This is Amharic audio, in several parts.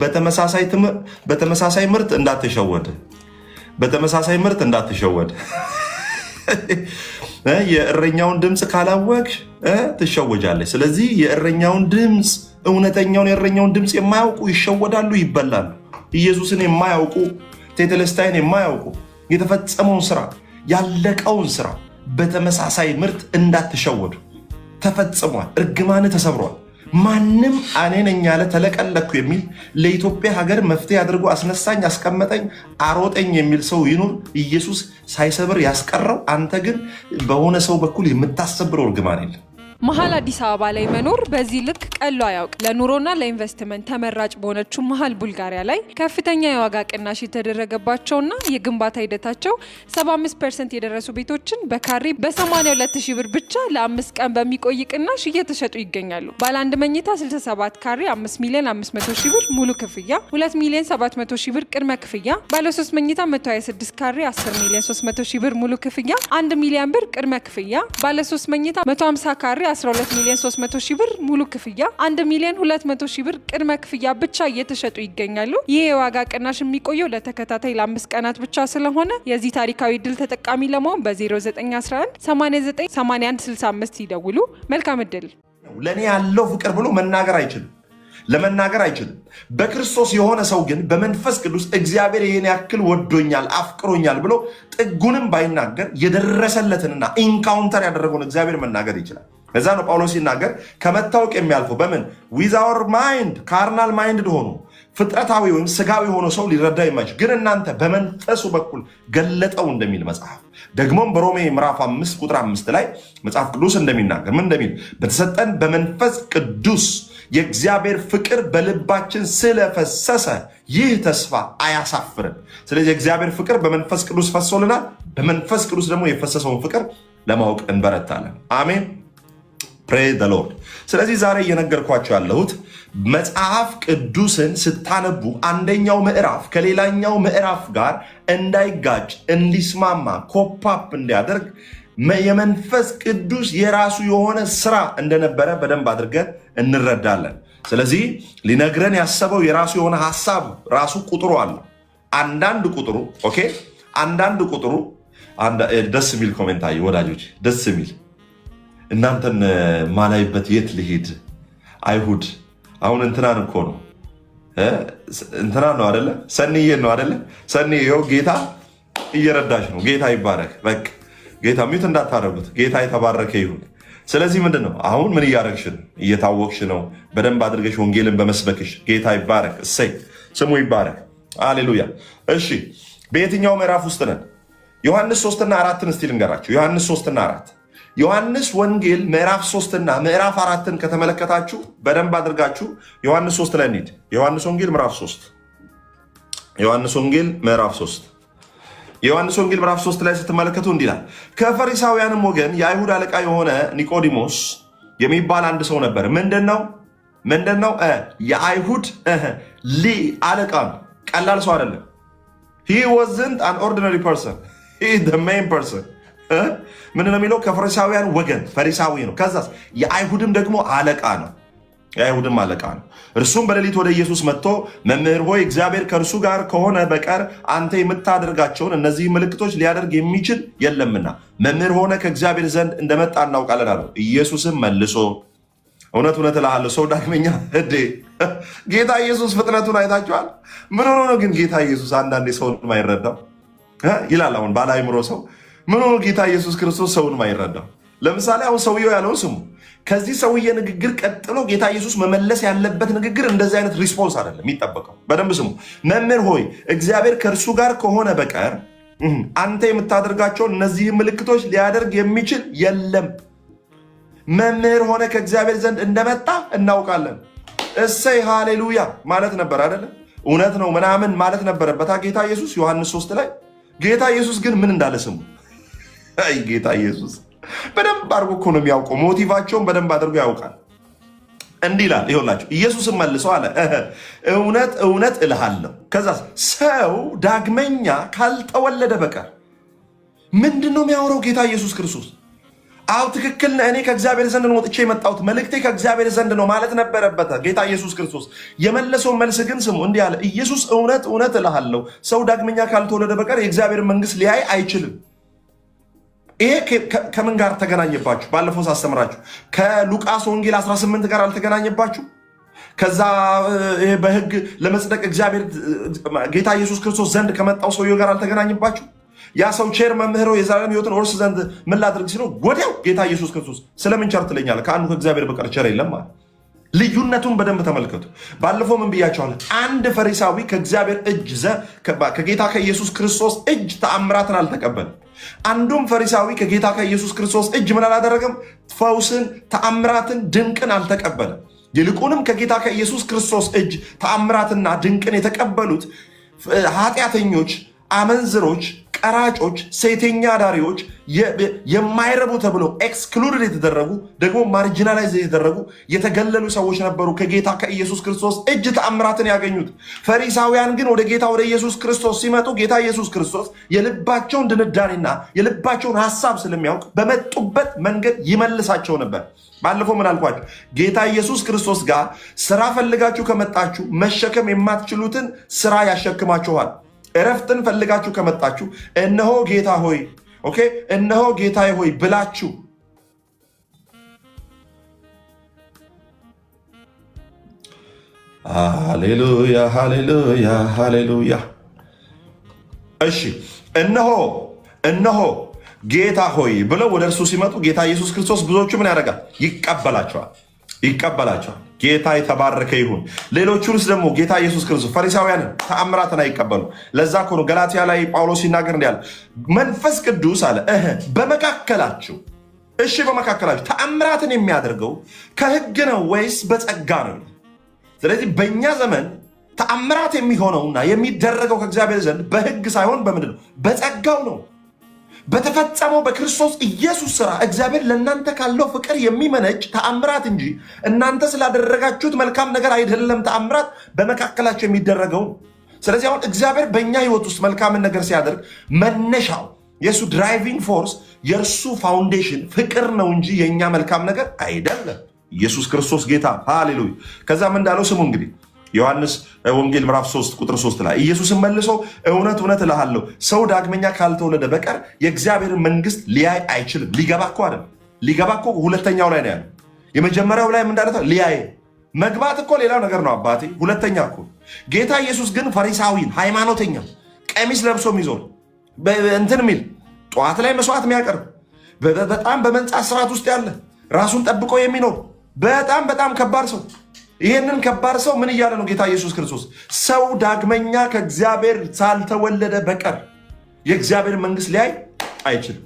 በተመሳሳይ ምርት እንዳትሸወድ የእረኛውን ድምፅ ካላወቅሽ ትሸወጃለሽ። ስለዚህ የእረኛውን ድምፅ እውነተኛውን የእረኛውን ድምፅ የማያውቁ ይሸወዳሉ፣ ይበላሉ። ኢየሱስን የማያውቁ ቴቴለስታይን የማያውቁ የተፈጸመውን ስራ ያለቀውን ስራ በተመሳሳይ ምርት እንዳትሸወዱ። ተፈጽሟል። እርግማን ተሰብሯል። ማንም እኔ ነኝ ያለ ተለቀለኩ የሚል ለኢትዮጵያ ሀገር መፍትሄ አድርጎ አስነሳኝ፣ አስቀመጠኝ፣ አሮጠኝ የሚል ሰው ይኑር። ኢየሱስ ሳይሰብር ያስቀረው፣ አንተ ግን በሆነ ሰው በኩል የምታሰብረው እርግማን የለም። መሀል አዲስ አበባ ላይ መኖር በዚህ ልክ ቀሎ አያውቅ። ለኑሮና ለኢንቨስትመንት ተመራጭ በሆነችው መሀል ቡልጋሪያ ላይ ከፍተኛ የዋጋ ቅናሽ የተደረገባቸውና የግንባታ ሂደታቸው 75% የደረሱ ቤቶችን በካሬ በ82,000 ብር ብቻ ለ5 ቀን በሚቆይ ቅናሽ እየተሸጡ ይገኛሉ። ባለ 1 መኝታ 67 ካሬ 5,500,000 ብር ሙሉ ክፍያ፣ 2,700,000 ብር ቅድመ ክፍያ፣ ባለ 3 መኝታ 126 ካሬ 10,300,000 ብር ሙሉ ክፍያ፣ 1 ሚሊዮን ብር ቅድመ ክፍያ፣ ባለ 3 መኝታ 150 ካሬ 12,300,000 ብር ሙሉ ክፍያ፣ 1,200,000 ብር ቅድመ ክፍያ ብቻ እየተሸጡ ይገኛሉ። ይህ የዋጋ ቅናሽ የሚቆየው ለተከታታይ ለ5 ቀናት ብቻ ስለሆነ የዚህ ታሪካዊ ድል ተጠቃሚ ለመሆን በ0911 89 81 65 ይደውሉ። መልካም እድል። ለኔ ያለው ፍቅር ብሎ ለመናገር አይችልም። በክርስቶስ የሆነ ሰው ግን በመንፈስ ቅዱስ እግዚአብሔር ይህን ያክል ወዶኛል፣ አፍቅሮኛል ብሎ ጥጉንም ባይናገር የደረሰለትንና ኢንካውንተር ያደረገውን እግዚአብሔር መናገር ይችላል። ከዛ ነው ጳውሎስ ሲናገር ከመታወቅ የሚያልፈው በምን ዊዛወር ማይንድ ካርናል ማይንድ ሆኖ ፍጥረታዊ ወይም ስጋዊ ሆኖ ሰው ሊረዳ የማይችል ግን እናንተ በመንፈሱ በኩል ገለጠው እንደሚል መጽሐፍ ደግሞም በሮሜ ምዕራፍ 5 ቁጥር 5 ላይ መጽሐፍ ቅዱስ እንደሚናገር ምን እንደሚል በተሰጠን በመንፈስ ቅዱስ የእግዚአብሔር ፍቅር በልባችን ስለፈሰሰ ይህ ተስፋ አያሳፍርም። ስለዚህ የእግዚአብሔር ፍቅር በመንፈስ ቅዱስ ፈሶልናል። በመንፈስ ቅዱስ ደግሞ የፈሰሰውን ፍቅር ለማወቅ እንበረታለን። አሜን። ፕሬዝ ዘ ሎርድ። ስለዚህ ዛሬ እየነገርኳቸው ያለሁት መጽሐፍ ቅዱስን ስታነቡ አንደኛው ምዕራፍ ከሌላኛው ምዕራፍ ጋር እንዳይጋጭ፣ እንዲስማማ፣ ኮፓፕ እንዲያደርግ የመንፈስ ቅዱስ የራሱ የሆነ ስራ እንደነበረ በደንብ አድርገን እንረዳለን። ስለዚህ ሊነግረን ያሰበው የራሱ የሆነ ሀሳብ ራሱ ቁጥሩ አለ። አንዳንድ ቁጥሩ ደስ የሚል ኮሜንት አየሁ ወዳጆች፣ ደስ የሚል እናንተን ማላይበት የት ልሄድ? አይሁድ አሁን እንትናን እኮ ነው እንትናን ነው አደለ? ሰኒዬን ነው አደለ? ሰኒዬው ጌታ እየረዳሽ ነው። ጌታ ይባረክ። በቃ ጌታ ሚት እንዳታረጉት። ጌታ የተባረከ ይሁን። ስለዚህ ምንድን ነው አሁን ምን እያደረግሽ ነው? እየታወቅሽ ነው በደንብ አድርገሽ ወንጌልን በመስበክሽ። ጌታ ይባረክ። እሰይ ስሙ ይባረክ። አሌሉያ። እሺ በየትኛው ምዕራፍ ውስጥ ነን? ዮሐንስ 3 እና 4 እስቲ ልንገራችሁ። ዮሐንስ 3 እና 4 ዮሐንስ ወንጌል ምዕራፍ 3 እና ምዕራፍ 4 ከተመለከታችሁ በደንብ አድርጋችሁ ዮሐንስ 3 ላይ እንሂድ። ዮሐንስ ወንጌል ምዕራፍ 3 ዮሐንስ ወንጌል ምዕራፍ 3 ላይ ስትመለከቱ እንዲህ ይላል። ከፈሪሳውያንም ወገን የአይሁድ አለቃ የሆነ ኒቆዲሞስ የሚባል አንድ ሰው ነበር። ምንድነው? የአይሁድ አለቃ ነው። ቀላል ሰው አይደለም። he wasn't an ordinary person, he is the main person። ምንድነው የሚለው? ከፈሪሳውያን ወገን ፈሪሳዊ ነው። ከዛስ የአይሁድም ደግሞ አለቃ ነው። እርሱም በሌሊት ወደ ኢየሱስ መጥቶ መምህር ሆይ እግዚአብሔር ከእርሱ ጋር ከሆነ በቀር አንተ የምታደርጋቸውን እነዚህ ምልክቶች ሊያደርግ የሚችል የለምና መምህር ሆነ ከእግዚአብሔር ዘንድ እንደመጣ እናውቃለን አለው። ኢየሱስም መልሶ እውነት እውነት እልሃለሁ ሰው ዳግመኛ ጌታ ኢየሱስ ፍጥነቱን አይታችኋል? ምን ሆኖ ነው ግን ጌታ ኢየሱስ አንዳንዴ ሰውን ማይረዳው ይላል። አሁን ባለ አእምሮ ሰው ምን ሆኖ ጌታ ኢየሱስ ክርስቶስ ሰውን ማይረዳው? ለምሳሌ አሁን ሰውየው ያለውን ስሙ። ከዚህ ሰውዬ ንግግር ቀጥሎ ጌታ ኢየሱስ መመለስ ያለበት ንግግር እንደዚህ አይነት ሪስፖንስ አይደለም የሚጠበቀው። በደንብ ስሙ። መምህር ሆይ እግዚአብሔር ከእርሱ ጋር ከሆነ በቀር አንተ የምታደርጋቸውን እነዚህ ምልክቶች ሊያደርግ የሚችል የለም። መምህር ሆነ ከእግዚአብሔር ዘንድ እንደመጣ እናውቃለን። እሰይ ሃሌሉያ ማለት ነበር አይደለም? እውነት ነው ምናምን ማለት ነበረበት ጌታ ኢየሱስ ዮሐንስ 3 ላይ። ጌታ ኢየሱስ ግን ምን እንዳለ ስሙ። ጌታ ኢየሱስ በደንብ አድርጎ እኮ ነው የሚያውቀው። ሞቲቫቸውን በደንብ አድርጎ ያውቃል። እንዲህ ይላል። ይኸውላችሁ ኢየሱስም መልሶ አለ እውነት እውነት እልሃለሁ ከዛ ሰው ዳግመኛ ካልተወለደ በቀር ምንድን ነው የሚያወራው ጌታ ኢየሱስ ክርስቶስ? አው ትክክል ነህ፣ እኔ ከእግዚአብሔር ዘንድ ነው ወጥቼ የመጣሁት፣ መልእክቴ ከእግዚአብሔር ዘንድ ነው ማለት ነበረበት ጌታ ኢየሱስ ክርስቶስ። የመለሰው መልስ ግን ስሙ፣ እንዲህ አለ ኢየሱስ፣ እውነት እውነት እልሃለሁ ሰው ዳግመኛ ካልተወለደ በቀር የእግዚአብሔር መንግስት ሊያይ አይችልም። ይሄ ከምን ጋር ተገናኘባችሁ? ባለፈው ሳስተምራችሁ ከሉቃስ ወንጌል 18 ጋር አልተገናኘባችሁ? ከዛ በህግ ለመጽደቅ እግዚአብሔር ጌታ ኢየሱስ ክርስቶስ ዘንድ ከመጣው ሰውየው ጋር አልተገናኘባችሁ? ያ ሰው ቸር መምህር የዘላለም ሕይወትን ወርስ ዘንድ ምን ላድርግ ሲለው ወዲያው ጌታ ኢየሱስ ክርስቶስ ስለምን ቸር ትለኛለህ? ከአንዱ ከእግዚአብሔር በቀር ቸር የለም ማለት። ልዩነቱን በደንብ ተመልከቱ። ባለፈው ምን ብያቸዋለሁ? አንድ ፈሪሳዊ ከእግዚአብሔር እጅ ከጌታ ከኢየሱስ ክርስቶስ እጅ ተአምራትን አልተቀበለም። አንዱም ፈሪሳዊ ከጌታ ከኢየሱስ ክርስቶስ እጅ ምን አላደረገም? ፈውስን፣ ተአምራትን፣ ድንቅን አልተቀበለም። ይልቁንም ከጌታ ከኢየሱስ ክርስቶስ እጅ ተአምራትና ድንቅን የተቀበሉት ኃጢአተኞች፣ አመንዝሮች፣ ቀራጮች፣ ሴተኛ አዳሪዎች፣ የማይረቡ ተብለው ኤክስክሉድድ የተደረጉ ደግሞ ማርጂናላይዝ የተደረጉ የተገለሉ ሰዎች ነበሩ ከጌታ ከኢየሱስ ክርስቶስ እጅ ተአምራትን ያገኙት። ፈሪሳውያን ግን ወደ ጌታ ወደ ኢየሱስ ክርስቶስ ሲመጡ ጌታ ኢየሱስ ክርስቶስ የልባቸውን ድንዳኔና የልባቸውን ሐሳብ ስለሚያውቅ በመጡበት መንገድ ይመልሳቸው ነበር። ባለፈው ምን አልኳችሁ? ጌታ ኢየሱስ ክርስቶስ ጋር ስራ ፈልጋችሁ ከመጣችሁ መሸከም የማትችሉትን ስራ ያሸክማችኋል። እረፍትን ፈልጋችሁ ከመጣችሁ እነሆ ጌታ ሆይ ኦኬ እነሆ ጌታዬ ሆይ ብላችሁ ሃሌሉያ ሃሌሉያ ሃሌሉያ። እሺ እነሆ ጌታ ሆይ ብለው ወደ እርሱ ሲመጡ ጌታ ኢየሱስ ክርስቶስ ብዙዎቹ ምን ያደርጋል? ይቀበላቸዋል። ጌታ የተባረከ ይሁን። ሌሎቹንስ ደግሞ ጌታ ኢየሱስ ክርስቶስ ፈሪሳውያንን ተአምራትን አይቀበሉ። ለዛ እኮ ነው ገላትያ ላይ ጳውሎስ ሲናገር እንዲህ አለ፣ መንፈስ ቅዱስ አለ በመካከላችሁ በመካከላችሁ ተአምራትን የሚያደርገው ከሕግ ነው ወይስ በጸጋ ነው? ስለዚህ በእኛ ዘመን ተአምራት የሚሆነውና የሚደረገው ከእግዚአብሔር ዘንድ በሕግ ሳይሆን በምንድን ነው? በጸጋው ነው። በተፈጸመው በክርስቶስ ኢየሱስ ሥራ እግዚአብሔር ለእናንተ ካለው ፍቅር የሚመነጭ ተአምራት እንጂ እናንተ ስላደረጋችሁት መልካም ነገር አይደለም። ተአምራት በመካከላቸው የሚደረገው። ስለዚህ አሁን እግዚአብሔር በእኛ ሕይወት ውስጥ መልካምን ነገር ሲያደርግ መነሻው የእሱ ድራይቪንግ ፎርስ የእርሱ ፋውንዴሽን ፍቅር ነው እንጂ የእኛ መልካም ነገር አይደለም። ኢየሱስ ክርስቶስ ጌታ። ሃሌሉያ። ከዛም እንዳለው ስሙ እንግዲህ ዮሐንስ ወንጌል ምዕራፍ 3 ቁጥር 3 ላይ ኢየሱስን መልሶ እውነት እውነት እልሃለሁ ሰው ዳግመኛ ካልተወለደ በቀር የእግዚአብሔርን መንግስት ሊያይ አይችልም። ሊገባ እኮ አይደለም። ሊገባ እኮ ሁለተኛው ላይ ነው ያለው። የመጀመሪያው ላይ ምን እንዳለ ሊያይ መግባት እኮ ሌላው ነገር ነው አባቴ። ሁለተኛ እኮ ጌታ ኢየሱስ ግን ፈሪሳዊን ሃይማኖተኛ ቀሚስ ለብሶ የሚዞር እንትን የሚል ጠዋት ላይ መስዋዕት የሚያቀርብ በጣም በመንጻት ስርዓት ውስጥ ያለ ራሱን ጠብቆ የሚኖር በጣም ከባድ ሰው። ይህንን ከባድ ሰው ምን እያለ ነው ጌታ ኢየሱስ ክርስቶስ? ሰው ዳግመኛ ከእግዚአብሔር ሳልተወለደ በቀር የእግዚአብሔር መንግስት ሊያይ አይችልም።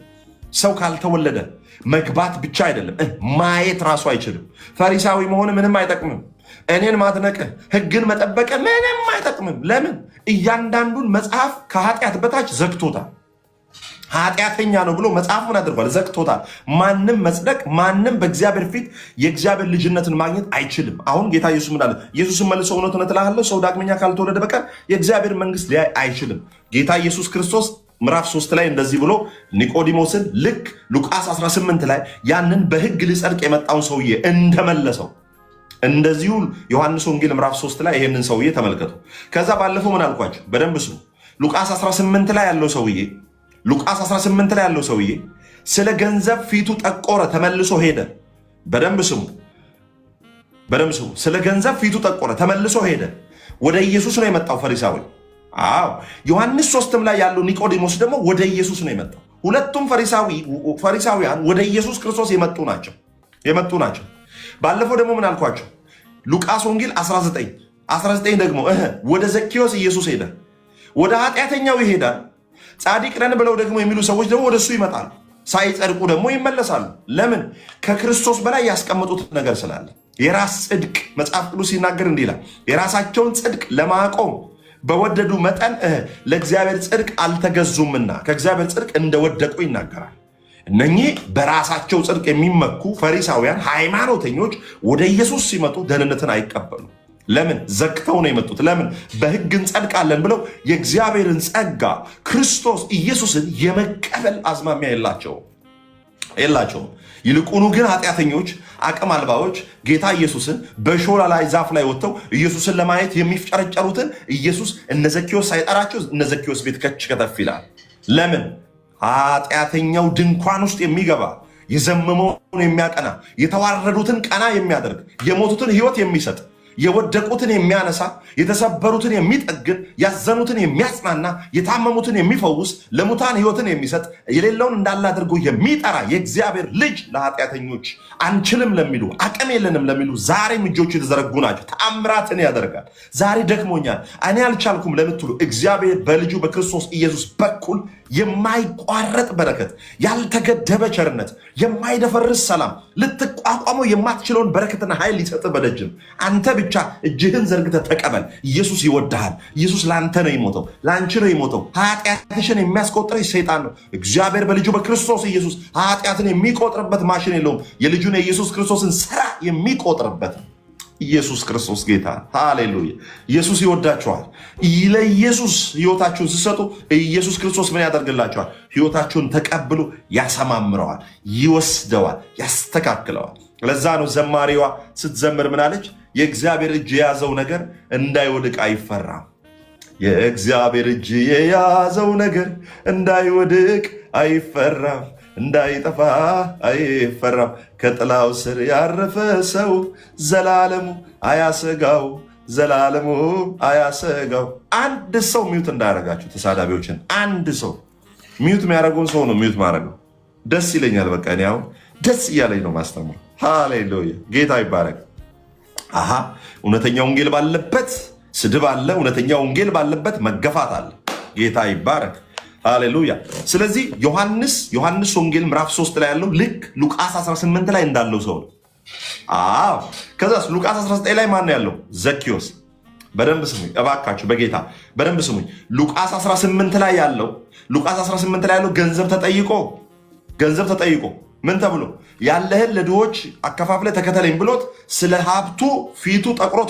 ሰው ካልተወለደ መግባት ብቻ አይደለም ማየት ራሱ አይችልም። ፈሪሳዊ መሆን ምንም አይጠቅምም። እኔን ማድነቅ ሕግን መጠበቅ ምንም አይጠቅምም። ለምን? እያንዳንዱን መጽሐፍ ከኃጢአት በታች ዘግቶታል። ኃጢአተኛ ነው ብሎ መጽሐፉን አድርጓል፣ ዘግቶታል። ማንም መጽደቅ፣ ማንም በእግዚአብሔር ፊት የእግዚአብሔር ልጅነትን ማግኘት አይችልም። አሁን ጌታ ኢየሱስ ምን አለ? ኢየሱስን መልሶ እውነት እውነት እልሃለሁ ሰው ዳግመኛ ካልተወለደ በቀር የእግዚአብሔር መንግስት ሊያይ አይችልም። ጌታ ኢየሱስ ክርስቶስ ምዕራፍ 3 ላይ እንደዚህ ብሎ ኒቆዲሞስን ልክ ሉቃስ 18 ላይ ያንን በሕግ ሊጸድቅ የመጣውን ሰውዬ እንደመለሰው እንደዚሁ ዮሐንስ ወንጌል ምዕራፍ 3 ላይ ይሄንን ሰውዬ ተመልከቱ። ከዛ ባለፈው ምን አልኳቸው? በደንብ ስሙ። ሉቃስ 18 ላይ ያለው ሰውዬ ስለ ገንዘብ ፊቱ ጠቆረ፣ ተመልሶ ሄደ። በደንብ ስሙ። ስለ ገንዘብ ፊቱ ጠቆረ፣ ተመልሶ ሄደ። ወደ ኢየሱስ ነው የመጣው ፈሪሳዊ። አዎ ዮሐንስ 3ም ላይ ያለው ኒቆዲሞስ ደግሞ ወደ ኢየሱስ ነው የመጣው። ሁለቱም ፈሪሳውያን ወደ ኢየሱስ ክርስቶስ የመጡ ናቸው። ባለፈው ደግሞ ምን አልኳቸው? ሉቃስ ወንጌል 19 ደግሞ ወደ ዘኬዎስ ኢየሱስ ሄደ። ወደ ኃጢአተኛው ይሄዳል። ጻድቅ ነን ብለው ደግሞ የሚሉ ሰዎች ደግሞ ወደ እሱ ይመጣሉ። ሳይጸድቁ ደግሞ ይመለሳሉ። ለምን? ከክርስቶስ በላይ ያስቀመጡት ነገር ስላለ። የራስ ጽድቅ መጽሐፍ ቅዱስ ሲናገር እንዲህ ይላል፣ የራሳቸውን ጽድቅ ለማቆም በወደዱ መጠን ለእግዚአብሔር ጽድቅ አልተገዙምና ከእግዚአብሔር ጽድቅ እንደወደቁ ይናገራል። እነኚህ በራሳቸው ጽድቅ የሚመኩ ፈሪሳውያን ሃይማኖተኞች ወደ ኢየሱስ ሲመጡ ደህንነትን አይቀበሉ። ለምን? ዘግተው ነው የመጡት። ለምን? በሕግ እንጸድቃለን ብለው የእግዚአብሔርን ጸጋ ክርስቶስ ኢየሱስን የመቀበል አዝማሚያ የላቸውም። ይልቁኑ ግን ኃጢአተኞች፣ አቅም አልባዎች ጌታ ኢየሱስን በሾላ ላይ ዛፍ ላይ ወጥተው ኢየሱስን ለማየት የሚፍጨረጨሩትን ኢየሱስ እነ ዘኬዎስ ሳይጠራቸው እነ ዘኬዎስ ቤት ከች ከተፍ ይላል። ለምን? ኃጢአተኛው ድንኳን ውስጥ የሚገባ የዘመመውን የሚያቀና የተዋረዱትን ቀና የሚያደርግ የሞቱትን ሕይወት የሚሰጥ የወደቁትን የሚያነሳ የተሰበሩትን የሚጠግን ያዘኑትን የሚያጽናና የታመሙትን የሚፈውስ ለሙታን ሕይወትን የሚሰጥ የሌለውን እንዳለ አድርጎ የሚጠራ የእግዚአብሔር ልጅ ለኃጢአተኞች አንችልም ለሚሉ አቅም የለንም ለሚሉ ዛሬም እጆቹ የተዘረጉ ናቸው። ተአምራትን ያደርጋል። ዛሬ ደክሞኛል እኔ አልቻልኩም ለምትሉ እግዚአብሔር በልጁ በክርስቶስ ኢየሱስ በኩል የማይቋረጥ በረከት፣ ያልተገደበ ቸርነት፣ የማይደፈርስ ሰላም፣ ልትቋቋመው የማትችለውን በረከትና ኃይል ሊሰጥ በደጅም አንተ ብቻ እጅህን ዘርግተ ተቀበል። ኢየሱስ ይወድሃል። ኢየሱስ ለአንተ ነው የሞተው፣ ለአንቺ ነው የሞተው። ኃጢአትሽን የሚያስቆጥርሽ ሰይጣን ነው። እግዚአብሔር በልጁ በክርስቶስ ኢየሱስ ኃጢአትን የሚቆጥርበት ማሽን የለውም። የልጁን የኢየሱስ ክርስቶስን ስራ የሚቆጥርበት ኢየሱስ ክርስቶስ ጌታ። ሃሌሉያ! ኢየሱስ ይወዳቸዋል። ለኢየሱስ ህይወታችሁን ስትሰጡ ኢየሱስ ክርስቶስ ምን ያደርግላቸዋል? ህይወታችሁን ተቀብሎ ያሰማምረዋል፣ ይወስደዋል፣ ያስተካክለዋል። ለዛ ነው ዘማሪዋ ስትዘምር ምን አለች? የእግዚአብሔር እጅ የያዘው ነገር እንዳይወድቅ አይፈራም። የእግዚአብሔር እጅ የያዘው ነገር እንዳይወድቅ አይፈራም፣ እንዳይጠፋ አይፈራም። ከጥላው ስር ያረፈ ሰው ዘላለሙ አያሰጋው፣ ዘላለሙ አያሰጋው። አንድ ሰው ሚዩት እንዳያረጋችሁ ተሳዳቢዎችን፣ አንድ ሰው ሚዩት የሚያደርገውን ሰው ነው ሚዩት ማድረገው። ደስ ይለኛል። በቃ እኔ አሁን ደስ እያለኝ ነው ማስተምር። ሃሌሉያ! ጌታ ይባረክ። አሃ እውነተኛ ወንጌል ባለበት ስድብ አለ፣ እውነተኛ ወንጌል ባለበት መገፋት አለ። ጌታ ይባረክ። ሃሌሉያ! ስለዚህ ዮሐንስ ወንጌል ምዕራፍ 3 ላይ ያለው ልክ ሉቃስ 18 ላይ እንዳለው ሰው ነው። አዎ ከዛስ ሉቃስ 19 ላይ ማን ያለው? ዘኬዎስ። በደንብ ስሙኝ እባካችሁ፣ በጌታ በደንብ ስሙኝ። ሉቃስ 18 ላይ ያለው ገንዘብ ተጠይቆ ምን ተብሎ ያለህን ለድሆች አከፋፍለ ተከተለኝ ብሎት ስለ ሀብቱ ፊቱ ጠቁሮ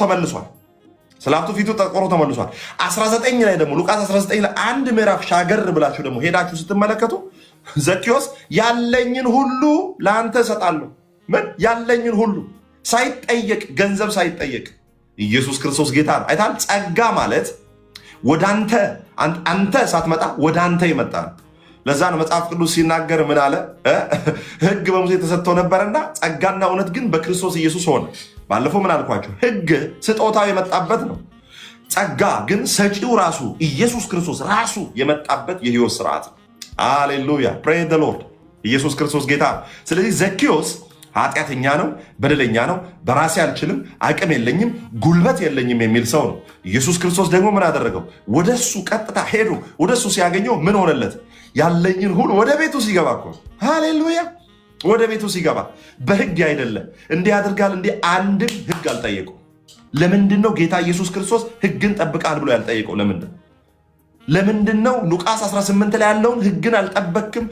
ተመልሷል። 19 ላይ ደግሞ ሉቃስ 19 ላይ አንድ ምዕራፍ ሻገር ብላችሁ ደግሞ ሄዳችሁ ስትመለከቱ ዘኬዎስ ያለኝን ሁሉ ለአንተ እሰጣለሁ። ምን ያለኝን ሁሉ ሳይጠየቅ፣ ገንዘብ ሳይጠየቅ። ኢየሱስ ክርስቶስ ጌታ ነው። አይታል። ጸጋ ማለት ወደ አንተ ሳትመጣ ወደ አንተ ይመጣ ነው። ለዛ ነው መጽሐፍ ቅዱስ ሲናገር ምን አለ? ሕግ በሙሴ ተሰጥተው ነበርና ጸጋና እውነት ግን በክርስቶስ ኢየሱስ ሆነ። ባለፈው ምን አልኳቸው? ሕግ ስጦታው የመጣበት ነው። ጸጋ ግን ሰጪው ራሱ ኢየሱስ ክርስቶስ ራሱ የመጣበት የህይወት ስርዓት ነው። ሃሌሉያ! ፕሬዝ ዘ ሎርድ። ኢየሱስ ክርስቶስ ጌታ። ስለዚህ ዘኬዎስ ኃጢአተኛ ነው፣ በደለኛ ነው፣ በራሴ አልችልም፣ አቅም የለኝም፣ ጉልበት የለኝም የሚል ሰው ነው። ኢየሱስ ክርስቶስ ደግሞ ምን አደረገው? ወደሱ ቀጥታ ሄዶ ወደሱ ሲያገኘው ምን ሆነለት? ያለኝን ሁሉ ወደ ቤቱ ሲገባ እኮ ሃሌሉያ! ወደ ቤቱ ሲገባ በህግ አይደለም እንዲህ ያደርጋል እንዲህ አንድም ህግ አልጠየቀው። ለምንድን ነው ጌታ ኢየሱስ ክርስቶስ ህግን ጠብቃል ብሎ ያልጠየቀው? ለምንድን ነው ሉቃስ 18 ላይ ያለውን ህግን አልጠበክም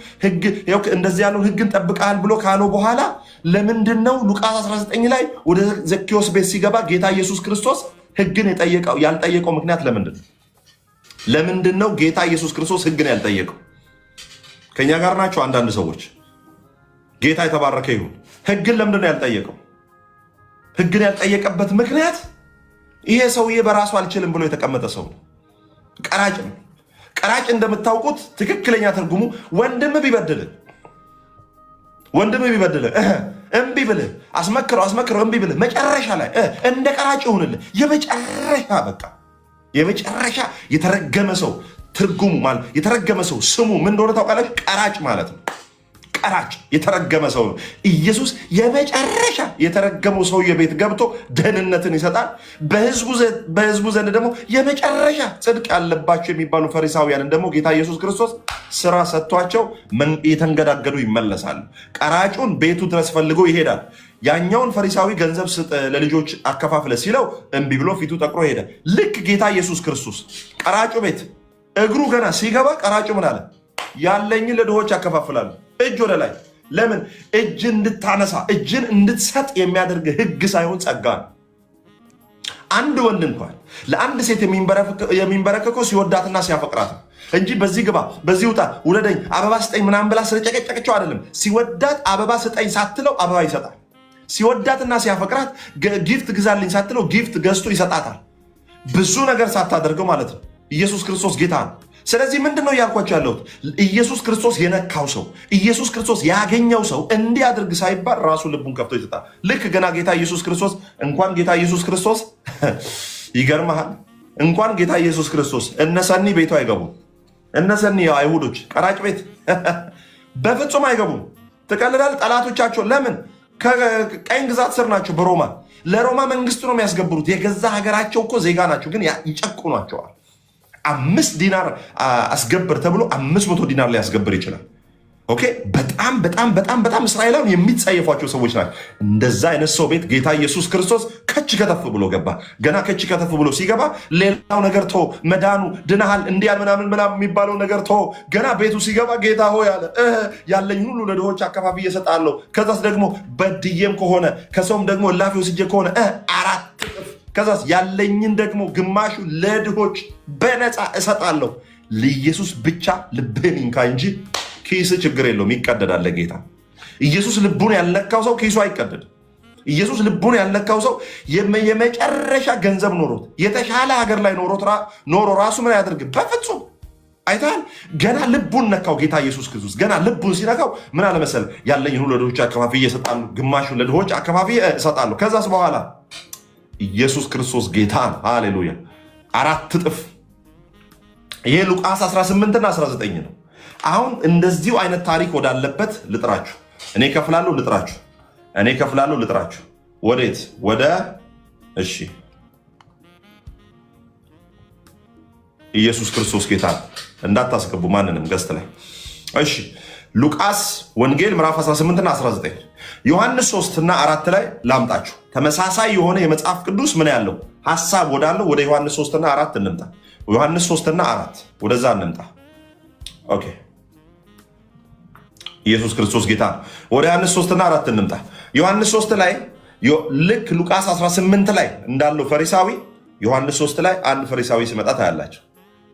እንደዚህ ያለውን ህግን ጠብቃል ብሎ ካለው በኋላ ለምንድን ነው ሉቃስ 19 ላይ ወደ ዘኬዎስ ቤት ሲገባ ጌታ ኢየሱስ ክርስቶስ ህግን ያልጠየቀው? ምክንያት ለምንድን ነው ጌታ ኢየሱስ ክርስቶስ ህግን ያልጠየቀው? ከኛ ጋር ናቸው አንዳንድ ሰዎች። ጌታ የተባረከ ይሁን። ህግን ለምንድን ነው ያልጠየቀው? ህግን ያልጠየቀበት ምክንያት ይሄ ሰውዬ በራሱ አልችልም ብሎ የተቀመጠ ሰው ነው። ቀራጭ ነው። ቀራጭ እንደምታውቁት ትክክለኛ ትርጉሙ ወንድም ቢበድልህ እምቢ ብልህ አስመክረው እምቢ ብልህ መጨረሻ ላይ እንደ ቀራጭ ይሁንልህ። የመጨረሻ የተረገመ ሰው ትርጉሙ ማለት የተረገመ ሰው ስሙ ምን እንደሆነ ታውቃላችሁ? ቀራጭ ማለት ነው። ቀራጭ የተረገመ ሰው ነው። ኢየሱስ የመጨረሻ የተረገመው ሰውዬ ቤት ገብቶ ደህንነትን ይሰጣል። በህዝቡ ዘንድ ደግሞ የመጨረሻ ጽድቅ ያለባቸው የሚባሉ ፈሪሳውያንን ደግሞ ጌታ ኢየሱስ ክርስቶስ ስራ ሰጥቷቸው የተንገዳገዱ ይመለሳሉ። ቀራጩን ቤቱ ድረስ ፈልጎ ይሄዳል። ያኛውን ፈሪሳዊ ገንዘብ ስጥ ለልጆች አከፋፍለ ሲለው እምቢ ብሎ ፊቱ ጠቁሮ ሄደ። ልክ ጌታ ኢየሱስ ክርስቶስ ቀራጩ ቤት እግሩ ገና ሲገባ ቀራጩ ምን አለ? ያለኝን ለድሆች ያከፋፍላሉ። እጅ ወደ ላይ። ለምን? እጅ እንድታነሳ እጅን እንድትሰጥ የሚያደርግ ህግ ሳይሆን ጸጋ ነው። አንድ ወንድ እንኳን ለአንድ ሴት የሚንበረከከው ሲወዳትና ሲያፈቅራት ነው እንጂ በዚህ ግባ፣ በዚህ ውጣ፣ ውለደኝ፣ አበባ ስጠኝ ምናምን ብላ ስለጨቀጨቀችው አይደለም። ሲወዳት አበባ ስጠኝ ሳትለው አበባ ይሰጣል። ሲወዳትና ሲያፈቅራት ጊፍት ግዛልኝ ሳትለው ጊፍት ገዝቶ ይሰጣታል። ብዙ ነገር ሳታደርገው ማለት ነው። ኢየሱስ ክርስቶስ ጌታ ነው። ስለዚህ ምንድን ነው እያልኳቸው ያለሁት? ኢየሱስ ክርስቶስ የነካው ሰው፣ ኢየሱስ ክርስቶስ ያገኘው ሰው እንዲያደርግ ሳይባል ራሱ ልቡን ከፍቶ ይሰጣል። ልክ ገና ጌታ ኢየሱስ ክርስቶስ እንኳን ጌታ ኢየሱስ ክርስቶስ ይገርመሃል፣ እንኳን ጌታ ኢየሱስ ክርስቶስ እነሰኒ ቤቱ አይገቡም። እነሰኒ አይሁዶች ቀራጭ ቤት በፍጹም አይገቡም። ትቀልዳል። ጠላቶቻቸው ለምን? ከቀኝ ግዛት ስር ናቸው። በሮማ ለሮማ መንግስት ነው የሚያስገብሩት። የገዛ ሀገራቸው እኮ ዜጋ ናቸው፣ ግን ይጨቁኗቸዋል። 5 ዲናር አስገብር ተብሎ 500 ዲናር ሊያስገብር ይችላል። ኦኬ። በጣም በጣም በጣም በጣም እስራኤላውያን የሚጸየፏቸው ሰዎች ናቸው። እንደዛ አይነት ሰው ቤት ጌታ ኢየሱስ ክርስቶስ ከች ከተፍ ብሎ ገባ። ገና ከች ከተፍ ብሎ ሲገባ ሌላው ነገር ቶ መዳኑ ድናሃል እንዲያል ምናምን የሚባለው ነገር ቶ ገና ቤቱ ሲገባ ጌታ ሆይ ያለ ያለኝ ሁሉ ለድሆች አካፋፍዬ እሰጣለሁ። ከዛስ ደግሞ በድዬም ከሆነ ከሰውም ደግሞ እላፊ ወስጄ ከሆነ 4 እጥፍ፣ ከዛስ ያለኝን ደግሞ ግማሹ ለድሆች በነፃ እሰጣለሁ። ለኢየሱስ ብቻ ልብህን ይንካ እንጂ ኪስ ችግር የለውም፣ ይቀደዳል ጌታ። ኢየሱስ ልቡን ያልነካው ሰው ኪሱ አይቀደድም። ኢየሱስ ልቡን ያልነካው ሰው የመጨረሻ ገንዘብ ኖሮት የተሻለ ሀገር ላይ ኖሮ ራሱ ምን ያደርግ? በፍጹም አይታል። ገና ልቡን ነካው ጌታ ኢየሱስ ክርስቶስ። ገና ልቡን ሲነካው ምን አለ መሰል? ያለኝ ሁሉ ለድሆች አከፋፍዬ እሰጣለሁ፣ ግማሹን ለድሆች አከፋፍዬ እሰጣለሁ። ከዛስ በኋላ ኢየሱስ ክርስቶስ ጌታ ነው። ሃሌሉያ። 4 እጥፍ። ይሄ ሉቃስ 18 እና 19 ነው። አሁን እንደዚሁ አይነት ታሪክ ወዳለበት ልጥራችሁ። እኔ ከፍላለሁ ልጥራችሁ። እኔ ከፍላለሁ ልጥራችሁ። ወዴት? ወደ እሺ፣ ኢየሱስ ክርስቶስ ጌታ እንዳታስገቡ ማንንም ገስት ላይ። እሺ፣ ሉቃስ ወንጌል ምዕራፍ 18 እና 19፣ ዮሐንስ 3 እና 4 ላይ ላምጣችሁ። ተመሳሳይ የሆነ የመጽሐፍ ቅዱስ ምን ያለው ሐሳብ ወዳለው ወደ ዮሐንስ 3 እና 4 እንምጣ። ዮሐንስ 3 እና 4 ወደዛ እንምጣ። ኦኬ፣ ኢየሱስ ክርስቶስ ጌታ። ወደ ዮሐንስ 3 እና 4 እንምጣ። ዮሐንስ 3 ላይ ልክ ሉቃስ 18 ላይ እንዳለው ፈሪሳዊ ዮሐንስ 3 ላይ አንድ ፈሪሳዊ ሲመጣ ታያላችሁ።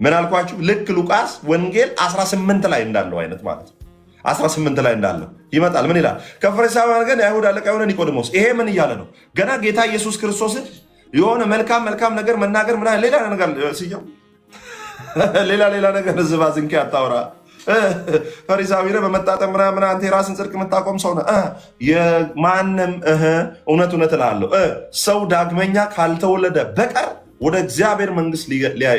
ምን አልኳችሁ? ልክ ሉቃስ ወንጌል 18 ላይ እንዳለው አይነት ማለት ነው። 18 ላይ እንዳለው ይመጣል። ምን ይላል? ከፈሪሳውያን ግን የአይሁድ አለቃ የሆነ ኒቆዲሞስ። ይሄ ምን እያለ ነው? ገና ጌታ ኢየሱስ ክርስቶስን የሆነ መልካም ነገር መናገር ሌላ ነገር ሲየው ሌላ ነገር ዝባዝንኬ አታውራ። ፈሪሳዊ ነህ በመጣጠም ምናምን አንተ የራስን ጽድቅ የምታቆም ሰው ነህ። የማንም እውነት እልሃለሁ ሰው ዳግመኛ ካልተወለደ በቀር ወደ እግዚአብሔር መንግስት ሊያይ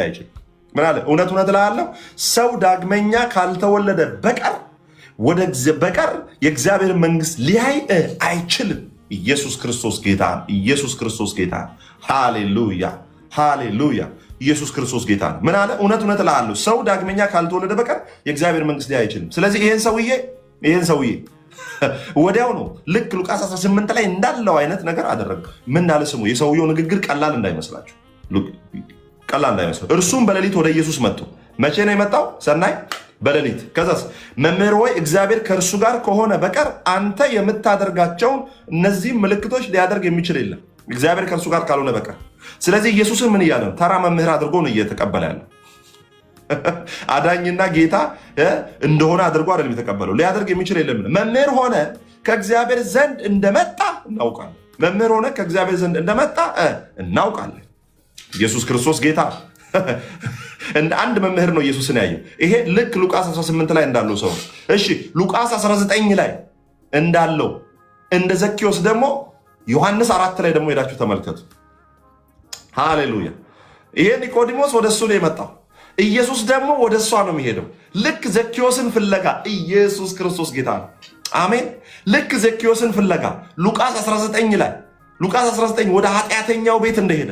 አይችልም። ምን አለ? እውነት እልሃለሁ ሰው ዳግመኛ ካልተወለደ በቀር የእግዚአብሔር መንግስት ሊያይ አይችልም። ኢየሱስ ክርስቶስ ጌታ። ኢየሱስ ክርስቶስ ጌታ። ሃሌሉያ ሃሌሉያ። ኢየሱስ ክርስቶስ ጌታ ነው። ምን አለ? እውነት እልሃለሁ ሰው ዳግመኛ ካልተወለደ በቀር የእግዚአብሔር መንግስት ሊያይ አይችልም። ስለዚህ ይሄን ሰውዬ ወዲያው ነው ልክ ሉቃስ 18 ላይ እንዳለው አይነት ነገር አደረገ። ምን አለ? ስሙ። የሰውየው ንግግር ቀላል እንዳይመስላችሁ፣ እርሱም በሌሊት ወደ ኢየሱስ መጥቶ። መቼ ነው የመጣው? ሰናይ በሌሊት። ከዛስ መምህር ሆይ እግዚአብሔር ከእርሱ ጋር ከሆነ በቀር አንተ የምታደርጋቸውን እነዚህም ምልክቶች ሊያደርግ የሚችል የለም፣ እግዚአብሔር ከእርሱ ጋር ካልሆነ በቀር። ስለዚህ ኢየሱስን ምን እያለ ነው? ተራ መምህር አድርጎ ነው እየተቀበለ ያለው። አዳኝና ጌታ እንደሆነ አድርጎ አይደለም የተቀበለው። ሊያደርግ የሚችል የለም። መምህር ሆነ ከእግዚአብሔር ዘንድ እንደመጣ እናውቃለን። መምህር ሆነ ከእግዚአብሔር ዘንድ እንደመጣ እናውቃለን። ኢየሱስ ክርስቶስ ጌታ እንደ አንድ መምህር ነው ኢየሱስን ያየው። ይሄ ልክ ሉቃስ 18 ላይ እንዳለው ሰው። እሺ ሉቃስ 19 ላይ እንዳለው እንደ ዘኬዎስ ደግሞ ዮሐንስ 4 ላይ ደግሞ ሄዳችሁ ተመልከቱ። ሃሌሉያ። ይሄ ኒቆዲሞስ ወደ እሱ ነው የመጣው። ኢየሱስ ደግሞ ወደ እሷ ነው የሚሄደው። ልክ ዘኬዎስን ፍለጋ ኢየሱስ ክርስቶስ ጌታ ነው። አሜን። ልክ ዘኬዎስን ፍለጋ ሉቃስ 19 ወደ ኃጢአተኛው ቤት እንደሄደ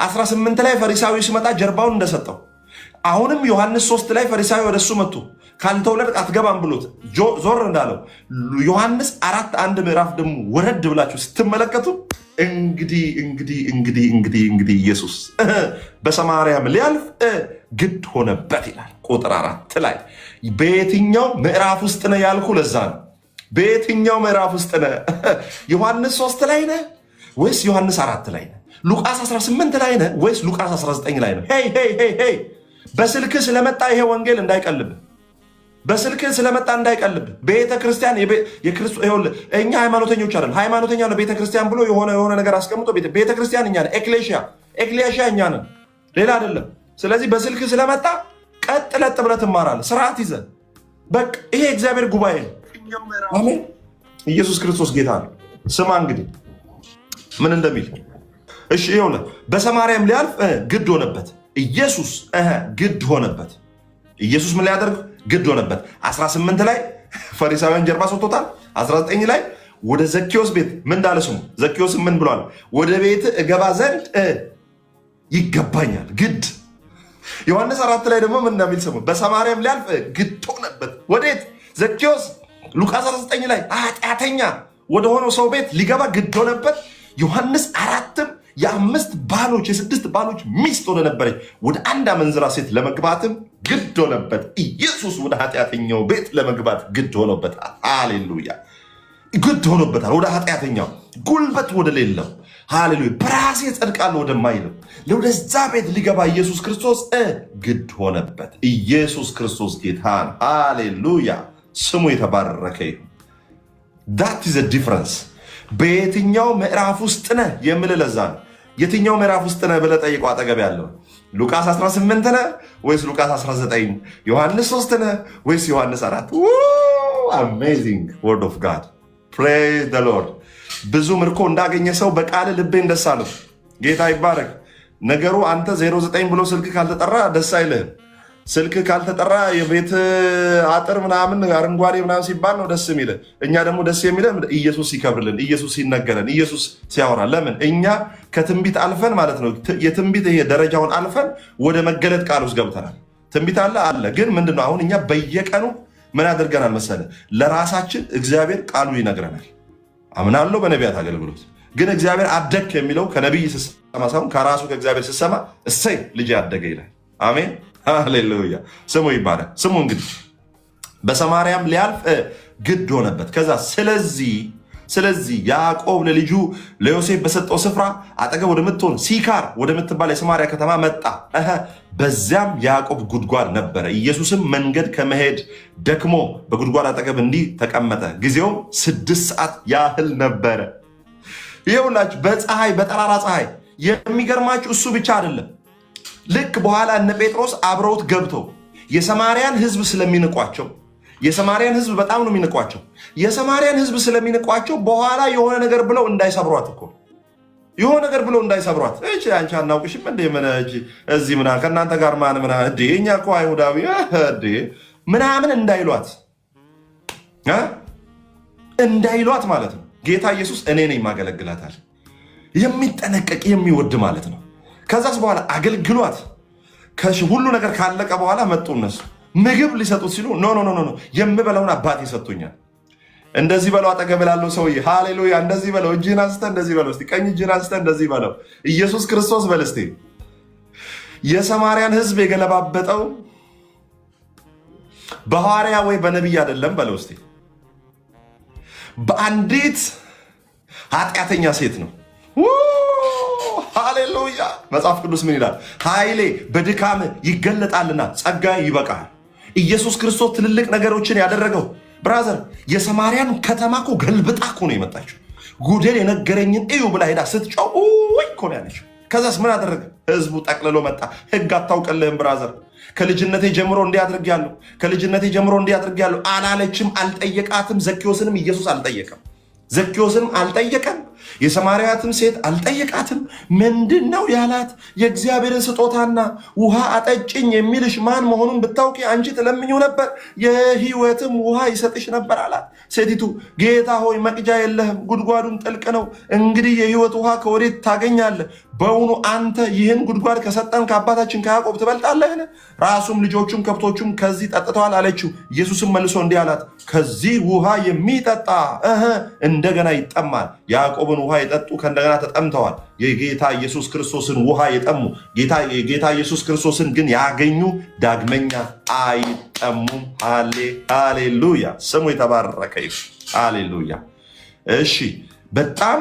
18 ላይ ፈሪሳዊ ሲመጣ ጀርባውን እንደሰጠው፣ አሁንም ዮሐንስ 3 ላይ ፈሪሳዊ ወደ እሱ መጥቶ ካልተወለድክ አትገባም ብሎት ዞር እንዳለው ዮሐንስ 4:1 ምዕራፍ ደግሞ ወረድ ብላችሁ ስትመለከቱ እንግዲህ ኢየሱስ በሰማርያም ሊያልፍ ግድ ሆነበት ይላል። ቁጥር 4 ላይ በየትኛው ምዕራፍ ውስጥ ነው ያልኩ? ለዛ ነው። በየትኛው ምዕራፍ ውስጥ ነው? ዮሐንስ 3 ላይ ነህ ወይስ ዮሐንስ 4 ላይ ነህ? ሉቃስ 18 ላይ ነህ ወይስ ሉቃስ 19 ላይ ነህ? ሄይ በስልክ ስለመጣ ይሄ ወንጌል እንዳይቀልብ፣ በስልክ ስለመጣ እንዳይቀልብ። ቤተ ክርስቲያን እኛ ሃይማኖተኞች አይደለም። ሃይማኖተኛ ነው ቤተ ክርስቲያን ብሎ የሆነ ነገር አስቀምጦ ቤተ ክርስቲያን እኛ ነን። ኤክሌሽያ እኛ ነን፣ ሌላ አይደለም። ስለዚህ በስልክ ስለመጣ ቀጥ ለጥ ብለህ ትማራለህ፣ ስርዓት ይዘህ በቃ። ይሄ እግዚአብሔር ጉባኤ ነው። አሜን። ኢየሱስ ክርስቶስ ጌታ ነው። ስማ እንግዲህ ምን እንደሚል እሺ። ይኸውልህ በሰማርያም ሊያልፍ ግድ ሆነበት። ኢየሱስ ግድ ሆነበት። ኢየሱስ ምን ሊያደርግ ግድ ሆነበት? 18 ላይ ፈሪሳውያን ጀርባ ሰጥቶታል። 19 ላይ ወደ ዘኬዎስ ቤት ምን እንዳለ ስሙ። ዘኬዎስ ምን ብሏል? ወደ ቤት እገባ ዘንድ ይገባኛል፣ ግድ። ዮሐንስ 4 ላይ ደግሞ ምን እንደሚል ስሙ። በሰማርያም ሊያልፍ ግድ ሆነበት። ወዴት? ዘኬዎስ። ሉቃስ 19 ላይ ኃጢአተኛ ወደሆነው ሰው ቤት ሊገባ ግድ ሆነበት። ዮሐንስ 4ም የ6 ባሎች ሚስት ወደ ነበረች ወደ አንድ አመንዝራ ሴት ለመግባትም ግድ ሆነበት። ኢየሱስ ወደ ኃጢአተኛው ቤት ለመግባት ግድ ሆኖበታል። ሃሌሉያ! ግድ ሆኖበታል። ወደ ኃጢአተኛው ጉልበት ወደ ሌለው፣ ሃሌሉያ፣ በራሴ ጸድቃለሁ ወደማይለው ወደዛ ቤት ሊገባ ኢየሱስ ክርስቶስ ግድ ሆነበት። ኢየሱስ ክርስቶስ ጌታ ነው። ሃሌሉያ! ስሙ የተባረከ ይሁን። ዳት ኢዝ አ ዲፍረንስ። በየትኛው ምዕራፍ ውስጥ ነህ የምልህ ለዛ ነው። የትኛው ምዕራፍ ውስጥ ነህ ብለህ ጠይቀው አጠገብ ያለው። ሉቃስ 18 ነህ ወይስ ሉቃስ 19? ዮሐንስ 3 ነህ ወይስ ዮሐንስ 4? አሜዚንግ ወርድ ኦፍ ጋድ ፕሬዝ ዘ ሎርድ። ብዙ ምርኮ እንዳገኘ ሰው በቃል ልቤን ደስ አለው። ጌታ ይባረክ። ነገሩ አንተ 09 ብሎ ስልክ ካልተጠራ ደስ አይልህም። ስልክ ካልተጠራ የቤት አጥር ምናምን አረንጓዴ ምናምን ሲባል ነው ደስ የሚልህ። እኛ ደግሞ ደስ የሚለን ኢየሱስ ሲከብርልን፣ ኢየሱስ ሲነገረን፣ ኢየሱስ ሲያወራ። ለምን እኛ ከትንቢት አልፈን ማለት ነው የትንቢት ይሄ ደረጃውን አልፈን ወደ መገለጥ ቃል ውስጥ ገብተናል። ትንቢት አለ ግን ምንድነው አሁን እኛ በየቀኑ ምን አድርገናል መሰለ? ለራሳችን እግዚአብሔር ቃሉ ይነግረናል። አምናለሁ በነቢያት አገልግሎት ግን እግዚአብሔር አደግ የሚለው ከነቢይ ስሰማ ሳይሆን ከራሱ ከእግዚአብሔር ስሰማ እሰይ ልጅ አደገ ይላል። አሜን ሃሌሉያ፣ ስሙ ይባላል። ስሙ እንግዲህ በሰማርያም ሊያልፍ ግድ ሆነበት። ከዛ ስለዚህ ያዕቆብ ለልጁ ለዮሴፍ በሰጠው ስፍራ አጠገብ ወደምትሆን ሲካር ወደምትባል የሰማርያ ከተማ መጣ። በዚያም ያዕቆብ ጉድጓድ ነበረ። ኢየሱስም መንገድ ከመሄድ ደክሞ በጉድጓድ አጠገብ እንዲህ ተቀመጠ። ጊዜውም 6 ሰዓት ያህል ነበረ። ይኸውላችሁ በጠራራ ፀሐይ። የሚገርማችሁ እሱ ብቻ አይደለም። ልክ በኋላ እነ ጴጥሮስ አብረውት ገብተው የሰማርያን ሕዝብ ስለሚንቋቸው፣ የሰማርያን ሕዝብ በጣም ነው የሚንቋቸው። የሰማርያን ሕዝብ ስለሚንቋቸው በኋላ የሆነ ነገር ብለው እንዳይሰብሯት እኮ የሆነ ነገር ብለው እንዳይሰብሯት። እቺ አንቺ አናውቅሽም እንዴ ምን እዚህ ምናምን ከእናንተ ጋር ማን ምናምን እንዴ እኛ እኮ አይሁዳዊ እንዴ ምናምን እንዳይሏት ማለት ነው። ጌታ ኢየሱስ እኔ ነኝ ማገለግላታል የሚጠነቀቅ የሚወድ ማለት ነው። ከዛስ በኋላ አገልግሏት። ሁሉ ነገር ካለቀ በኋላ መጡ። እነሱ ምግብ ሊሰጡት ሲሉ ኖ የምበላውን አባቴ ሰጥቶኛል። እንደዚህ በለው አጠገብ ላለው ሰውዬ ሃሌሉያ፣ እንደዚህ በለው፣ እጅህን አንስተህ እንደዚህ በለው፣ እስቲ ቀኝ እጅህን አንስተህ እንደዚህ በለው፣ ኢየሱስ ክርስቶስ በል እስቲ። የሰማርያን ሕዝብ የገለባበጠው በሐዋርያ ወይ በነቢይ አይደለም በለው እስቲ፣ በአንዲት ኃጢአተኛ ሴት ነው። ሃሌሉያ። መጽሐፍ ቅዱስ ምን ይላል? ኃይሌ በድካም ይገለጣልና ጸጋ ይበቃል። ኢየሱስ ክርስቶስ ትልልቅ ነገሮችን ያደረገው ብራዘር የሰማርያን ከተማ እኮ ገልብጣ እኮ ነው የመጣችው። ጉዴን የነገረኝን እዩ ብላ ሄዳ ስትጮህ ወይ እኮ ነው ያለችው። ከዛስ ምን አደረገ? ህዝቡ ጠቅልሎ መጣ። ህግ አታውቅልህም ብራዘር፣ ከልጅነቴ ጀምሮ እንዲያደርጋለሁ፣ ከልጅነቴ ጀምሮ እንዲያደርጋለሁ አላለችም፣ አልጠየቃትም። ዘኬዎስንም ኢየሱስ አልጠየቀም። ዘኬዎስንም አልጠየቀም። የሰማርያትም ሴት አልጠየቃትም። ምንድን ነው ያላት? የእግዚአብሔርን ስጦታና ውሃ አጠጭኝ የሚልሽ ማን መሆኑን ብታውቂ አንቺ ትለምኚው ነበር፣ የህይወትም ውሃ ይሰጥሽ ነበር አላት። ሴቲቱ ጌታ ሆይ መቅጃ የለህም፣ ጉድጓዱም ጥልቅ ነው። እንግዲህ የህይወት ውሃ ከወዴት ታገኛለህ? በውኑ አንተ ይህን ጉድጓድ ከሰጠን ከአባታችን ከያዕቆብ ትበልጣለህን? ራሱም ልጆቹም ከብቶቹም ከዚህ ጠጥተዋል አለችው። ኢየሱስም መልሶ እንዲህ አላት፣ ከዚህ ውሃ የሚጠጣ እንደገና ይጠማል። ያዕቆብን ውሃ የጠጡ ከእንደገና ተጠምተዋል። የጌታ ኢየሱስ ክርስቶስን ውሃ የጠሙ ጌታ ኢየሱስ ክርስቶስን ግን ያገኙ ዳግመኛ አይጠሙም። ሃሌሉያ፣ ስሙ የተባረከ ይሁን። ሃሌሉያ። እሺ፣ በጣም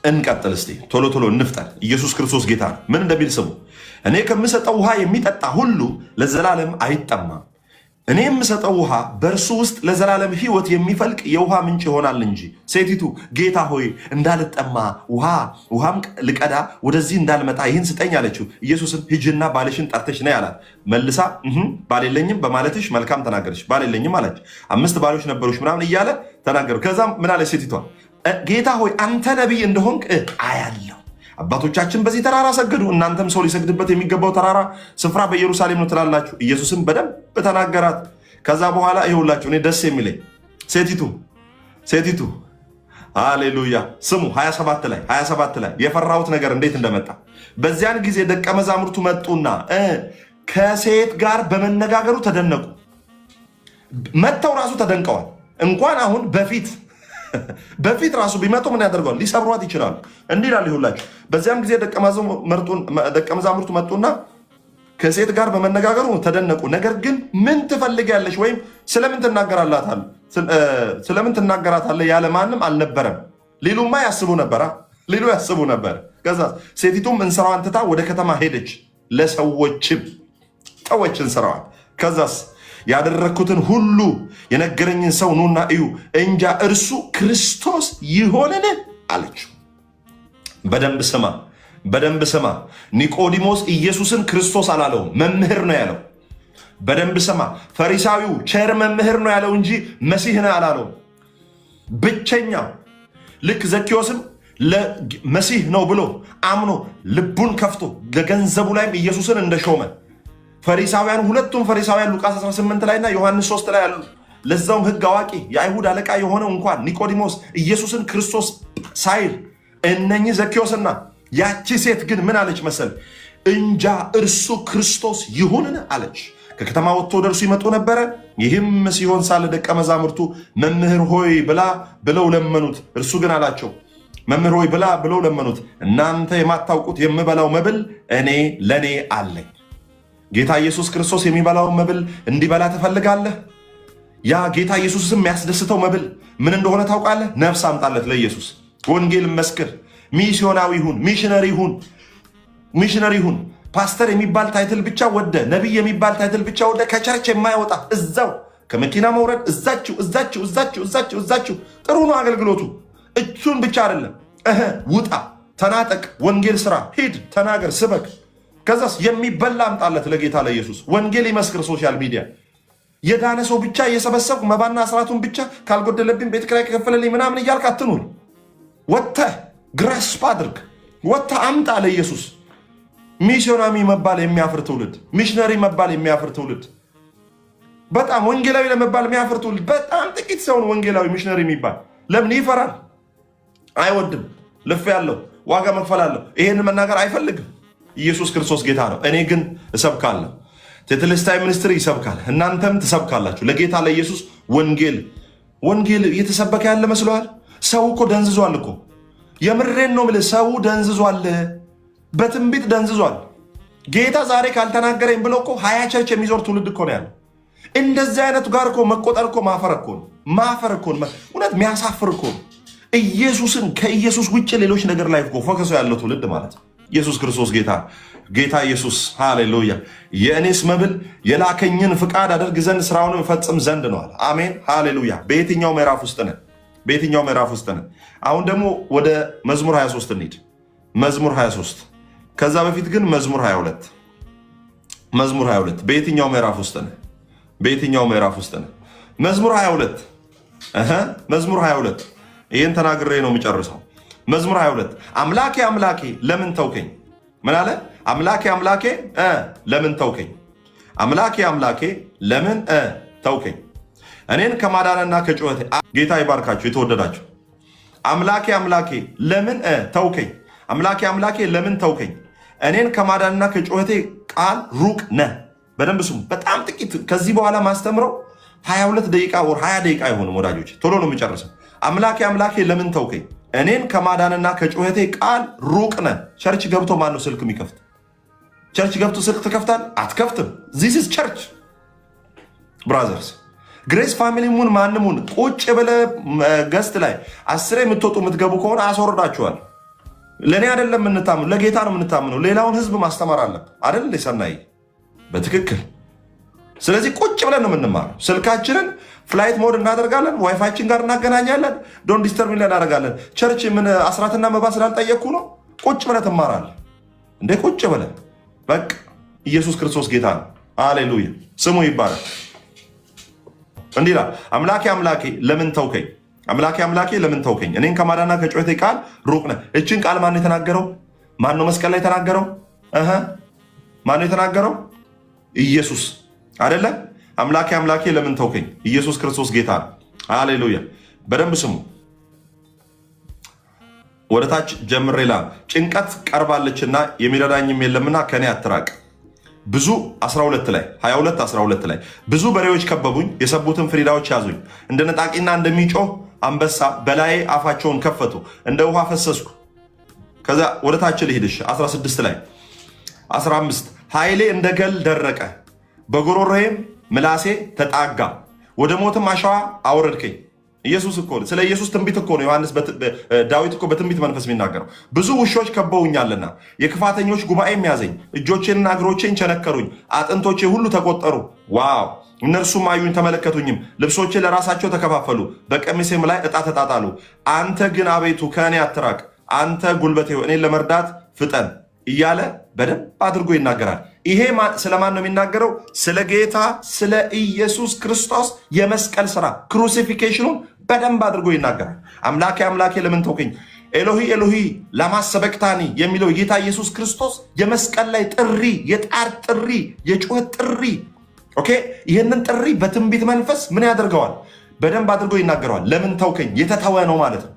እንቀጥል እስቲ ቶሎ ቶሎ እንፍጠን። ኢየሱስ ክርስቶስ ጌታ ነው። ምን እንደሚል ስሙ። እኔ ከምሰጠው ውሃ የሚጠጣ ሁሉ ለዘላለም አይጠማም፣ እኔ የምሰጠው ውሃ በእርሱ ውስጥ ለዘላለም ሕይወት የሚፈልቅ የውሃ ምንጭ ይሆናል እንጂ። ሴቲቱ ጌታ ሆይ እንዳልጠማ ውሃም ልቀዳ ወደዚህ እንዳልመጣ ይህን ስጠኝ አለችው። ኢየሱስም ሂጂና ባልሽን ጠርተሽ ነይ አላት። መልሳ ባል የለኝም በማለትሽ መልካም ተናገርሽ፣ ባል የለኝም አለች። 5 ባሎች ነበሩሽ ምናምን እያለ ተናገሩ። ከዛም ምን አለች ሴቲቷ? ጌታ ሆይ አንተ ነቢይ እንደሆንክ አያለሁ። አባቶቻችን በዚህ ተራራ ሰገዱ፣ እናንተም ሰው ሊሰግድበት የሚገባው ተራራ ስፍራ በኢየሩሳሌም ነው ትላላችሁ። ኢየሱስም በደንብ ተናገራት። ከዛ በኋላ ይኸውላችሁ እኔ ደስ የሚለኝ ሴቲቱ ሃሌሉያ ስሙ 27 ላይ የፈራሁት ነገር እንዴት እንደመጣ። በዚያን ጊዜ ደቀ መዛሙርቱ መጡና ከሴት ጋር በመነጋገሩ ተደነቁ። መጥተው ራሱ ተደንቀዋል። እንኳን አሁን በፊት ራሱ ቢመጡ ምን ያደርገዋል? ሊሰብሯት ይችላሉ። እንዲህ ይላል ይሁላችሁ። በዚያም ጊዜ ደቀ መዛሙርቱ መጡና ከሴት ጋር በመነጋገሩ ተደነቁ። ነገር ግን ምን ትፈልጊያለሽ ወይም ስለምን ትናገራታለህ ያለ ማንም አልነበረም። ሊሉማ ያስቡ ነበር። ከዛ ሴቲቱም እንስራዋን ትታ ወደ ከተማ ሄደች፣ ለሰዎችም ተወች እንስራዋን። ከዛስ ያደረግኩትን ሁሉ የነገረኝን ሰው ኑና እዩ፣ እንጃ እርሱ ክርስቶስ ይሆንን አለችው። በደንብ ስማ። ኒቆዲሞስ ኢየሱስን ክርስቶስ አላለውም፣ መምህር ነው ያለው። በደንብ ስማ። ፈሪሳዊው ቸር መምህር ነው ያለው እንጂ መሲህ ነው አላለውም። ብቸኛው ልክ ዘኪዮስም መሲህ ነው ብሎ አምኖ ልቡን ከፍቶ ለገንዘቡ ላይም ኢየሱስን እንደሾመ ፈሪሳውያን ሁለቱም ፈሪሳውያን ሉቃስ 18 ላይና ዮሐንስ 3 ላይ ያሉ ለዛውም ሕግ አዋቂ የአይሁድ አለቃ የሆነው እንኳን ኒቆዲሞስ ኢየሱስን ክርስቶስ ሳይል እነኚህ ዘኪዮስና ያቺ ሴት ግን ምን አለች መሰል? እንጃ እርሱ ክርስቶስ ይሁንን አለች። ከከተማ ወጥቶ ወደ እርሱ ይመጡ ነበረ። ይህም ሲሆን ሳለ ደቀ መዛሙርቱ መምህር ሆይ ብላ ብለው ለመኑት። እርሱ ግን አላቸው መምህር ሆይ ብላ ብለው ለመኑት፣ እናንተ የማታውቁት የምበላው መብል ለእኔ አለኝ። ጌታ ኢየሱስ ክርስቶስ የሚበላውን መብል እንዲበላ ትፈልጋለህ? ያ ጌታ ኢየሱስም የሚያስደስተው መብል ምን እንደሆነ ታውቃለህ? ነፍስ አምጣለት ለኢየሱስ። ወንጌል መስክር። ሚስዮናዊ ሁን፣ ሚሽነሪ ሁን። ፓስተር የሚባል ታይትል ብቻ ወደ፣ ነቢይ የሚባል ታይትል ብቻ ወደ፣ ከቸርች የማይወጣ እዛው ከመኪና መውረድ እዛችሁ። ጥሩ ነው አገልግሎቱ። እሱን ብቻ አይደለም፣ ውጣ፣ ተናጠቅ፣ ወንጌል ስራ፣ ሂድ፣ ተናገር፣ ስበክ። ከዛስ የሚበላ አምጣለት ለጌታ ለኢየሱስ። ወንጌል ይመስክር። ሶሻል ሚዲያ የዳነ ሰው ብቻ እየሰበሰብኩ መባና አስራቱን ብቻ ካልጎደለብኝ ቤት ኪራይ ከከፈለልኝ ምናምን እያልክ አትኑር። ወጥተህ ግረስፕ አድርግ። ወጥተህ አምጣ ለኢየሱስ። ሚስዮናዊ መባል የሚያፍር ትውልድ፣ ሚሽነሪ መባል የሚያፍር ትውልድ፣ በጣም ወንጌላዊ ለመባል የሚያፍር ትውልድ በጣም ጥቂት ሰውን ወንጌላዊ ሚሽነሪ የሚባል ለምን ይፈራል? አይወድም። ልፍ ያለው ዋጋ መክፈል አለው። ይሄን መናገር አይፈልግም። ኢየሱስ ክርስቶስ ጌታ ነው። እኔ ግን እሰብካለሁ። ቴቴሌስታይ ሚኒስትሪ ይሰብካል፣ እናንተም ትሰብካላችሁ። ለጌታ ለኢየሱስ ወንጌል እየተሰበከ ያለ መስለዋል? ሰው እኮ ደንዝዟል እኮ። የምሬን ነው የምልህ። ሰው ደንዝዟል፣ በትንቢት ደንዝዟል። ጌታ ዛሬ ካልተናገረኝ ብሎ እኮ 20 ቸርች የሚዞር ትውልድ እኮ ነው ያለው። እንደዚህ አይነቱ ጋር እኮ መቆጠር እኮ ማፈር እኮ ነው። እውነት የሚያሳፍር እኮ ነው። ኢየሱስን ከኢየሱስ ውጭ ሌሎች ነገር ላይ እኮ ፎከሱ ያለው ትውልድ ማለት ነው። ኢየሱስ ክርስቶስ ጌታ ኢየሱስ ሃሌሉያ። የእኔስ መብል የላከኝን ፍቃድ አደርግ ዘንድ ስራውንም እፈጽም ዘንድ ነዋል። አሜን ሃሌሉያ። በየትኛው ምዕራፍ ውስጥ ነን? አሁን ደግሞ ወደ መዝሙር 23 እንሂድ። መዝሙር 23 ከዛ በፊት ግን መዝሙር 22 በየትኛው ምዕራፍ ውስጥ ነን? መዝሙር 22 ይህን ተናግሬ ነው የሚጨርሰው። መዝሙር 22 አምላኬ ለምን ተውከኝ? ምን አለ? አምላኬ ለምን ተውከኝ? አምላኬ ለምን ተውከኝ? እኔን ከማዳንና ከጩኸቴ። ጌታ ይባርካችሁ የተወደዳችሁ። አምላኬ ለምን ተውከኝ? አምላኬ ለምን ተውከኝ? እኔን ከማዳንና ከጩኸቴ ቃል ሩቅ ነህ። በደንብ ስሙ። በጣም ጥቂት ከዚህ በኋላ ማስተምረው 22 ደቂቃ ወር 20 ደቂቃ አይሆንም ወዳጆች፣ ቶሎ ነው የሚጨርሰው። አምላኬ ለምን ተውከኝ? እኔን ከማዳንና ከጩኸቴ ቃል ሩቅ ነህ። ቸርች ገብቶ ማን ነው ስልክ የሚከፍት? ቸርች ገብቶ ስልክ ትከፍታለህ? አትከፍትም። ዚስ ኢዝ ቸርች ብራዘርስ። ግሬስ ፋሚሊ ሙን ማንሙን ቁጭ ብለህ ገስት ላይ 10 የምትወጡ የምትገቡ ከሆነ አስወርዳችኋል። ለእኔ አይደለም የምንታምነው፣ ለጌታ ነው የምንታምነው። ሌላውን ህዝብ ማስተማር አለ አይደል? ሰናይ በትክክል። ስለዚህ ቁጭ ብለን ነው የምንማረው። ስልካችንን ፍላይት ሞድ እናደርጋለን፣ ዋይፋይችን ጋር እናገናኛለን፣ ዶንት ዲስተርብ እናደርጋለን። ቸርች ምን አስራትና መባ ስላልጠየቅኩ ነው? ቁጭ ብለህ ትማራለህ እንዴ? ቁጭ ብለህ በቃ። ኢየሱስ ክርስቶስ ጌታ ነው። ሃሌሉያ ስሙ ይባላል። እንዲህ ይላል፣ አምላኬ አምላኬ ለምን ተውከኝ? አምላኬ አምላኬ ለምን ተውከኝ? እኔን ከማዳና ከጩኸቴ ቃል ሩቅ ነህ። እችን ቃል ማን የተናገረው? ማን ነው መስቀል ላይ የተናገረው? ማን ነው የተናገረው? ኢየሱስ አይደለ? አምላኬ አምላኬ ለምን ተውከኝ? ኢየሱስ ክርስቶስ ጌታ ነው። ሃሌሉያ። በደንብ ስሙ። ወደታች ጀምሬላ ጭንቀት ቀርባለችና የሚረዳኝም የለምና ከኔ አትራቅ። ብዙ 12 ላይ 22 12 ላይ ብዙ በሬዎች ከበቡኝ፣ የሰቡትን ፍሪዳዎች ያዙኝ። እንደ ነጣቂና እንደሚጮህ አንበሳ በላዬ አፋቸውን ከፈቱ፣ እንደ ውሃ ፈሰስኩ። ከዛ ወደታች ልሂድሽ 16 ላይ 15 ኃይሌ እንደ ገል ደረቀ፣ በጉሮሮዬም ምላሴ ተጣጋ፣ ወደ ሞትም አሸዋ አውረድከኝ። ኢየሱስ እኮ ስለ ኢየሱስ ትንቢት እኮ ነው ዮሐንስ ዳዊት እኮ በትንቢት መንፈስ የሚናገረው። ብዙ ውሾች ከበውኛልና የክፋተኞች ጉባኤም ያዘኝ፣ እጆቼንና እግሮቼን ቸነከሩኝ፣ አጥንቶቼ ሁሉ ተቆጠሩ። ዋው! እነርሱም አዩኝ ተመለከቱኝም፣ ልብሶቼ ለራሳቸው ተከፋፈሉ፣ በቀሚሴም ላይ ዕጣ ተጣጣሉ። አንተ ግን አቤቱ ከእኔ አትራቅ፣ አንተ ጉልበቴ ሆይ እኔን ለመርዳት ፍጠን እያለ በደንብ አድርጎ ይናገራል። ይሄ ስለማን ነው የሚናገረው? ስለ ጌታ ስለ ኢየሱስ ክርስቶስ የመስቀል ስራ ክሩሲፊኬሽኑን በደንብ አድርጎ ይናገራል። አምላኬ አምላኬ ለምን ተውከኝ፣ ኤሎሂ ኤሎሂ ላማ ሰበቅታኒ የሚለው ጌታ ኢየሱስ ክርስቶስ የመስቀል ላይ ጥሪ፣ የጣር ጥሪ፣ የጩኸት ጥሪ። ኦኬ፣ ይህንን ጥሪ በትንቢት መንፈስ ምን ያደርገዋል? በደንብ አድርጎ ይናገረዋል። ለምን ተውከኝ፣ የተተወ ነው ማለት ነው።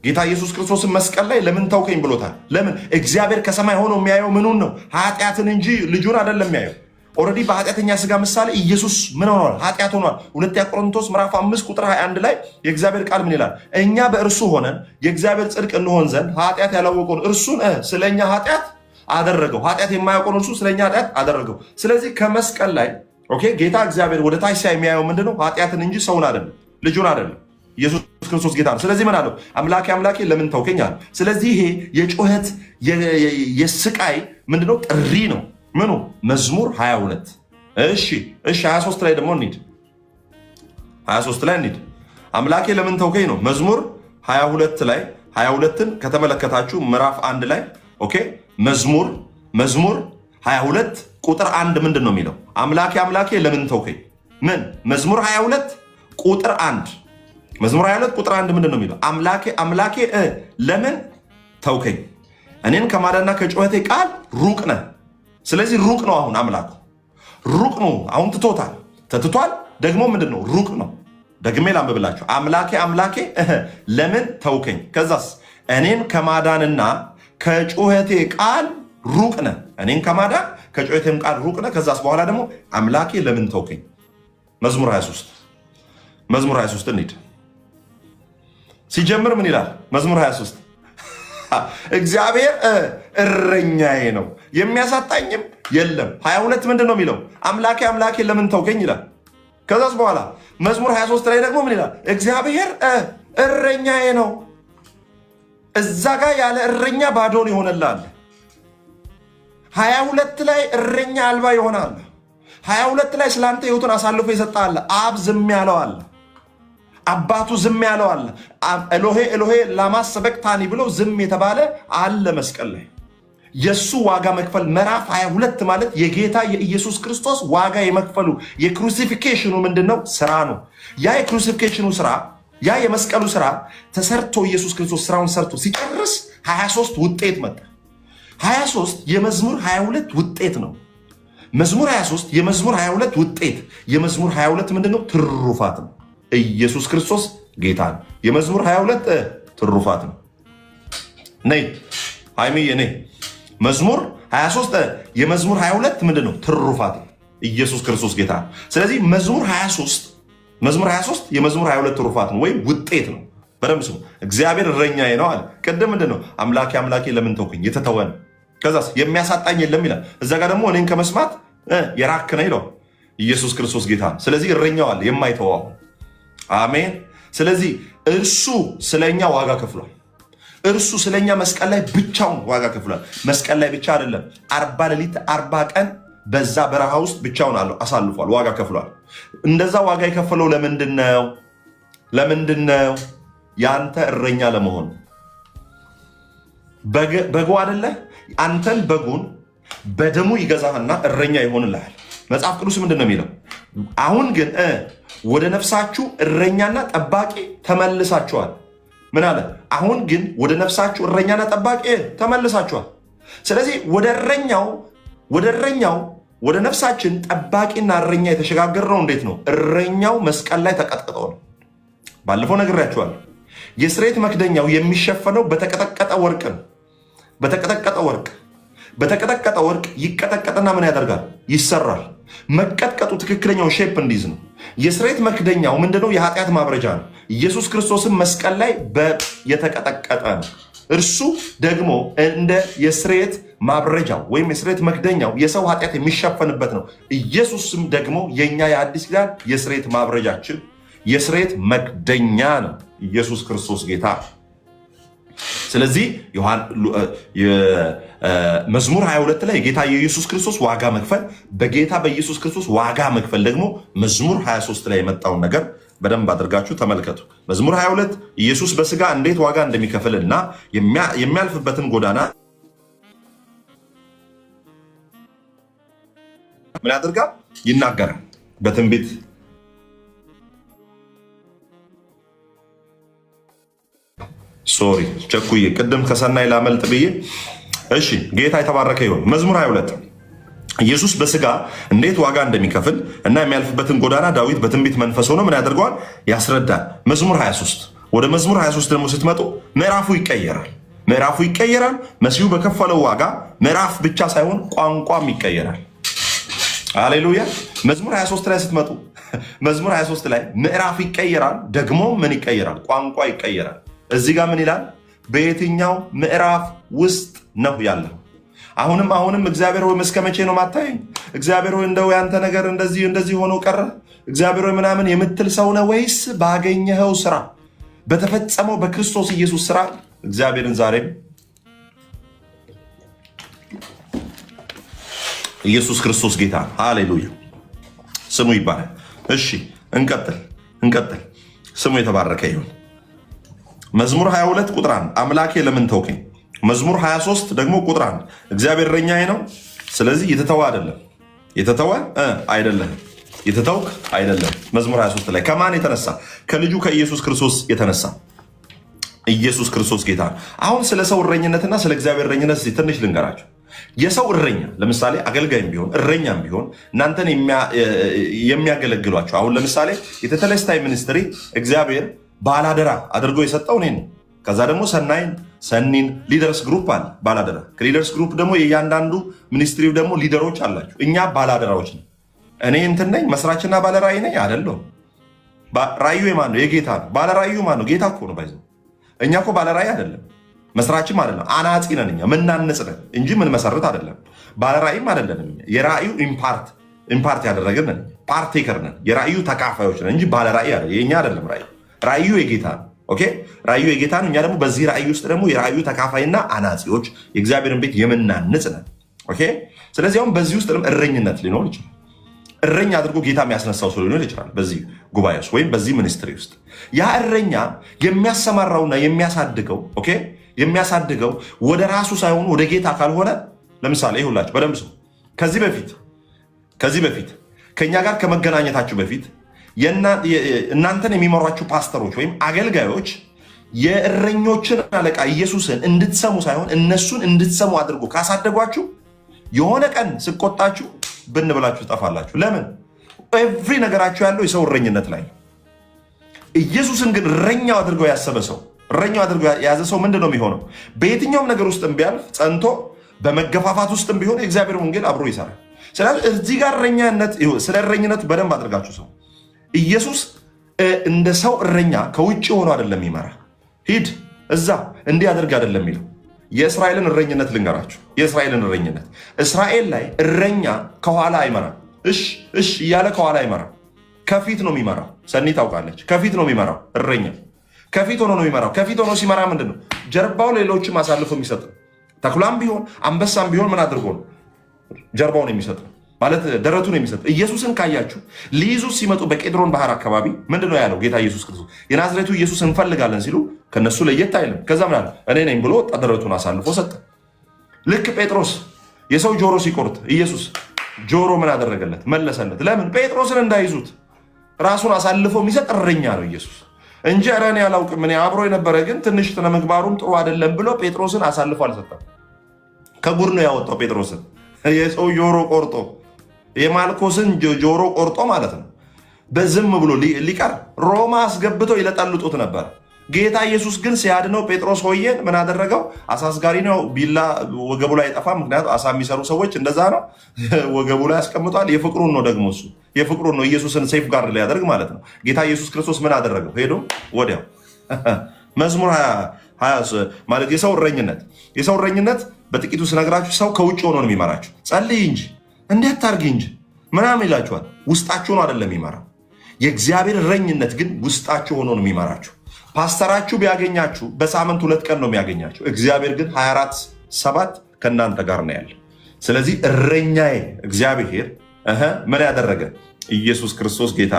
ጌታ ኢየሱስ ክርስቶስን መስቀል ላይ ለምን ተውከኝ ብሎታል። ለምን? እግዚአብሔር ከሰማይ ሆኖ የሚያየው ምኑን ነው? ኃጢአትን እንጂ ልጁን አይደለም የሚያየው። ኦልሬዲ በኃጢአተኛ ስጋ ምሳሌ ኢየሱስ ምን ሆኗል? ኃጢአት ሆኗል። ሁለተኛ ቆሮንቶስ ምዕራፍ 5 ቁጥር 21 ላይ የእግዚአብሔር ቃል ምን ይላል? እኛ በእርሱ ሆነን የእግዚአብሔር ጽድቅ እንሆን ዘንድ ኃጢአት ያላወቀውን እርሱን ስለኛ ኃጢአት አደረገው። ኃጢአት የማያውቀውን እርሱ ስለኛ ኃጢአት አደረገው። ስለዚህ ከመስቀል ላይ ኦኬ ጌታ እግዚአብሔር ወደ ታች ሲያይ የሚያየው ምንድነው? ኃጢአትን እንጂ ሰውን አይደለም፣ ልጁን አይደለም። ኢየሱስ ክርስቶስ ጌታ ነው። ስለዚህ ምን አለው? አምላኬ አምላኬ ለምን ተውከኝ አለ። ስለዚህ ይሄ የጩኸት የስቃይ ምንድነው? ጥሪ ነው። ምኑ? መዝሙር 22 እሺ 23 ላይ ደግሞ እንሂድ። 23 ላይ እንሂድ። አምላኬ ለምን ተውከኝ ነው። መዝሙር 22 ላይ 22ን ከተመለከታችሁ ምዕራፍ 1 ላይ ኦኬ መዝሙር 22 ቁጥር 1 ምንድን ነው የሚለው? አምላኬ አምላኬ ለምን ተውከኝ። ምን? መዝሙር 22 ቁጥር 1 መዝሙር 22 ቁጥር 1 ምንድን ነው የሚለው? አምላኬ አምላኬ ለምን ተውከኝ፣ እኔን ከማዳና ከጩኸቴ ቃል ሩቅ ነህ። ስለዚህ ሩቅ ነው። አሁን አምላኩ ሩቅ ነው። አሁን ትቶታል፣ ተትቷል። ደግሞ ምንድን ነው? ሩቅ ነው። ደግሜ ላንብብላችሁ። አምላኬ አምላኬ ለምን ተውከኝ፣ ከዛስ እኔን ከማዳንና ከጩኸቴ ቃል ሩቅ ነህ። እኔን ከማዳን ከጩኸቴም ቃል ሩቅ ነህ። ከዛስ በኋላ ደግሞ አምላኬ ለምን ተውከኝ። መዝሙር 23 እንሂድ። ሲጀምር ምን ይላል? መዝሙር 23 እግዚአብሔር እረኛዬ ነው የሚያሳጣኝም የለም። 22 ምንድን ነው የሚለው? አምላኬ አምላኬ ለምን ተውከኝ ይላል። ከዛስ በኋላ መዝሙር 23 ላይ ደግሞ ምን ይላል? እግዚአብሔር እረኛዬ ነው። እዛ ጋር ያለ እረኛ ባዶን ይሆንላል። 22 ላይ እረኛ አልባ ይሆናል። 22 ላይ ስለአንተ ህይወቱን አሳልፎ የሰጠ አብ ዝም ያለው አለ። አባቱ ዝም ያለው አለ። ኤሎሄ ኤሎሄ ላማ ሰበቅታኒ ብሎ ዝም የተባለ አለ መስቀል ላይ። የሱ ዋጋ መክፈል ምዕራፍ 22 ማለት የጌታ የኢየሱስ ክርስቶስ ዋጋ የመክፈሉ የክሩሲፊኬሽኑ ምንድነው? ስራ ነው። ያ የክሩሲፊኬሽኑ ስራ፣ ያ የመስቀሉ ስራ ተሰርቶ ኢየሱስ ክርስቶስ ስራውን ሰርቶ ሲጨርስ 23 ውጤት መጣ። 23 የመዝሙር 22 ውጤት ነው። መዝሙር 23 የመዝሙር 22 ውጤት። የመዝሙር 22 ምንድነው? ትሩፋት ነው። ኢየሱስ ክርስቶስ ጌታ ነው። የመዝሙር 22 ትሩፋት ነው። ነይ ሃይሚዬ ነይ። መዝሙር 23 የመዝሙር 22 ምንድነው? ትሩፋት ነው። ኢየሱስ ክርስቶስ ጌታ ነው። ስለዚህ መዝሙር 23 የመዝሙር 22 ትሩፋት ነው ወይም ውጤት ነው። በደምብ ስሙ። እግዚአብሔር እረኛዬ ነው አለ። ቅድም ምንድነው? አምላኬ አምላኬ ለምን ተውከኝ፣ የተተወ ነው። ከዛስ የሚያሳጣኝ የለም ይላል። እዛ ጋር ደግሞ እኔን ከመስማት የራክ ነህ ይለው። ኢየሱስ ክርስቶስ ጌታ ነው። ስለዚህ እረኛው አለ የማይተዋው። አሜን። ስለዚህ እርሱ ስለኛ ዋጋ ከፍሏል። እርሱ ስለኛ መስቀል ላይ ብቻውን ዋጋ ከፍሏል። መስቀል ላይ ብቻ አይደለም፣ 40 ሌሊት 40 ቀን በዛ በረሃ ውስጥ ብቻውን አሳልፏል፣ ዋጋ ከፍሏል። እንደዛ ዋጋ የከፈለው ለምንድን ነው? ያንተ እረኛ ለመሆን። በጉ አይደለ? አንተን በጉን በደሙ ይገዛህና እረኛ ይሆንልሃል። መጽሐፍ ቅዱስ ምንድን ነው የሚለው? አሁን ግን ወደ ነፍሳችሁ እረኛና ጠባቂ ተመልሳችኋል። ምን አለ? አሁን ግን ወደ ነፍሳችሁ እረኛና ጠባቂ ተመልሳችኋል። ስለዚህ ወደ እረኛው ወደ ነፍሳችን ጠባቂና እረኛ የተሸጋገርነው እንዴት ነው? እረኛው መስቀል ላይ ተቀጥቅጦ ነው። ባለፈው ነግሬያችኋለሁ። የስርየት መክደኛው የሚሸፈነው በተቀጠቀጠ ወርቅ ነው። በተቀጠቀጠ ወርቅ ይቀጠቀጥና ምን ያደርጋል? ይሰራል። መቀጥቀጡ ትክክለኛውን ሼፕ እንዲይዝ ነው። የስርየት መክደኛው ምንድነው? የኃጢአት ማብረጃ ነው። ኢየሱስ ክርስቶስም መስቀል ላይ የተቀጠቀጠ ነው። እርሱ ደግሞ እንደ የስርየት ማብረጃው ወይም የስርየት መክደኛው የሰው ኃጢአት የሚሸፈንበት ነው። ኢየሱስም ደግሞ የኛ የአዲስ ኪዳን የስርየት ማብረጃችን የስርየት መክደኛ ነው። ኢየሱስ ክርስቶስ ጌታ። ስለዚህ መዝሙር 22 ላይ የጌታ የኢየሱስ ክርስቶስ ዋጋ መክፈል፣ በጌታ በኢየሱስ ክርስቶስ ዋጋ መክፈል ደግሞ መዝሙር 23 ላይ የመጣውን ነገር በደንብ አድርጋችሁ ተመልከቱ። መዝሙር 22 ኢየሱስ በስጋ እንዴት ዋጋ እንደሚከፍል እና የሚያልፍበትን ጎዳና ምን ያደርጋል? ይናገራል። በትንቢት ሶሪ ቸኩዬ ቅድም ከሰናይ ላመልጥ ብዬ። እሺ ጌታ የተባረከ ይሁን። መዝሙር 22 ኢየሱስ በስጋ እንዴት ዋጋ እንደሚከፍል እና የሚያልፍበትን ጎዳና ዳዊት በትንቢት መንፈስ ሆኖ ምን ያደርገዋል? ያስረዳል። መዝሙር 23 ወደ መዝሙር 23 ደግሞ ስትመጡ ምዕራፉ ይቀየራል። መሲሁ በከፈለው ዋጋ ምዕራፍ ብቻ ሳይሆን ቋንቋም ይቀየራል። ሃሌሉያ። መዝሙር 23 ላይ ስትመጡ መዝሙር 23 ላይ ምዕራፍ ይቀየራል፣ ደግሞ ምን ይቀየራል? ቋንቋ ይቀየራል። እዚህ ጋር ምን ይላል? በየትኛው ምዕራፍ ውስጥ ነው ያለው? አሁንም እግዚአብሔር ሆይ እስከ መቼ ነው ማታየኝ? እግዚአብሔር ሆይ እንደው ያንተ ነገር እንደዚህ ሆኖ ቀረ? እግዚአብሔር ሆይ ምናምን የምትል ሰው ነው ወይስ ባገኘኸው ስራ በተፈጸመው በክርስቶስ ኢየሱስ ስራ እግዚአብሔርን ዛሬም ኢየሱስ ክርስቶስ ጌታ ነው። ሃሌሉያ ስሙ ይባላል። እሺ እንቀጥል። ስሙ የተባረከ ይሁን። መዝሙር 22 ቁጥር 1 አምላኬ ለምን ተውከኝ? መዝሙር 23 ደግሞ ቁጥር 1 እግዚአብሔር እረኛዬ ነው፣ ስለዚህ የተተወ አይደለም። መዝሙር 23 ላይ ከማን የተነሳ? ከልጁ ከኢየሱስ ክርስቶስ የተነሳ። ኢየሱስ ክርስቶስ ጌታ ነው። አሁን ስለ ሰው እረኝነትና ስለ እግዚአብሔር እረኝነት ትንሽ ልንገራቸው። የሰው እረኛ ለምሳሌ አገልጋይም ቢሆን እረኛም ቢሆን እናንተን የሚያገለግሏቸው አሁን ለምሳሌ የተተለስታይ ሚኒስትሪ እግዚአብሔር ባላደራ አድርጎ የሰጠው እኔ ነው። ከዛ ደግሞ ሰኒን ሊደርስ ግሩፕ አለ ባላደራ። ከሊደርስ ግሩፕ ደግሞ የእያንዳንዱ ሚኒስትሪው ደግሞ ሊደሮች አላቸው። እኛ ባላደራዎች ነው። እኔ እንትን ነኝ መስራችና ባለራእይ ነኝ አይደለሁም። ራእዩ የማን ነው? የጌታ ነው። ባለራእዩ ማን ነው? ጌታ እኮ ነው። ባይዘው እኛ እኮ ባለራእይ አይደለም መስራችም አይደለም። አናጺ ነን እኛ ምናንጽ ነን እንጂ ምን መሰረት አይደለም። ባለራእይም አይደለም። የራእዩ ኢምፓርት ያደረግን ነን። ፓርቴከር ነን። የራእዩ ተካፋዮች ነን እንጂ ባለራእይ አይደለም። የኛ አይደለም ራእዩ የጌታ ነው። ኦኬ ራእዩ የጌታ ነው። እኛ ደግሞ በዚህ ራእይ ውስጥ ደግሞ የራእዩ ተካፋይና አናጺዎች የእግዚአብሔርን ቤት የምናንጽ ነን። ኦኬ ስለዚህ አሁን በዚህ ውስጥ እረኝነት ሊኖር ይችላል። እረኛ አድርጎ ጌታ የሚያስነሳው ሰው ሊኖር ይችላል በዚህ ጉባኤ ውስጥ ወይም በዚህ ሚኒስትሪ ውስጥ። ያ እረኛ የሚያሰማራውና የሚያሳድገው ወደ ራሱ ሳይሆን ወደ ጌታ ካልሆነ ለምሳሌ ይሁላችሁ በደንብ ሰው ከዚህ በፊት ከእኛ ጋር ከመገናኘታችሁ በፊት እናንተን የሚመሯችሁ ፓስተሮች ወይም አገልጋዮች የእረኞችን አለቃ ኢየሱስን እንድትሰሙ ሳይሆን እነሱን እንድትሰሙ አድርጎ ካሳደጓችሁ የሆነ ቀን ስቆጣችሁ ብን ብላችሁ ትጠፋላችሁ። ለምን? ኤቭሪ ነገራችሁ ያለው የሰው እረኝነት ላይ ነው። ኢየሱስን ግን እረኛው አድርጎ ያሰበ ሰው እረኛው አድርጎ የያዘ ሰው ምንድን ነው የሚሆነው? በየትኛውም ነገር ውስጥም ቢያልፍ ጸንቶ በመገፋፋት ውስጥም ቢሆን የእግዚአብሔር ወንጌል አብሮ ይሰራል። ስለዚህ እዚህ ጋር ስለ እረኝነት በደንብ አድርጋችሁ ሰው ኢየሱስ እንደ ሰው እረኛ ከውጭ ሆኖ አይደለም ይመራ። ሂድ እዛ እንዲህ አድርግ አይደለም የሚለው። የእስራኤልን እረኝነት ልንገራችሁ። የእስራኤልን እረኝነት እስራኤል ላይ እረኛ ከኋላ አይመራም። እሽ እያለ ከኋላ አይመራም። ከፊት ነው የሚመራው። ሰኒ ታውቃለች። ከፊት ነው የሚመራው እረኛ። ከፊት ሆኖ ነው የሚመራው። ከፊት ሆኖ ሲመራ ምንድን ነው ጀርባው ሌሎችም አሳልፎ የሚሰጥ ነው። ተኩላም ቢሆን አንበሳም ቢሆን ምን አድርጎ ነው ጀርባውን የሚሰጥ ነው ማለት ደረቱን የሚሰጥ። ኢየሱስን ካያችሁ ሊይዙ ሲመጡ በቄድሮን ባህር አካባቢ ምንድን ነው ያለው ጌታ ኢየሱስ ክርስቶስ? የናዝሬቱ ኢየሱስ እንፈልጋለን ሲሉ ከነሱ ለየት አይልም። ከዛ ምን አለ? እኔ ነኝ ብሎ ደረቱን አሳልፎ ሰጠ። ልክ ጴጥሮስ የሰው ጆሮ ሲቆርጥ ኢየሱስ ጆሮ ምን አደረገለት? መለሰለት። ለምን? ጴጥሮስን እንዳይዙት ራሱን አሳልፎ የሚሰጥ እረኛ ነው ኢየሱስ እንጂ ኧረ እኔ አላውቅም እኔ አብሮ የነበረ ግን ትንሽ ስነ ምግባሩም ጥሩ አይደለም ብሎ ጴጥሮስን አሳልፎ አልሰጠም። ከጉድ ነው ያወጣው ጴጥሮስን። የሰው ጆሮ ቆርጦ የማልኮስን ጆሮ ቆርጦ ማለት ነው። በዝም ብሎ ሊቀር ሮማ አስገብቶ ይለጠልጡት ነበር። ጌታ ኢየሱስ ግን ሲያድነው ጴጥሮስ ሆዬን ምን አደረገው? አሳስጋሪ ነው፣ ቢላ ወገቡ ላይ አይጠፋም። ምክንያቱም አሳ የሚሰሩ ሰዎች እንደዛ ነው፣ ወገቡ ላይ ያስቀምጧል። የፍቅሩን ነው ደግሞ እሱ የፍቅሩን ነው ኢየሱስን ሴፍ ጋርድ ሊያደርግ ማለት ነው። ጌታ ኢየሱስ ክርስቶስ ምን አደረገው? ሄዶ ወዲያው መዝሙር 20 ማለት የሰው እረኝነት በጥቂቱ ስነግራችሁ ሰው ከውጭ ሆኖ ነው የሚመራችሁ። ጸልይ እንጂ እንዴት ታርግ እንጂ ምናምን ይላችኋል። ውስጣችሁ ነው አይደለም የሚመራው። የእግዚአብሔር እረኝነት ግን ውስጣችሁ ሆኖ ነው የሚመራችሁ። ፓስተራችሁ ቢያገኛችሁ በሳምንት 2 ቀን ነው የሚያገኛችሁ። እግዚአብሔር ግን 24/7 ከእናንተ ጋር ነው ያለ። ስለዚህ እረኛዬ እግዚአብሔር ምን ያደረገ? ኢየሱስ ክርስቶስ ጌታ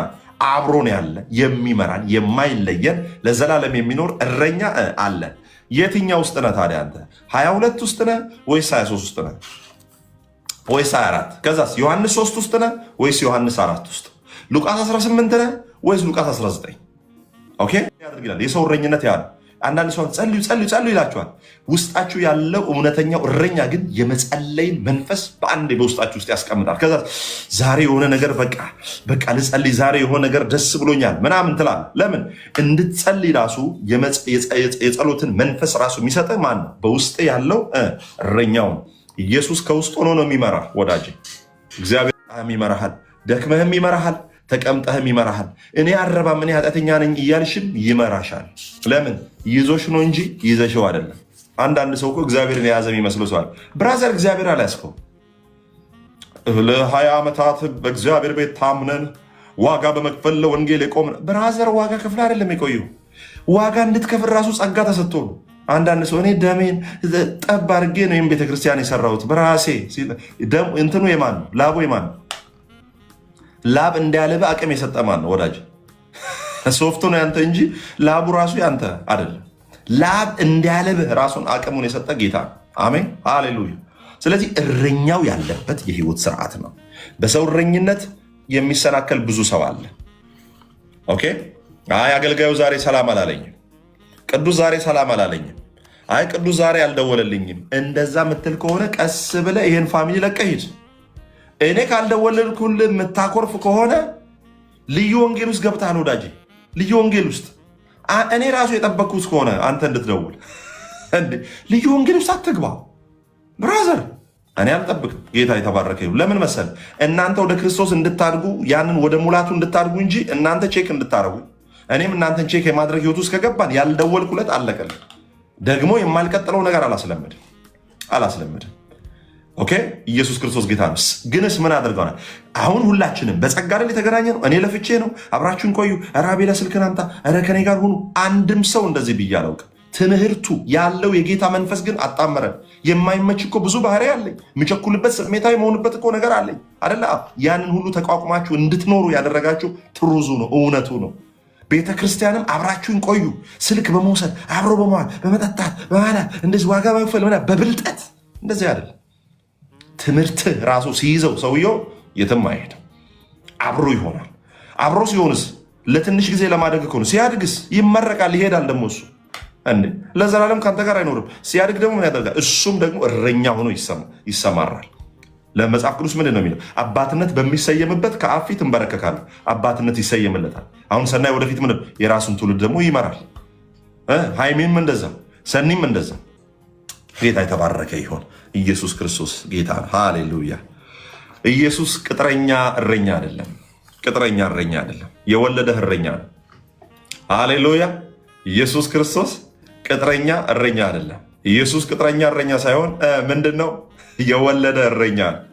አብሮን ያለ የሚመራን የማይለየን ለዘላለም የሚኖር እረኛ አለ። የትኛው ውስጥ ነህ ታዲያ አንተ? 22 ውስጥ ነህ ወይስ 23 ውስጥ ነህ ወይስ 24? ከዛስ ዮሐንስ 3 ውስጥ ነህ ወይስ ዮሐንስ 4 ውስጥ? ሉቃስ 18 ነህ ወይስ ሉቃስ 19? ኦኬ ያደርጋል። የሰው እረኝነት ያ አንዳንድ ሰው ጸልዩ ይላችኋል። ውስጣችሁ ያለው እውነተኛው እረኛ ግን የመጸለይን መንፈስ በአንድ በውስጣችሁ ውስጥ ያስቀምጣል። ከዛ ዛሬ የሆነ ነገር በቃ ልጸልይ፣ ዛሬ የሆነ ነገር ደስ ብሎኛል ምናምን ትላለህ። ለምን? እንድትጸልይ ራሱ የጸሎትን መንፈስ ራሱ የሚሰጥህ ማን ነው? በውስጥ ያለው እረኛው ነው። ኢየሱስ ከውስጥ ሆኖ ነው የሚመራ። ወዳጅ እግዚአብሔር ይመራሃል፣ ደክመህም ይመራሃል፣ ተቀምጠህም ይመራሃል። እኔ አረባም እኔ ኃጢአተኛ ነኝ እያልሽም ይመራሻል። ለምን? ይዞሽ ነው እንጂ ይዘሽው አይደለም። አንዳንድ ሰው እኮ እግዚአብሔርን የያዘ የሚመስለው ሰዋል። ብራዘር እግዚአብሔር አልያዝከው። ለ20 ዓመታት በእግዚአብሔር ቤት ታምነን ዋጋ በመክፈል ለወንጌል የቆምን ብራዘር፣ ዋጋ ከፍለ አይደለም የቆየው። ዋጋ እንድትከፍል ራሱ ጸጋ ተሰጥቶ ነው። አንዳንድ ሰው እኔ ደሜን ጠብ አድርጌ ነው ይህም ቤተክርስቲያን የሰራሁት በራሴ። እንትኑ የማን ነው? ላቡ የማን ነው? ላብ እንዲያለብህ አቅም የሰጠ ማን ነው? ወዳጅ ሶፍቱ ነው ያንተ እንጂ ላቡ ራሱ ያንተ አይደለም። ላብ እንዲያለብህ ራሱን አቅሙን የሰጠ ጌታ ነው። አሜን ሃሌሉያ። ስለዚህ እረኛው ያለበት የህይወት ስርዓት ነው። በሰው እረኝነት የሚሰናከል ብዙ ሰው አለ። ኦኬ አይ አገልጋዩ ዛሬ ሰላም አላለኝም፣ ቅዱስ ዛሬ ሰላም አላለኝም፣ አይ ቅዱስ ዛሬ አልደወለልኝም። እንደዛ ምትል ከሆነ ቀስ ብለህ ይህን ፋሚሊ ለቀህ ሂድ። እኔ ካልደወለልኩልህ የምታኮርፍ ከሆነ ልዩ ወንጌል ውስጥ ገብተሃል ወዳጄ። ልዩ ወንጌል ውስጥ እኔ ራሱ የጠበቅኩት ከሆነ አንተ እንድትደውል ልዩ ወንጌል ውስጥ አትግባ ብራዘር። እኔ አልጠብቅም። ጌታ የተባረከ ይሁን። ለምን መሰል? እናንተ ወደ ክርስቶስ እንድታድጉ ያንን ወደ ሙላቱ እንድታድጉ እንጂ እናንተ ቼክ እንድታረጉ። እኔም እናንተን ቼክ የማድረግ ህይወት ውስጥ ከገባን ያልደወልኩለት አለቀልን። ደግሞ የማልቀጥለው ነገር አላስለምድም። ኦኬ ኢየሱስ ክርስቶስ ጌታ ነው። ግንስ ምን አድርገናል? አሁን ሁላችንም በጸጋ ላይ የተገናኘ ነው። እኔ ለፍቼ ነው። አብራችሁን ቆዩ። ኧረ አቤላ ስልክን አምጣ፣ ኧረ ከኔ ጋር ሁኑ። አንድም ሰው እንደዚህ ብዬ አላውቅም። ትምህርቱ ያለው የጌታ መንፈስ ግን አጣመረን። የማይመች እኮ ብዙ ባህሪ አለኝ። የምቸኩልበት ስሜታዊ መሆንበት እኮ ነገር አለኝ አደለ? ያንን ሁሉ ተቋቁማችሁ እንድትኖሩ ያደረጋችሁ ትሩዙ ነው፣ እውነቱ ነው። ቤተ ክርስቲያንም አብራችሁን ቆዩ። ስልክ በመውሰድ አብሮ በመዋል በመጠጣት በማላት እንደዚህ ዋጋ በመክፈል በብልጠት እንደዚህ አይደለም። ትምህርት ራሱ ሲይዘው ሰውየው የትም አይሄድም፣ አብሮ ይሆናል። አብሮ ሲሆንስ ለትንሽ ጊዜ ለማደግ ከሆነ ሲያድግስ ይመረቃል፣ ይሄዳል። ደግሞ እሱ እንዴ ለዘላለም ከአንተ ጋር አይኖርም። ሲያድግ ደግሞ ምን ያደርጋል? እሱም ደግሞ እረኛ ሆኖ ይሰማራል። ለመጽሐፍ ቅዱስ ምንድን ነው የሚለው? አባትነት በሚሰየምበት ከአብ ፊት እንበረከካለሁ። አባትነት ይሰየምለታል። አሁን ሰናይ ወደፊት ምን የራሱን ትውልድ ደግሞ ይመራል። ሃይሜም እንደዛ፣ ሰኒም እንደዛ። ጌታ የተባረከ ይሆን። ኢየሱስ ክርስቶስ ጌታ ነው። ሃሌሉያ። ኢየሱስ ቅጥረኛ እረኛ አይደለም። ቅጥረኛ እረኛ አይደለም። የወለደህ እረኛ ነው። ሃሌሉያ። ኢየሱስ ክርስቶስ ቅጥረኛ እረኛ አይደለም። ኢየሱስ ቅጥረኛ እረኛ ሳይሆን ምንድን ነው? የወለደ እረኛ ነው።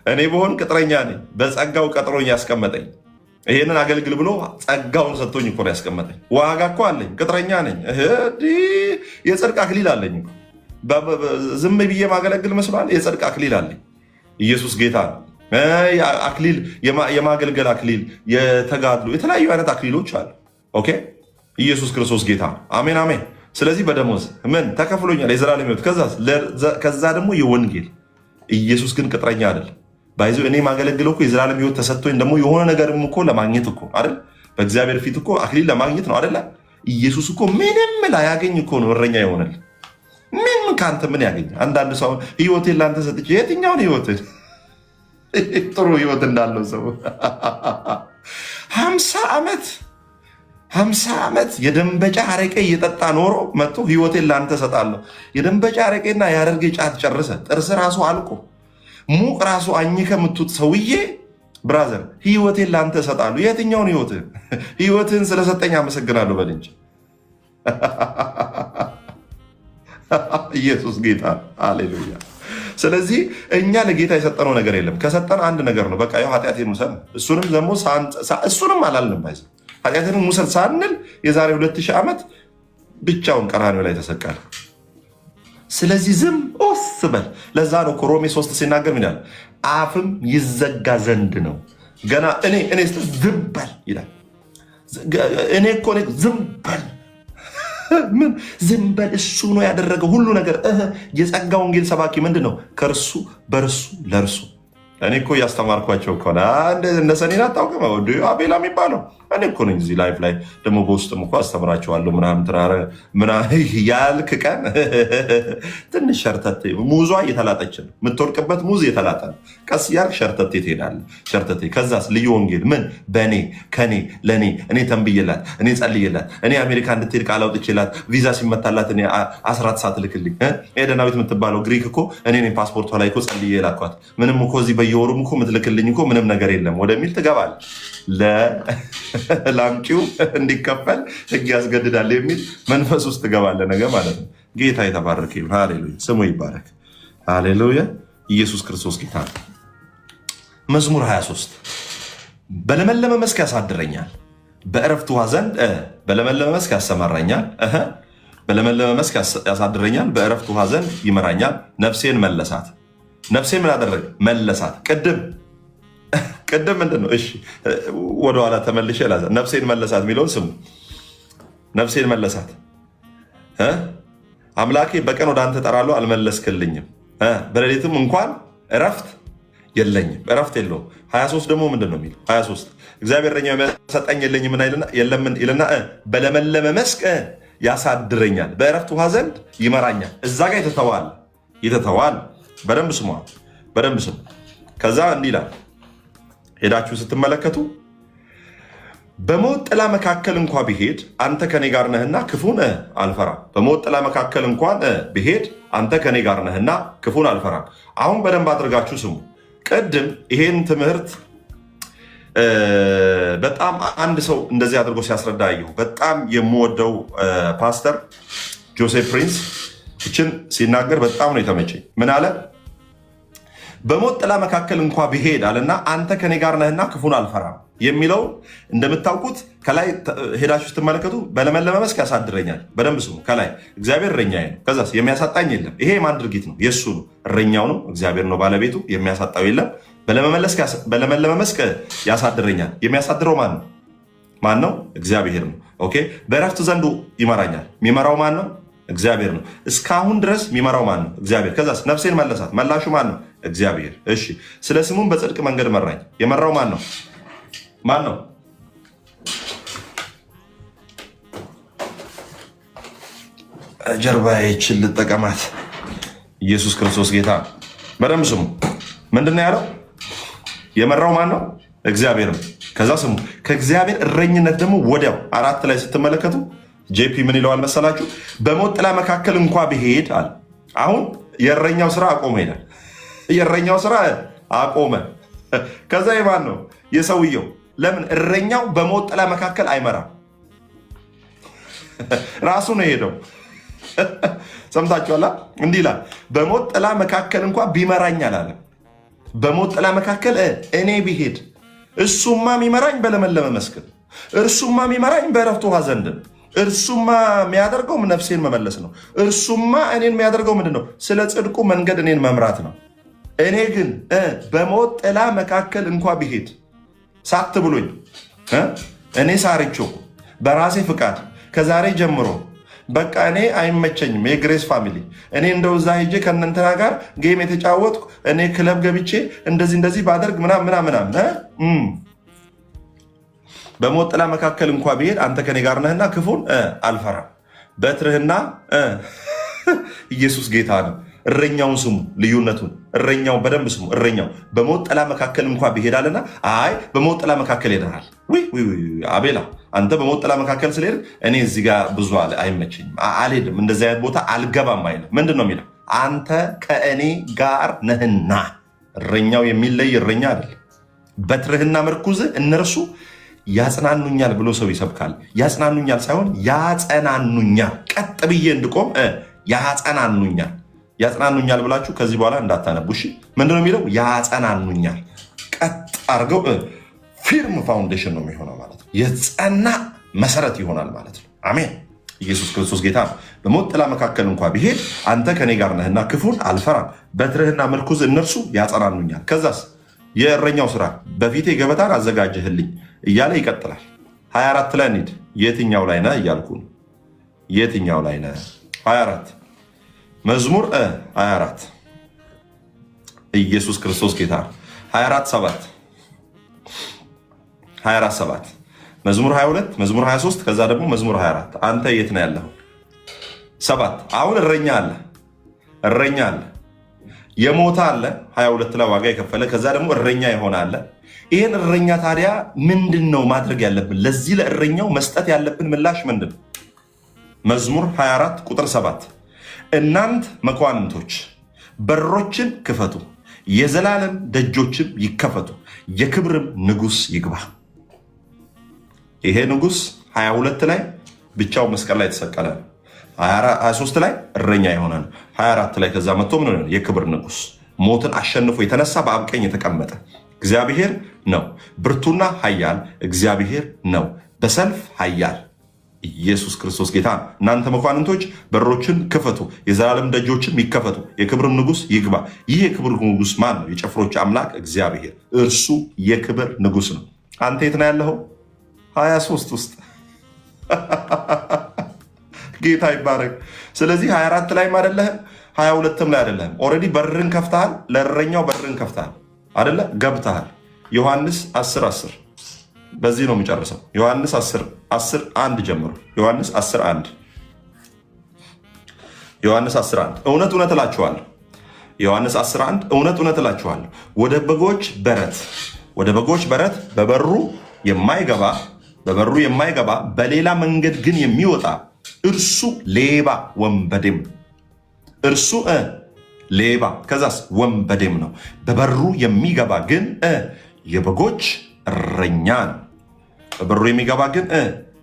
እኔ በሆን ቅጥረኛ ነኝ። በጸጋው ቀጥሮኝ ያስቀመጠኝ ይሄንን አገልግል ብሎ ጸጋውን ሰጥቶኝ እኮ ነው ያስቀመጠኝ። ዋጋ እኮ አለኝ፣ ቅጥረኛ ነኝ፣ የጽድቅ አክሊል አለኝ። ዝም ብዬ ማገለግል መስሏል? የጽድቅ አክሊል አለኝ። ኢየሱስ ጌታ ነው። አክሊል፣ የማገልገል አክሊል፣ የተጋድሎ የተለያዩ አይነት አክሊሎች አሉ። ኦኬ፣ ኢየሱስ ክርስቶስ ጌታ ነው። አሜን አሜን። ስለዚህ በደሞዝ ምን ተከፍሎኛል? የዘላለም ሕይወት። ከዛ ደግሞ የወንጌል። ኢየሱስ ግን ቅጥረኛ አይደለም። ባይዞ እኔ ማገለግለው እኮ የዘላለም ሕይወት ተሰጥቶኝ ደግሞ የሆነ ነገርም እኮ ለማግኘት እኮ አይደል? በእግዚአብሔር ፊት እኮ አክሊል ለማግኘት ነው አይደለ? ኢየሱስ እኮ ምንም ላያገኝ እኮ ነው እረኛ ይሆናል። ምን ከአንተ ምን ያገኝ? አንዳንድ ሰው ሕይወቴን ለአንተ ሰጥቼ የትኛውን ሕይወት ጥሩ ሕይወት እንዳለው ሰው 50 ዓመት የደንበጫ አረቄ እየጠጣ ኖሮ መጥቶ ሕይወቴን ለአንተ ሰጣለሁ። የደንበጫ አረቄና የአረርጌ ጫት ጨርሰ ጥርስ ራሱ አልቆ ሙቅ ራሱ አኝ ከምትውጥ ሰውዬ ብራዘር ሕይወቴን ለአንተ ሰጣለሁ። የትኛውን ሕይወትህን? ሕይወትህን ስለሰጠኝ አመሰግናለሁ በል እንጂ። ኢየሱስ ጌታ ሃሌሉያ። ስለዚህ እኛ ለጌታ የሰጠነው ነገር የለም። ከሰጠን አንድ ነገር ነው። በቃ ያው ኃጢአቴን ውሰድ፣ እሱንም ደግሞ እሱንም አላልንም። ባይዘ ኃጢአቴን ውሰድ ሳንል የዛሬ 2000 ዓመት ብቻውን ቀራንዮ ላይ ተሰቀለ። ስለዚህ ዝም በል። ለዛ ነው ሮሜ 3 ሲናገር ምን ይላል? አፍም ይዘጋ ዘንድ ነው ገና እኔ ዝም በል ይላል። እኔ እኮ ዝም በል ምን ዝም በል? እሱ ነው ያደረገው ሁሉ ነገር። የጸጋ ወንጌል ሰባኪ ምንድን ነው? ከእርሱ በእርሱ ለእርሱ። እኔ እኮ እያስተማርኳቸው ከሆነ እንደ ሰኔን አታውቅም አቤላ የሚባለው እኔ እኮ ነኝ። እዚህ ላይፍ ላይ ደግሞ በውስጥም እኮ አስተምራቸዋለሁ ምናምን ያልክ ቀን ትንሽ ሸርተቴ ሙዟ እየተላጠች ነው የምትወድቅበት። ሙዝ እየተላጠ ነው። ቀስ ያልክ ሸርተቴ ትሄዳለህ። ሸርተቴ ከዛስ ልዩ ወንጌል ምን በእኔ ከኔ ለእኔ እኔ ተንብዬላት እኔ ጸልዬላት እኔ አሜሪካ እንድትሄድ ቃል አውጥቼላት ቪዛ ሲመታላት እኔ 14 ሰዓት ልክልኝ ኤደናዊት የምትባለው ግሪክ እኮ እኔ ፓስፖርቷ ላይ እኮ ጸልዬ ላኳት። ምንም እኮ እዚህ በየወሩም እኮ የምትልክልኝ እኮ ምንም ነገር የለም ወደሚል ትገባለህ። ለአምጪው እንዲከፈል ሕግ ያስገድዳል የሚል መንፈስ ውስጥ ትገባለህ ነገ ማለት ነው። ጌታ የተባረከ ይሁን። ሃሌሉያ፣ ስሙ ይባረክ። ሃሌሉያ፣ ኢየሱስ ክርስቶስ ጌታ ነው። መዝሙር 23 በለመለመ መስክ ያሳድረኛል፣ በዕረፍት ውኃ ዘንድ በለመለመ መስክ ያሰማራኛል። በለመለመ መስክ ያሳድረኛል፣ በዕረፍት ውኃ ዘንድ ይመራኛል። ነፍሴን መለሳት። ነፍሴ ምን አደረገ? መለሳት። ቅድም ምንድን ነው? እሺ ወደኋላ ተመልሼ ነፍሴን መለሳት የሚለውን ስሙ። ነፍሴን መለሳት። አምላኬ በቀን ወደ አንተ እጠራለሁ አልመለስክልኝም፣ በሌሊትም እንኳን እረፍት የለኝም። እረፍት የለውም። 23 ደግሞ ምንድን ነው የሚለው? 23 እግዚአብሔር እረኛዬ የሚያሰጠኝ የለኝም ይልና በለመለመ መስክ ያሳድረኛል፣ በእረፍት ውኃ ዘንድ ይመራኛል። እዛ ጋር ይተተዋል። በደንብ ስሙ፣ በደንብ ስሙ። ከዛ እንዲህ ይላል ሄዳችሁ ስትመለከቱ በሞት ጥላ መካከል እንኳ ብሄድ አንተ ከኔ ጋር ነህና ክፉን አልፈራም። በሞት ጥላ መካከል እንኳን ብሄድ አንተ ከኔ ጋር ነህና ክፉን አልፈራም። አሁን በደንብ አድርጋችሁ ስሙ። ቅድም ይሄን ትምህርት በጣም አንድ ሰው እንደዚህ አድርጎ ሲያስረዳ አየሁ። በጣም የምወደው ፓስተር ጆሴፍ ፕሪንስ ይችን ሲናገር በጣም ነው የተመቸኝ። ምን አለ? በሞት ጥላ መካከል እንኳ ብሄድ አለና አንተ ከኔ ጋር ነህና ክፉን አልፈራም የሚለው እንደምታውቁት ከላይ ሄዳችሁ ስትመለከቱ በለመለመ መስክ ያሳድረኛል። በደንብ ስሙ። ከላይ እግዚአብሔር እረኛዬ ነው፣ ከዛስ የሚያሳጣኝ የለም። ይሄ የማን ድርጊት ነው? የእሱ ነው። እረኛው ነው፣ እግዚአብሔር ነው ባለቤቱ። የሚያሳጣው የለም። በለመለመ መስክ ያሳድረኛል። የሚያሳድረው ማን ነው? ማን ነው? እግዚአብሔር ነው። ኦኬ። በዕረፍት ዘንድ ይመራኛል። የሚመራው ማን ነው? እግዚአብሔር ነው። እስካሁን ድረስ የሚመራው ማን ነው? እግዚአብሔር። ከዛስ ነፍሴን መለሳት። መላሹ ማን ነው? እግዚአብሔር። እሺ፣ ስለ ስሙም በጽድቅ መንገድ መራኝ። የመራው ማን ነው? ማን ነው? ጀርባዬን ልጠቀማት። ኢየሱስ ክርስቶስ ጌታ። በደንብ ስሙ። ምንድን ነው ያለው? የመራው ማን ነው? እግዚአብሔር ነው። ከዛ ስሙ። ከእግዚአብሔር እረኝነት ደግሞ ወዲያው 4 ላይ ስትመለከቱ ጄፒ ምን ይለዋል መሰላችሁ? በሞት ጥላ መካከል እንኳ ብሄድ አለ። አሁን የእረኛው ስራ አቆመ ይላል። የእረኛው ስራ አቆመ። ከዛ የማን ነው? የሰውየው። ለምን? እረኛው በሞት ጥላ መካከል አይመራም። ራሱ ነው የሄደው። ሰምታችኋላ? እንዲህ ይላል፣ በሞት ጥላ መካከል እንኳ ቢመራኝ አላለ። በሞት ጥላ መካከል እኔ ብሄድ እርሱማ የሚመራኝ በለመለመ መስክ፣ እርሱማ የሚመራኝ በዕረፍት ውኃ ዘንድ፣ እርሱማ የሚያደርገው ነፍሴን መመለስ ነው። እርሱማ እኔን የሚያደርገው ምንድን ነው? ስለ ጽድቁ መንገድ እኔን መምራት ነው። እኔ ግን በሞት ጥላ መካከል እንኳ ብሄድ ሳት ብሎኝ እኔ ሳርቼው በራሴ ፍቃድ ከዛሬ ጀምሮ በቃ እኔ አይመቸኝም፣ የግሬስ ፋሚሊ እኔ እንደው እዛ ሄጄ ከእነንትና ጋር ጌም የተጫወትኩ እኔ ክለብ ገብቼ እንደዚህ ባደርግ ምናምን በሞት ጥላ መካከል እንኳ ብሄድ አንተ ከኔ ጋር ነህና ክፉን አልፈራም። በትርህና ኢየሱስ ጌታ ነው። እረኛውን ስሙ፣ ልዩነቱን እረኛው በደንብ ስሙ። እረኛው በሞት ጥላ መካከል እንኳ ብሄዳልና አይ በሞት ጥላ መካከል ሄደሃል አቤላ፣ አንተ በሞት ጥላ መካከል ስለሄድ እኔ እዚህ ጋር ብዙ አይመቸኝም፣ አልሄድም፣ እንደዚህ አይነት ቦታ አልገባም አይልም። ምንድን ነው የሚለው? አንተ ከእኔ ጋር ነህና። እረኛው የሚለይ እረኛ አይደል። በትርህና ምርኩዝህ እነርሱ ያጽናኑኛል ብሎ ሰው ይሰብካል። ያጽናኑኛል ሳይሆን ያጸናኑኛል። ቀጥ ብዬ እንድቆም ያጸናኑኛል። ያጽናኑኛል ብላችሁ ከዚህ በኋላ እንዳታነቡ እሺ። ምንድነው የሚለው? ያጸናኑኛል። ቀጥ አድርገው ፊርም ፋውንዴሽን ነው የሚሆነው ማለት ነው። የጸና መሰረት ይሆናል ማለት ነው። አሜን። ኢየሱስ ክርስቶስ ጌታ ነው። በሞት ጥላ መካከል እንኳ ቢሄድ አንተ ከኔ ጋር ነህና ክፉን አልፈራም። በትርህና ምርኩዝ እነርሱ ያጸናኑኛል። ከዛስ የእረኛው ስራ በፊቴ ገበታን አዘጋጀህልኝ እያለ ይቀጥላል። 24 ላይ እንሂድ። የትኛው ላይ ነህ እያልኩ ነው። የትኛው ላይ ነህ? 24 መዝሙር 24 ኢየሱስ ክርስቶስ ጌታ 24 7 መዝሙር 22 መዝሙር 23 ከዛ ደግሞ መዝሙር 24 አንተ የት ነው ያለኸው? 7 አሁን እረኛ አለ የሞተ አለ 22 ላይ ዋጋ የከፈለ ከዛ ደግሞ እረኛ የሆነ አለ። ይህን እረኛ ታዲያ ምንድን ነው ማድረግ ያለብን? ለዚህ ለእረኛው መስጠት ያለብን ምላሽ ምንድን ነው? መዝሙር 24 ቁጥር 7 እናንት መኳንንቶች በሮችን ክፈቱ፣ የዘላለም ደጆችም ይከፈቱ፣ የክብርም ንጉሥ ይግባ። ይሄ ንጉሥ 22 ላይ ብቻው መስቀል ላይ የተሰቀለ ነው። 23 ላይ እረኛ የሆነ ነው። 24 ላይ ከዛ መጥቶ ምን ነው? የክብር ንጉሥ ሞትን አሸንፎ የተነሳ በአብ ቀኝ የተቀመጠ እግዚአብሔር ነው። ብርቱና ኃያል እግዚአብሔር ነው፣ በሰልፍ ኃያል ኢየሱስ ክርስቶስ ጌታ ነው። እናንተ መኳንንቶች በሮችን ክፈቱ፣ የዘላለም ደጆችም ይከፈቱ፣ የክብርም ንጉሥ ይግባ። ይህ የክብር ንጉሥ ማን ነው? የጭፍሮች አምላክ እግዚአብሔር፣ እርሱ የክብር ንጉሥ ነው። አንተ የት ነው ያለኸው? 23 ውስጥ ጌታ ይባረክ። ስለዚህ 24 ላይም አይደለህም፣ 22ም ላይ አይደለህም። ኦልሬዲ በርን ከፍተሃል፣ ለእረኛው በርን ከፍተሃል አይደለ? ገብተሃል። ዮሐንስ 10:10 በዚህ ነው የሚጨርሰው። ዮሐንስ 10:1 ጀምሮ ዮሐንስ 10:1 እውነት እውነት እላችኋለሁ ዮሐንስ 10:1 እውነት እውነት እላችኋለሁ ወደ በጎች በረት በበሩ የማይገባ በሌላ መንገድ ግን የሚወጣ እርሱ ሌባ ወንበዴም እርሱ ሌባ ከዛስ ወንበዴም ነው። በበሩ የሚገባ ግን የበጎች እረኛ ነው። በበሩ የሚገባ ግን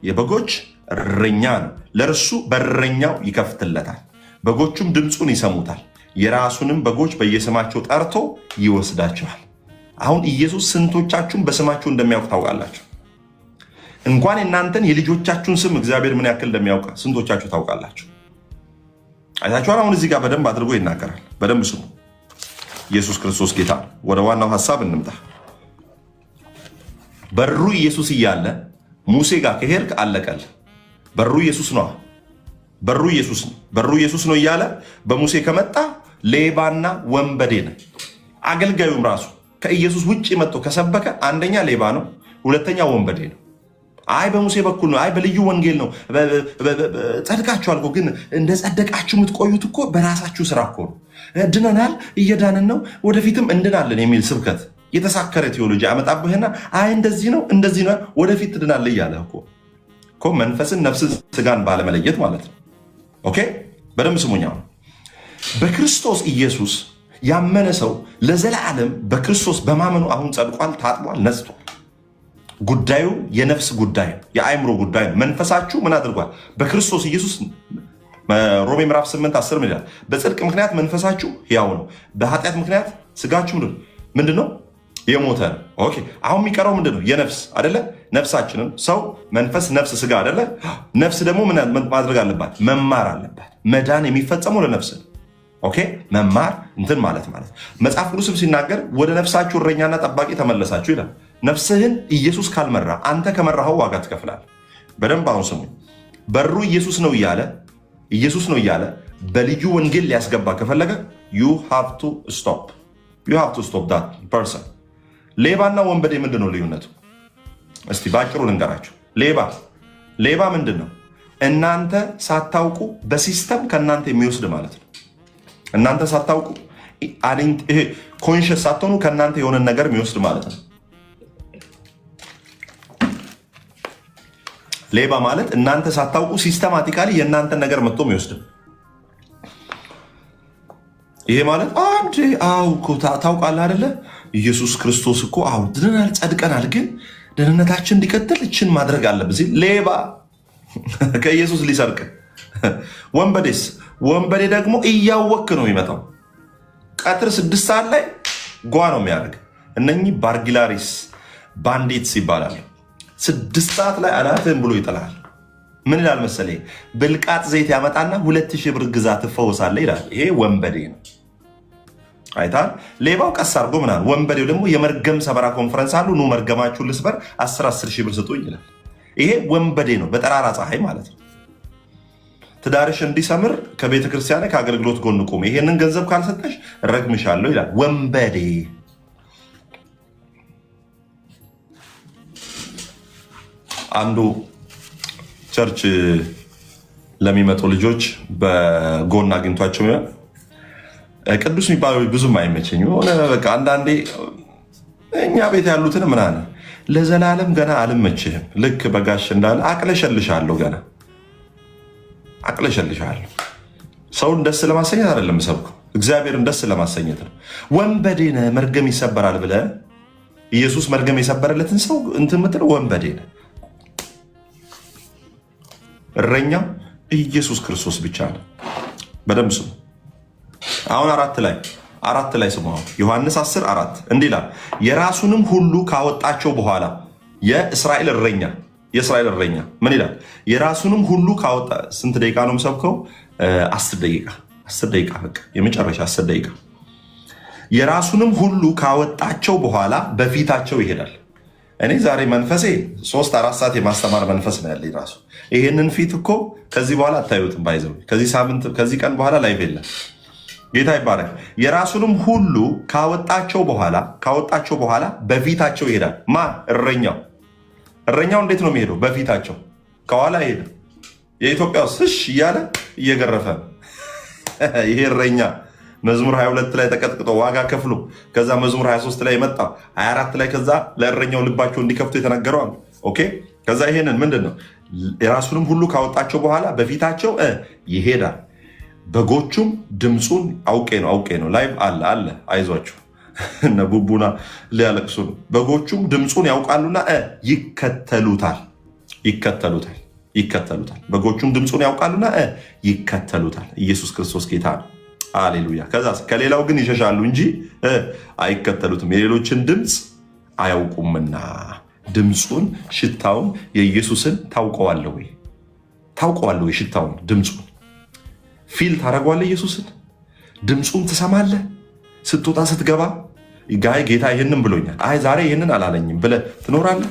የበጎች እረኛ ነው። ለእርሱ በረኛው ይከፍትለታል፣ በጎቹም ድምፁን ይሰሙታል፣ የራሱንም በጎች በየስማቸው ጠርቶ ይወስዳቸዋል። አሁን ኢየሱስ ስንቶቻችሁን በስማችሁ እንደሚያውቅ ታውቃላችሁ? እንኳን እናንተን የልጆቻችሁን ስም እግዚአብሔር ምን ያክል እንደሚያውቅ ስንቶቻችሁ ታውቃላችሁ? አይታችኋል? አሁን እዚህ ጋር በደንብ አድርጎ ይናገራል። በደንብ ስሙ። ኢየሱስ ክርስቶስ ጌታ። ወደ ዋናው ሀሳብ እንምጣ። በሩ ኢየሱስ እያለ ሙሴ ጋር ከሄድክ አለቀል። በሩ ኢየሱስ ነው። በሩ ኢየሱስ ነው እያለ በሙሴ ከመጣ ሌባና ወንበዴ ነው። አገልጋዩም ራሱ ከኢየሱስ ውጭ መጥቶ ከሰበከ አንደኛ ሌባ ነው፣ ሁለተኛ ወንበዴ ነው። አይ በሙሴ በኩል ነው፣ አይ በልዩ ወንጌል ነው፣ ጸድቃችኋል እኮ ግን እንደ ጸደቃችሁ የምትቆዩት እኮ በራሳችሁ ስራ እኮ ነው። ድነናል፣ እየዳንን ነው፣ ወደፊትም እንድናለን የሚል ስብከት የተሳከረ ቴዎሎጂ አመጣብህና አይ እንደዚህ ነው ወደፊት ትድናለህ እያለ እኮ መንፈስን ነፍስን ስጋን ባለመለየት ማለት ነው። ኦኬ በደንብ ስሙኛ። በክርስቶስ ኢየሱስ ያመነ ሰው ለዘላለም በክርስቶስ በማመኑ አሁን ጸድቋል፣ ታጥቧል፣ ነጽቷል። ጉዳዩ የነፍስ ጉዳይ ነው፣ የአእምሮ ጉዳይ ነው። መንፈሳችሁ ምን አድርጓል? በክርስቶስ ኢየሱስ ሮሜ ምዕራፍ 8:10 ምን ይላል? በጽድቅ ምክንያት መንፈሳችሁ ሕያው ነው፣ በኃጢአት ምክንያት ስጋችሁ ምንድን ነው? የሞተ ነው። ኦኬ አሁን የሚቀረው ምንድን ነው? የነፍስ አይደለ? ነፍሳችንን ሰው መንፈስ፣ ነፍስ፣ ስጋ አይደለ? ነፍስ ደግሞ ምን ማድረግ አለባት? መማር አለባት። መዳን የሚፈጸመው ለነፍስ ነው። ኦኬ መማር እንትን ማለት መጽሐፍ ቅዱስም ሲናገር ወደ ነፍሳችሁ እረኛና ጠባቂ ተመለሳችሁ ይላል። ነፍስህን ኢየሱስ ካልመራ አንተ ከመራኸው ዋጋ ትከፍላለህ። በደንብ አሁን ስሙ። በሩ ኢየሱስ ነው እያለ በልዩ ወንጌል ሊያስገባ ከፈለገ you have to stop that person። ሌባና ወንበዴ ምንድን ነው ልዩነቱ? እስቲ ባጭሩ ልንገራችሁ። ሌባ ምንድን ነው? እናንተ ሳታውቁ በሲስተም ከእናንተ የሚወስድ ማለት ነው። እናንተ ሳታውቁ ኮንሽስ ሳትሆኑ ከእናንተ የሆነ ነገር የሚወስድ ማለት ነው። ሌባ ማለት እናንተ ሳታውቁ ሲስተማቲካሊ የእናንተን ነገር መጥቶ የሚወስድ። ይሄ ማለት ታውቃለህ አይደለ? ኢየሱስ ክርስቶስ እኮ ድነናል፣ ጸድቀናል፣ ግን ደህንነታችን እንዲቀጥል እችን ማድረግ አለብን ሲል ሌባ ከኢየሱስ ሊሰርቅ። ወንበዴ ደግሞ እያወክ ነው የሚመጣው። ቀትር 6 ሰዓት ላይ ጓ ነው የሚያደርግ። እነኚህ ባርጊላሪስ ባንዲትስ ይባላሉ። 6 ሰዓት ላይ አናትህን ብሎ ይጥላል። ምን ይላል መሰለኝ? ብልቃጥ ዘይት ያመጣና 2000 ብር ግዛ ትፈወሳለህ ይላል። ይሄ ወንበዴ ነው። አይታል። ሌባው ቀስ አድርጎ ምናምን፣ ወንበዴው ደግሞ የመርገም ሰበራ ኮንፈረንስ አሉ፣ ኑ መርገማችሁን ልስበር 10 ሺህ ብር ስጡኝ ይላል። ይሄ ወንበዴ ነው፣ በጠራራ ፀሐይ ማለት ነው። ትዳርሽ እንዲሰምር ከቤተ ክርስቲያን ከአገልግሎት ጎን ቁም፣ ይሄንን ገንዘብ ካልሰጠሽ ረግምሻለሁ ይላል ወንበዴ። አንዱ ቸርች ለሚመጡ ልጆች በጎን አግኝቷቸው ቅዱስ የሚባለው ብዙም አይመቸኝ ሆነ። በቃ አንዳንዴ እኛ ቤት ያሉትን ምናምን ለዘላለም ገና አልመችህም። ልክ በጋሽ እንዳለ አቅለሸልሻለሁ፣ ገና አቅለሸልሻለሁ። ሰውን ደስ ለማሰኘት አይደለም ሰብከው፣ እግዚአብሔርን ደስ ለማሰኘት ነው። ወንበዴ ነህ መርገም ይሰበራል ብለህ ኢየሱስ መርገም የሰበረለትን ሰው እንትን ምትለው ወንበዴ ነህ። እረኛው ኢየሱስ ክርስቶስ ብቻ ነው። በደንብ ስሙ። አሁን 4 ላይ ስሙ። ዮሐንስ 10:4 እንዲህ ይላል፣ የራሱንም ሁሉ ካወጣቸው በኋላ የእስራኤል እረኛ ምን ይላል? የራሱንም ሁሉ ካወጣ። ስንት ደቂቃ ነው የምሰብከው? 10 ደቂቃ በቃ የመጨረሻ 10 ደቂቃ። የራሱንም ሁሉ ካወጣቸው በኋላ በፊታቸው ይሄዳል። እኔ ዛሬ መንፈሴ 3-4 ሰዓት የማስተማር መንፈስ ነው ያለኝ። ራሱ ይሄንን ፊት እኮ ከዚህ በኋላ አታዩትም። ባይዘው ከዚህ ቀን በኋላ ላይቭ የለም። ጌታ ይባረክ። የራሱንም ሁሉ ካወጣቸው በኋላ በፊታቸው ይሄዳል። ማን? እረኛው እንዴት ነው የሚሄደው? በፊታቸው ከኋላ ይሄዳል። የኢትዮጵያ ውስጥ እሺ እያለ እየገረፈ ይሄ እረኛ መዝሙር 22 ላይ ተቀጥቅጦ ዋጋ ከፍሎ ከዛ መዝሙር 23 ላይ መጣ 24 ላይ ከዛ ለእረኛው ልባቸው እንዲከፍቱ የተነገረው። ኦኬ ከዛ ይሄንን ምንድነው? የራሱንም ሁሉ ካወጣቸው በኋላ በፊታቸው ይሄዳል። በጎቹም ድምፁን አውቄ ነው ላይቭ አለ አይዟችሁ እነ ቡቡና ሊያለቅሱ ነው። በጎቹም ድምፁን ያውቃሉና ይከተሉታል። በጎቹም ድምፁን ያውቃሉና ይከተሉታል። ኢየሱስ ክርስቶስ ጌታ ነው። አሌሉያ። ከዛ ከሌላው ግን ይሸሻሉ እንጂ አይከተሉትም፣ የሌሎችን ድምፅ አያውቁምና። ድምፁን፣ ሽታውን የኢየሱስን ታውቀዋለህ ወይ? ሽታውን፣ ድምፁን ፊል ታደርገዋለህ? ኢየሱስን ድምፁን ትሰማለህ? ስትወጣ ስትገባ ጌታ ይህንን ብሎኛል፣ አይ ዛሬ ይህንን አላለኝም ብለህ ትኖራለህ?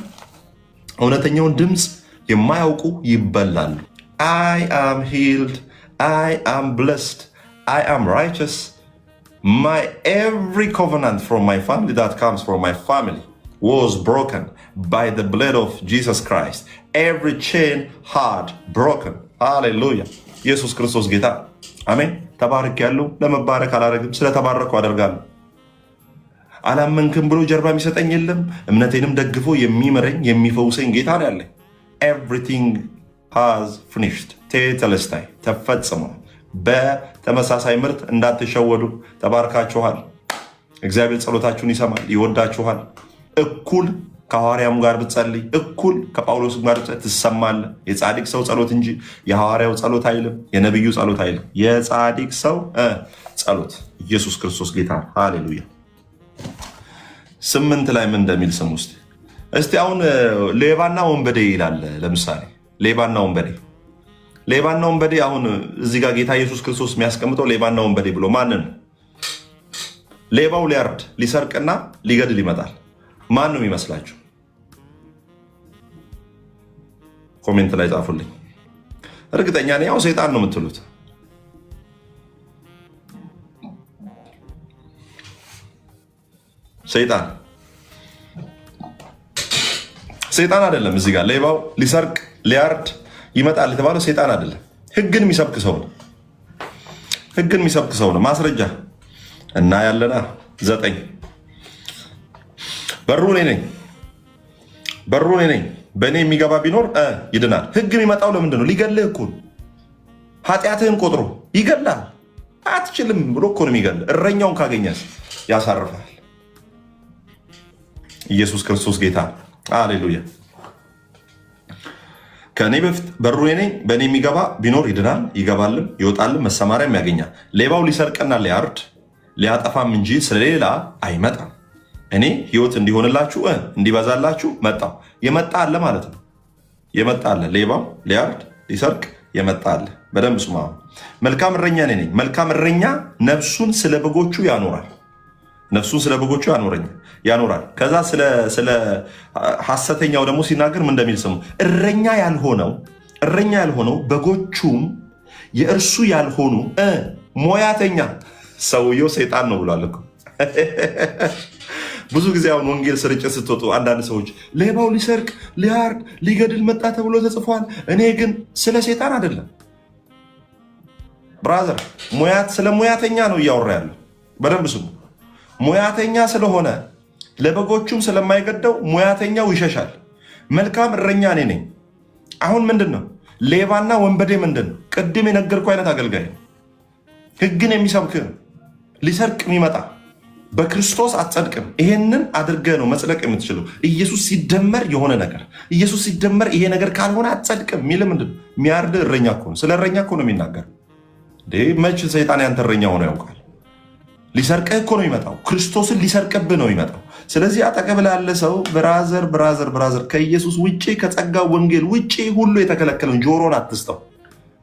እውነተኛውን ድምፅ የማያውቁ ይበላሉ። I am healed, I am blessed, I am righteous. Every covenant from my family that comes from my family was broken by the blood of Jesus Christ. Every chain had broken. Hallelujah. ኢየሱስ ክርስቶስ ጌታ። አሜን። ተባረክ ያለው ለመባረክ አላረግም፣ ስለተባረኩ አደርጋለሁ። አላመንክም ብሎ ጀርባ የሚሰጠኝ የለም። እምነቴንም ደግፎ የሚመረኝ የሚፈውሰኝ ጌታ ነው ያለኝ። Everything has finished. ቴቴለስታይ ተፈጽሟል። በተመሳሳይ ምርት እንዳትሸወዱ። ተባርካችኋል። እግዚአብሔር ጸሎታችሁን ይሰማል፣ ይወዳችኋል። እኩል ከሐዋርያም ጋር ብትጸልይ፣ እኩል ከጳውሎስም ጋር ትሰማለህ። የጻድቅ ሰው ጸሎት እንጂ የሐዋርያው ጸሎት አይልም፣ የነቢዩ ጸሎት አይልም። የጻድቅ ሰው ጸሎት። ኢየሱስ ክርስቶስ ጌታ። ሃሌሉያ። 8 ላይ ምን እንደሚል ስም ውስጥ እስቲ አሁን ሌባና ወንበዴ ይላል። ለምሳሌ ሌባና ወንበዴ አሁን እዚህ ጋር ጌታ ኢየሱስ ክርስቶስ የሚያስቀምጠው ሌባና ወንበዴ ብሎ ማንን? ሌባው ሊያርድ ሊሰርቅና ሊገድል ይመጣል። ማን ነው የሚመስላችሁ? ኮሜንት ላይ ጻፉልኝ። እርግጠኛ ነኝ ያው ሰይጣን ነው የምትሉት። ሰይጣን አይደለም። እዚህ ጋር ሌባው ሊሰርቅ ሊያርድ ይመጣል የተባለው ሰይጣን አይደለም። ህግን የሚሰብክ ሰው ነው። ማስረጃ እና ያለና 9 በሩ እኔ ነኝ በእኔ የሚገባ ቢኖር ይድናል። ህግ የሚመጣው ለምንድን ነው? ሊገልህ እኮ ኃጢአትህን ቆጥሮ ይገላል። አትችልም ብሎ እኮ ነው የሚገልህ። እረኛውን ካገኘስ ያሳርፋል። ኢየሱስ ክርስቶስ ጌታ። ሃሌሉያ። ከእኔ በፊት በሩ እኔ ነኝ፣ በእኔ የሚገባ ቢኖር ይድናል፣ ይገባልም ይወጣልም መሰማሪያም ያገኛል። ሌባው ሊሰርቅና ሊያርድ ሊያጠፋም እንጂ ስለሌላ አይመጣም። እኔ ህይወት እንዲሆንላችሁ እንዲበዛላችሁ መጣሁ። የመጣ አለ ማለት ነው። የመጣ አለ። ሌባው ሊያርድ ሊሰርቅ የመጣ አለ። በደንብ ስማ። መልካም እረኛ እኔ ነኝ። መልካም እረኛ ነፍሱን ስለ በጎቹ ያኖራል። ያኖራል። ከዛ ስለ ሐሰተኛው ደግሞ ሲናገር ምን እንደሚል ስሙ። እረኛ ያልሆነው በጎቹም የእርሱ ያልሆኑ ሞያተኛ። ሰውየው ሰይጣን ነው ብሏል እኮ። ብዙ ጊዜ አሁን ወንጌል ስርጭት ስትወጡ አንዳንድ ሰዎች ሌባው ሊሰርቅ ሊያርድ ሊገድል መጣ ተብሎ ተጽፏል፣ እኔ ግን ስለ ሰይጣን አይደለም ብራዘር፣ ስለ ሙያተኛ ነው እያወራ ያለው። በደንብ ስሙ። ሙያተኛ ስለሆነ ለበጎቹም ስለማይገደው ሙያተኛው ይሸሻል። መልካም እረኛ እኔ ነኝ። አሁን ምንድን ነው ሌባና ወንበዴ? ምንድን ነው? ቅድም የነገርኩ አይነት አገልጋይ ነው። ህግን የሚሰብክ ሊሰርቅ የሚመጣ በክርስቶስ አትጸድቅም። ይሄንን አድርገህ ነው መጽደቅ የምትችለው። ኢየሱስ ሲደመር የሆነ ነገር ኢየሱስ ሲደመር ይሄ ነገር ካልሆነ አትጸድቅም የሚል ምንድን ነው? የሚያርድ እረኛ እኮ ነው። ስለ እረኛ እኮ ነው የሚናገር። መች ሰይጣን ያንተ እረኛ ሆኖ ያውቃል? ሊሰርቅህ እኮ ነው የሚመጣው። ክርስቶስን ሊሰርቅብህ ነው የሚመጣው። ስለዚህ አጠገብ ላለ ሰው ብራዘር ከኢየሱስ ውጭ ከጸጋው ወንጌል ውጭ ሁሉ የተከለከለን ጆሮን አትስጠው።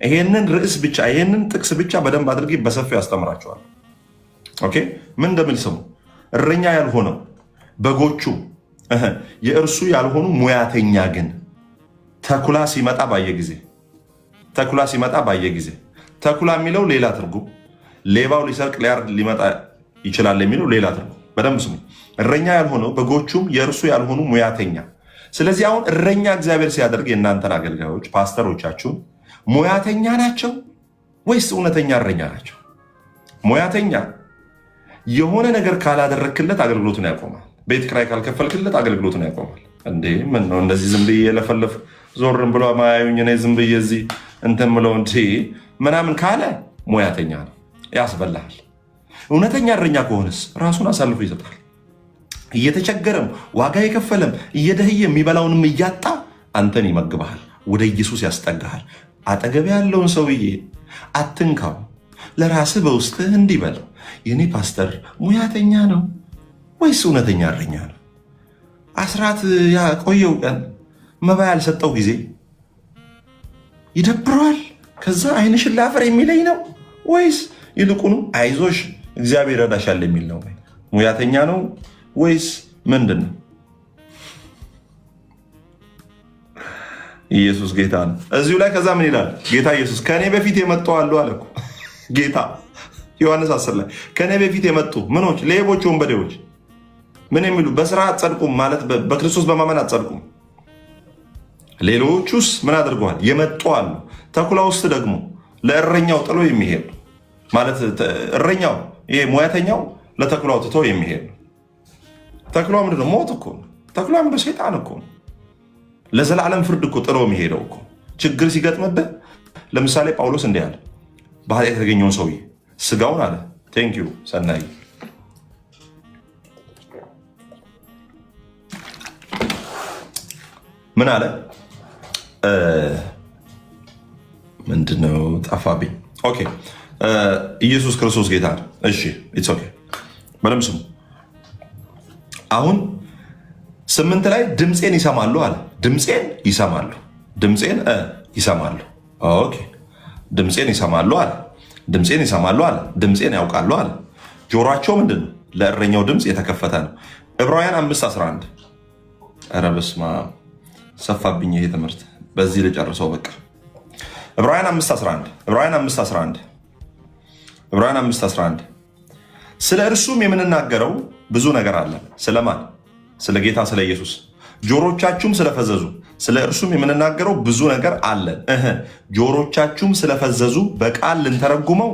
ይሄንን ርዕስ ብቻ ይሄንን ጥቅስ ብቻ በደንብ አድርጌ በሰፊው ያስተምራቸዋል። ኦኬ ምን እንደሚል ስሙ። እረኛ ያልሆነው በጎቹ የእርሱ ያልሆኑ ሙያተኛ ግን ተኩላ ሲመጣ ባየ ጊዜ ተኩላ የሚለው ሌላ ትርጉም፣ ሌባው ሊሰርቅ ሊያርድ ሊመጣ ይችላል የሚለው ሌላ ትርጉም። በደንብ ስሙ። እረኛ ያልሆነው በጎቹም የእርሱ ያልሆኑ ሙያተኛ። ስለዚህ አሁን እረኛ እግዚአብሔር ሲያደርግ የእናንተን አገልጋዮች ፓስተሮቻችሁን ሙያተኛ ናቸው ወይስ እውነተኛ እረኛ ናቸው? ሙያተኛ የሆነ ነገር ካላደረክለት አገልግሎቱን ያቆማል። ቤት ኪራይ ካልከፈልክለት አገልግሎቱን ያቆማል። እንዴ ምን ነው እንደዚህ ዝም ብዬ የለፈለፍ ዞርም ብሎ ማያዩኝ እኔ ዝም ብዬ እዚህ እንትን ብለው ምናምን ካለ ሙያተኛ ነው፣ ያስበላል። እውነተኛ እረኛ ከሆነስ ራሱን አሳልፎ ይሰጣል። እየተቸገረም ዋጋ የከፈለም እየደህየ የሚበላውንም እያጣ አንተን ይመግብሃል፣ ወደ ኢየሱስ ያስጠጋሃል። አጠገብ ያለውን ሰውዬ አትንካው፣ ለራስህ በውስጥህ እንዲበል የኔ ፓስተር ሙያተኛ ነው ወይስ እውነተኛ እረኛ ነው? አስራት ያቆየው ቀን መባ ያልሰጠው ጊዜ ይደብረዋል። ከዛ ዓይንሽን ላፈር የሚለኝ ነው ወይስ ይልቁኑ አይዞሽ እግዚአብሔር ይረዳሻል የሚል ነው? ሙያተኛ ነው ወይስ ምንድን ነው? ኢየሱስ ጌታ ነው። እዚሁ ላይ ከዛ ምን ይላል ጌታ ኢየሱስ? ከኔ በፊት የመጡ አሉ አለ እኮ ጌታ ዮሐንስ 10 ላይ ከኔ በፊት የመጡ ምኖች፣ ሌቦች፣ ወንበዴዎች ምን የሚሉ በስራ አትጸድቁም ማለት በክርስቶስ በማመን አትጸድቁም። ሌሎቹስ ምን አድርገዋል? የመጡ አሉ። ተኩላ ውስጥ ደግሞ ለእረኛው ጥሎ የሚሄድ ማለት እረኛው ይሄ ሙያተኛው ለተኩላው ትቶ የሚሄድ ተኩላው ምንድን ነው? ሞት እኮ ነው። ተኩላው ምንድን ነው? ሰይጣን እኮ ነው። ለዘላለም ፍርድ እኮ ጥሎ የሚሄደው እኮ። ችግር ሲገጥምብህ ለምሳሌ ጳውሎስ እንዲህ አለ፣ በኃጢአት የተገኘውን ሰውዬ ስጋውን አለ ቴንኪዩ ሰናይ ምን አለ? ምንድነው ጠፋብኝ። ኦኬ ኢየሱስ ክርስቶስ ጌታ ነው። እሺ ኢትስ ኦኬ። በደምብ ስሙ። አሁን 8 ላይ ድምፄን ይሰማሉ አለ። ድምፄን ይሰማሉ፣ ድምፄን ይሰማሉ። ኦኬ፣ ድምፄን ይሰማሉ አለ። ድምፄን ይሰማሉ አለ። ድምፄን ያውቃሉ አለ። ጆሯቸው ምንድን ነው? ለእረኛው ድምፅ የተከፈተ ነው። ዕብራውያን 5:11 ኧረ በስመ አብ ሰፋብኝ ይሄ ትምህርት፣ በዚህ ልጨርሰው በቃ። ዕብራውያን 5:11 ስለ እርሱም የምንናገረው ብዙ ነገር አለ። ስለማን? ስለ ጌታ ስለ ኢየሱስ። ጆሮቻችሁም ስለፈዘዙ ስለ እርሱም የምንናገረው ብዙ ነገር አለን። ጆሮቻችሁም ስለፈዘዙ በቃል ልንተረጉመው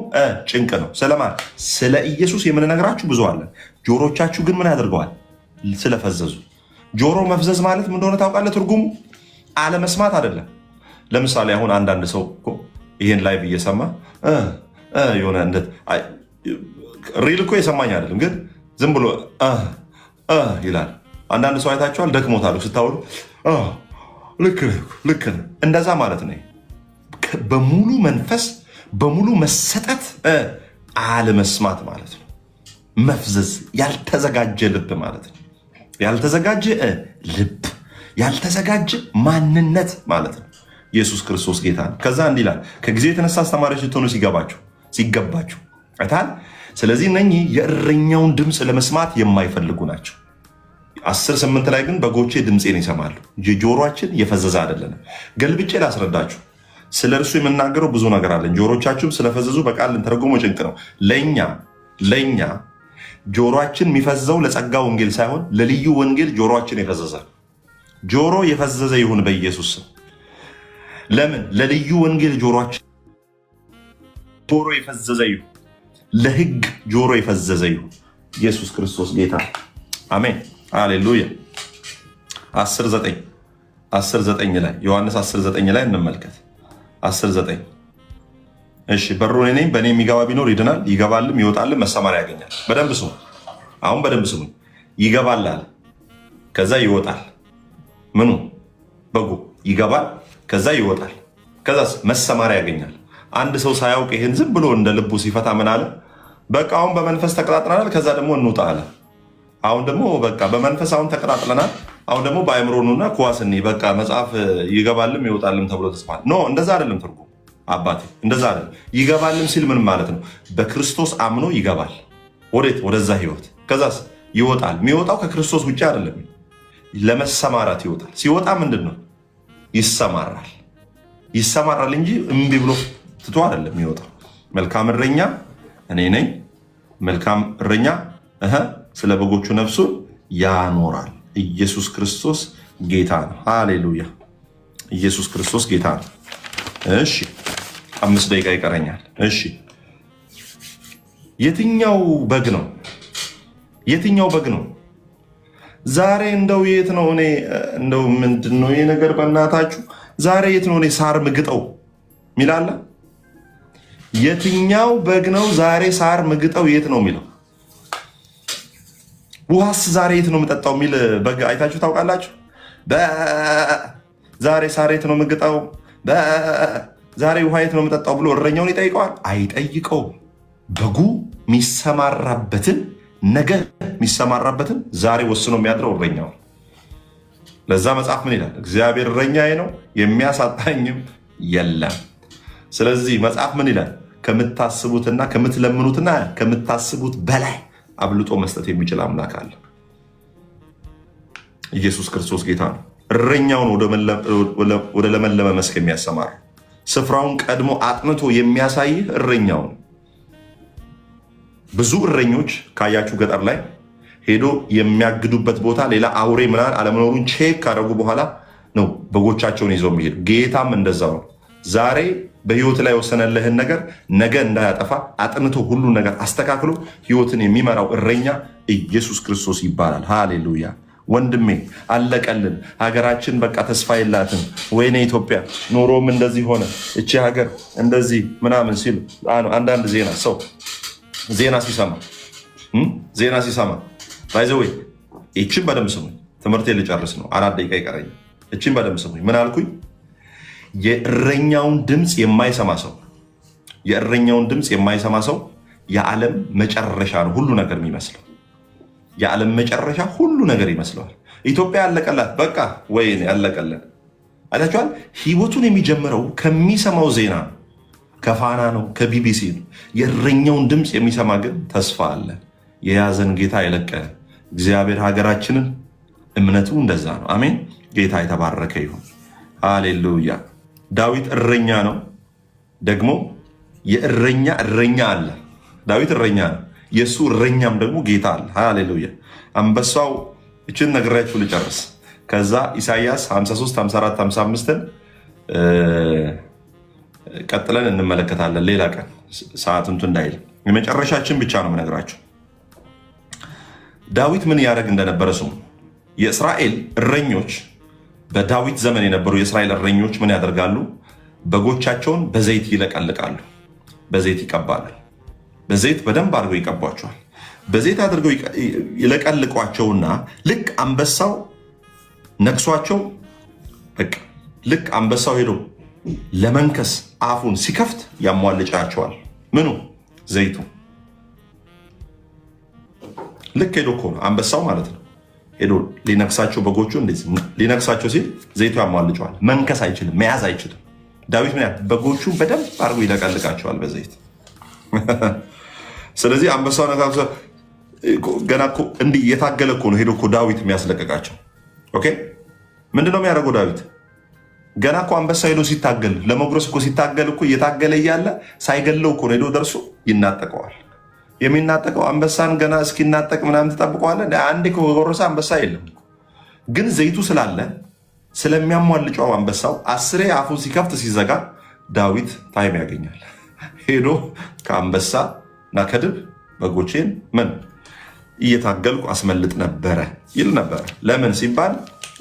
ጭንቅ ነው። ስለማን? ስለ ኢየሱስ የምንነግራችሁ ብዙ አለን። ጆሮቻችሁ ግን ምን ያደርገዋል? ስለፈዘዙ። ጆሮ መፍዘዝ ማለት ምን እንደሆነ ታውቃለህ? ትርጉሙ አለመስማት አይደለም። ለምሳሌ አሁን አንዳንድ ሰው ይሄን ላይቭ እየሰማ የሆነ ሪል እኮ የሰማኝ አይደለም፣ ግን ዝም ብሎ ይላል። አንዳንድ ሰው አይታችኋል፣ ደክሞታል ስታወሩ ልክ ነህ። እንደዛ ማለት ነው። በሙሉ መንፈስ በሙሉ መሰጠት አለመስማት ማለት ነው። መፍዘዝ፣ ያልተዘጋጀ ልብ ማለት ነው። ያልተዘጋጀ ልብ፣ ያልተዘጋጀ ማንነት ማለት ነው። ኢየሱስ ክርስቶስ ጌታ ነው። ከዛ እንዲህ ይላል፣ ከጊዜ የተነሳ አስተማሪዎች ስትሆኑ ሲገባችሁ አይታል። ስለዚህ እነኚህ የእረኛውን ድምፅ ለመስማት የማይፈልጉ ናቸው። 10:8 ላይ ግን በጎቼ ድምፄን ይሰማሉ። ጆሮአችን የፈዘዘ አይደለንም። ገልብጬ ላስረዳችሁ። ስለ እርሱ የምናገረው ብዙ ነገር አለን። ጆሮቻችሁም ስለፈዘዙ በቃል ልንተረጉመው ጭንቅ ነው። ለእኛ ጆሮአችን የሚፈዘው ለጸጋ ወንጌል ሳይሆን ለልዩ ወንጌል ጆሮአችን የፈዘዘ። ጆሮ የፈዘዘ ይሁን በኢየሱስ ስም። ለምን? ለልዩ ወንጌል ጆሮ የፈዘዘ ይሁን፣ ለሕግ ጆሮ የፈዘዘ ይሁን። ኢየሱስ ክርስቶስ ጌታ። አሜን፣ ሃሌሉያ። 10:9 ላይ ዮሐንስ 10:9 ላይ እንመልከት። 10:9 እሺ፣ በሩ እኔ ነኝ፣ በእኔ የሚገባ ቢኖር ይድናል፣ ይገባልም ይወጣልም መሰማሪያ ያገኛል። በደንብ ስሙ። አሁን በደንብ ስሙ። ይገባል አለ፣ ከዛ ይወጣል። ምኑ? በጉ ይገባል፣ ከዛ ይወጣል፣ ከዛ መሰማሪያ ያገኛል። አንድ ሰው ሳያውቅ ይሄን ዝም ብሎ እንደ ልቡ ሲፈታ ምን አለ? በቃ አሁን በመንፈስ ተቀጣጥለናል፣ ከዛ ደግሞ እንውጣ አለ። አሁን ደግሞ በቃ በመንፈስ አሁን ተቀጣጥለናል፣ አሁን ደግሞ በአእምሮ ኑና ኩዋስኒ በቃ መጽሐፍ ይገባልም ይወጣልም ተብሎ ተጽፏል። ኖ እንደዛ አይደለም ትርጉም አባቴ፣ እንደዛ አይደለም። ይገባልም ሲል ምን ማለት ነው? በክርስቶስ አምኖ ይገባል። ወዴት? ወደዛ ህይወት። ከዛስ ይወጣል። የሚወጣው ከክርስቶስ ውጭ አይደለም፣ ለመሰማራት ይወጣል። ሲወጣ ምንድን ነው? ይሰማራል እንጂ እምቢ ብሎ ትቶ አይደለም የሚወጣው። መልካም እረኛ እኔ ነኝ። መልካም እረኛ ስለ በጎቹ ነፍሱን ያኖራል። ኢየሱስ ክርስቶስ ጌታ ነው። ሃሌሉያ! ኢየሱስ ክርስቶስ ጌታ ነው። እሺ 5 ደቂቃ ይቀረኛል። እሺ የትኛው በግ ነው? የትኛው በግ ነው? ዛሬ እንደው የት ነው? እኔ እንደው ምንድን ነው ይሄ ነገር? በእናታችሁ ዛሬ የት ነው እኔ ሳር ምግጠው ሚላለ? የትኛው በግ ነው ዛሬ ሳር ምግጠው የት ነው የሚለው? ውሃስ ዛሬ የት ነው የምጠጣው የሚል በግ አይታችሁ ታውቃላችሁ? ዛሬ ሳር የት ነው ምግጠው፣ ዛሬ ውሃ የት ነው የምጠጣው ብሎ እረኛውን ይጠይቀዋል? አይጠይቀውም። በጉ የሚሰማራበትን ነገር የሚሰማራበትን ዛሬ ወስኖ የሚያድረው እረኛው። ለዛ መጽሐፍ ምን ይላል? እግዚአብሔር እረኛዬ ነው የሚያሳጣኝም የለም። ስለዚህ መጽሐፍ ምን ይላል? ከምታስቡትና ከምትለምኑትና ከምታስቡት በላይ አብልጦ መስጠት የሚችል አምላክ አለ። ኢየሱስ ክርስቶስ ጌታ ነው። እረኛውን ወደ ለመለመ መስክ የሚያሰማር ስፍራውን ቀድሞ አጥንቶ የሚያሳይህ እረኛው ነው። ብዙ እረኞች ካያችሁ ገጠር ላይ ሄዶ የሚያግዱበት ቦታ ሌላ አውሬ ምናምን አለመኖሩን ቼክ ካደረጉ በኋላ ነው በጎቻቸውን ይዘው የሚሄዱ። ጌታም እንደዛው ነው። ዛሬ በህይወት ላይ የወሰነልህን ነገር ነገ እንዳያጠፋ አጥንቶ ሁሉን ነገር አስተካክሎ ህይወትን የሚመራው እረኛ ኢየሱስ ክርስቶስ ይባላል። ሃሌሉያ! ወንድሜ አለቀልን፣ ሀገራችን በቃ ተስፋ የላትም፣ ወይኔ ኢትዮጵያ ኖሮም እንደዚህ ሆነ፣ እቺ ሀገር እንደዚህ ምናምን ሲሉ አንዳንድ ዜና ሲሰማ ባይዘወይ ይችን በደንብ ስሙኝ። ትምህርቴ ልጨርስ ነው፣ 4 ደቂቃ ይቀረኝ። እችን በደንብ ስሙኝ። ምን አልኩኝ? የእረኛውን ድምፅ የማይሰማ ሰው የዓለም መጨረሻ ነው ሁሉ ነገር የሚመስለው። የዓለም መጨረሻ ሁሉ ነገር ይመስለዋል። ኢትዮጵያ ያለቀላት በቃ ወይ ያለቀለን አይታችኋል። ህይወቱን የሚጀምረው ከሚሰማው ዜና ከፋና ነው፣ ከቢቢሲ ነው። የእረኛውን ድምፅ የሚሰማ ግን ተስፋ አለ። የያዘን ጌታ የለቀ እግዚአብሔር ሀገራችንን እምነቱ እንደዛ ነው። አሜን። ጌታ የተባረከ ይሁን። ሃሌሉያ። ዳዊት እረኛ ነው። ደግሞ የእረኛ እረኛ አለ። ዳዊት እረኛ ነው። የእሱ እረኛም ደግሞ ጌታ አለ። ሃሌሉያ። አንበሳው እችን ነግራችሁ ልጨርስ። ከዛ ኢሳይያስ 53 54 55ን ቀጥለን እንመለከታለን። ሌላ ቀን ሰዓትንቱ እንዳይል የመጨረሻችን ብቻ ነው የምነግራችሁ። ዳዊት ምን ያደርግ እንደነበረ ስሙ። የእስራኤል እረኞች በዳዊት ዘመን የነበሩ የእስራኤል እረኞች ምን ያደርጋሉ? በጎቻቸውን በዘይት ይለቀልቃሉ፣ በዘይት ይቀባሉ። በዘይት በደንብ አድርገው ይቀቧቸዋል። በዘይት አድርገው ይለቀልቋቸውና ልክ አንበሳው ነክሷቸው ልክ አንበሳው ሄዶ ለመንከስ አፉን ሲከፍት ያሟልጫቸዋል። ምኑ? ዘይቱ። ልክ ሄዶ እኮ ነው አንበሳው ማለት ነው። ሄዶ ሊነክሳቸው በጎቹ እንደዚህ ሊነክሳቸው ሲል ዘይቱ ያሟልጨዋል። መንከስ አይችልም፣ መያዝ አይችልም። ዳዊት ምን ያህል በጎቹ በደንብ አድርጎ ይለቀልቃቸዋል በዘይት። ስለዚህ አንበሳው ነካክሶ ገና እኮ እንዲህ እየታገለ እኮ ነው ሄዶ እኮ ዳዊት የሚያስለቀቃቸው። ኦኬ ምንድነው የሚያደርገው ዳዊት? ገና እኮ አንበሳ ሄዶ ሲታገል ለመጉረስ እኮ ሲታገል እኮ እየታገለ እያለ ሳይገለው እኮ ሄዶ ደርሶ ይናጠቀዋል። የሚናጠቀው አንበሳን ገና እስኪናጠቅ ምናምን ትጠብቀዋለህ። አንዴ ከጎረሰ አንበሳ የለም። ግን ዘይቱ ስላለ ስለሚያሟልጨው አንበሳው 10 አፉን ሲከፍት ሲዘጋ ዳዊት ታይም ያገኛል። ሄዶ ከአንበሳ እና ከድብ በጎቼን ምን እየታገልኩ አስመልጥ ነበረ ይል ነበረ። ለምን ሲባል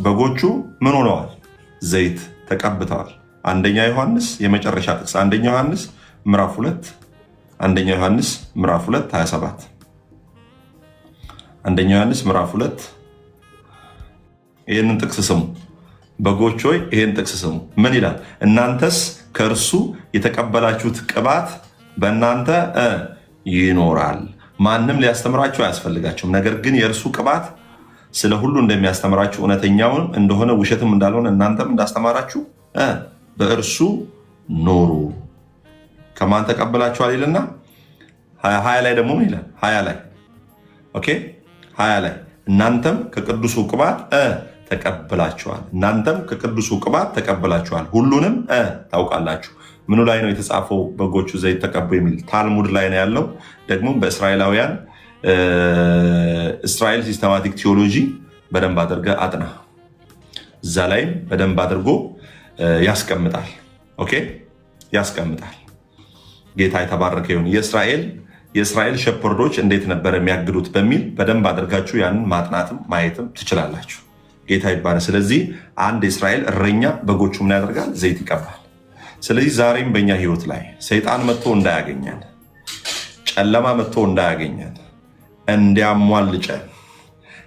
በጎቹ ምን ሆነዋል? ዘይት ተቀብተዋል። አንደኛ ዮሐንስ የመጨረሻ ጥቅስ አንደኛ ዮሐንስ ምዕራፍ 2 አንደኛ ዮሐንስ ምዕራፍ 2 27 አንደኛ ዮሐንስ ምዕራፍ 2 ይህንን ጥቅስ ስሙ በጎች ሆይ፣ ይህን ጥቅስ ስሙ። ምን ይላል? እናንተስ ከእርሱ የተቀበላችሁት ቅባት በእናንተ ይኖራል፣ ማንም ሊያስተምራችሁ አያስፈልጋችሁም። ነገር ግን የእርሱ ቅባት ስለ ሁሉ እንደሚያስተምራችሁ እውነተኛውን እንደሆነ ውሸትም እንዳልሆነ እናንተም እንዳስተማራችሁ በእርሱ ኖሩ። ከማን ተቀበላችኋል ይልና 20 ላይ ደግሞ ምን ይላል? 20 ላይ ኦኬ 20 ላይ እናንተም ከቅዱሱ ቅባት ተቀብላችኋል። እናንተም ከቅዱሱ ቅባት ተቀብላችኋል፣ ሁሉንም ታውቃላችሁ። ምኑ ላይ ነው የተጻፈው? በጎቹ ዘይት ተቀቡ የሚል ታልሙድ ላይ ነው ያለው። ደግሞ በእስራኤላውያን እስራኤል ሲስተማቲክ ቲዮሎጂ በደንብ አድርገ አጥና። እዛ ላይም በደንብ አድርጎ ያስቀምጣል። ኦኬ ያስቀምጣል። ጌታ የተባረከ ይሁን። የእስራኤል ሸፐርዶች እንዴት ነበር የሚያግዱት በሚል በደንብ አድርጋችሁ ያንን ማጥናትም ማየትም ትችላላችሁ። ጌታ ይባላል። ስለዚህ አንድ የእስራኤል እረኛ በጎቹ ምን ያደርጋል? ዘይት ይቀባል። ስለዚህ ዛሬም በእኛ ህይወት ላይ ሰይጣን መጥቶ እንዳያገኘን፣ ጨለማ መጥቶ እንዳያገኘን እንዲያሟልጨን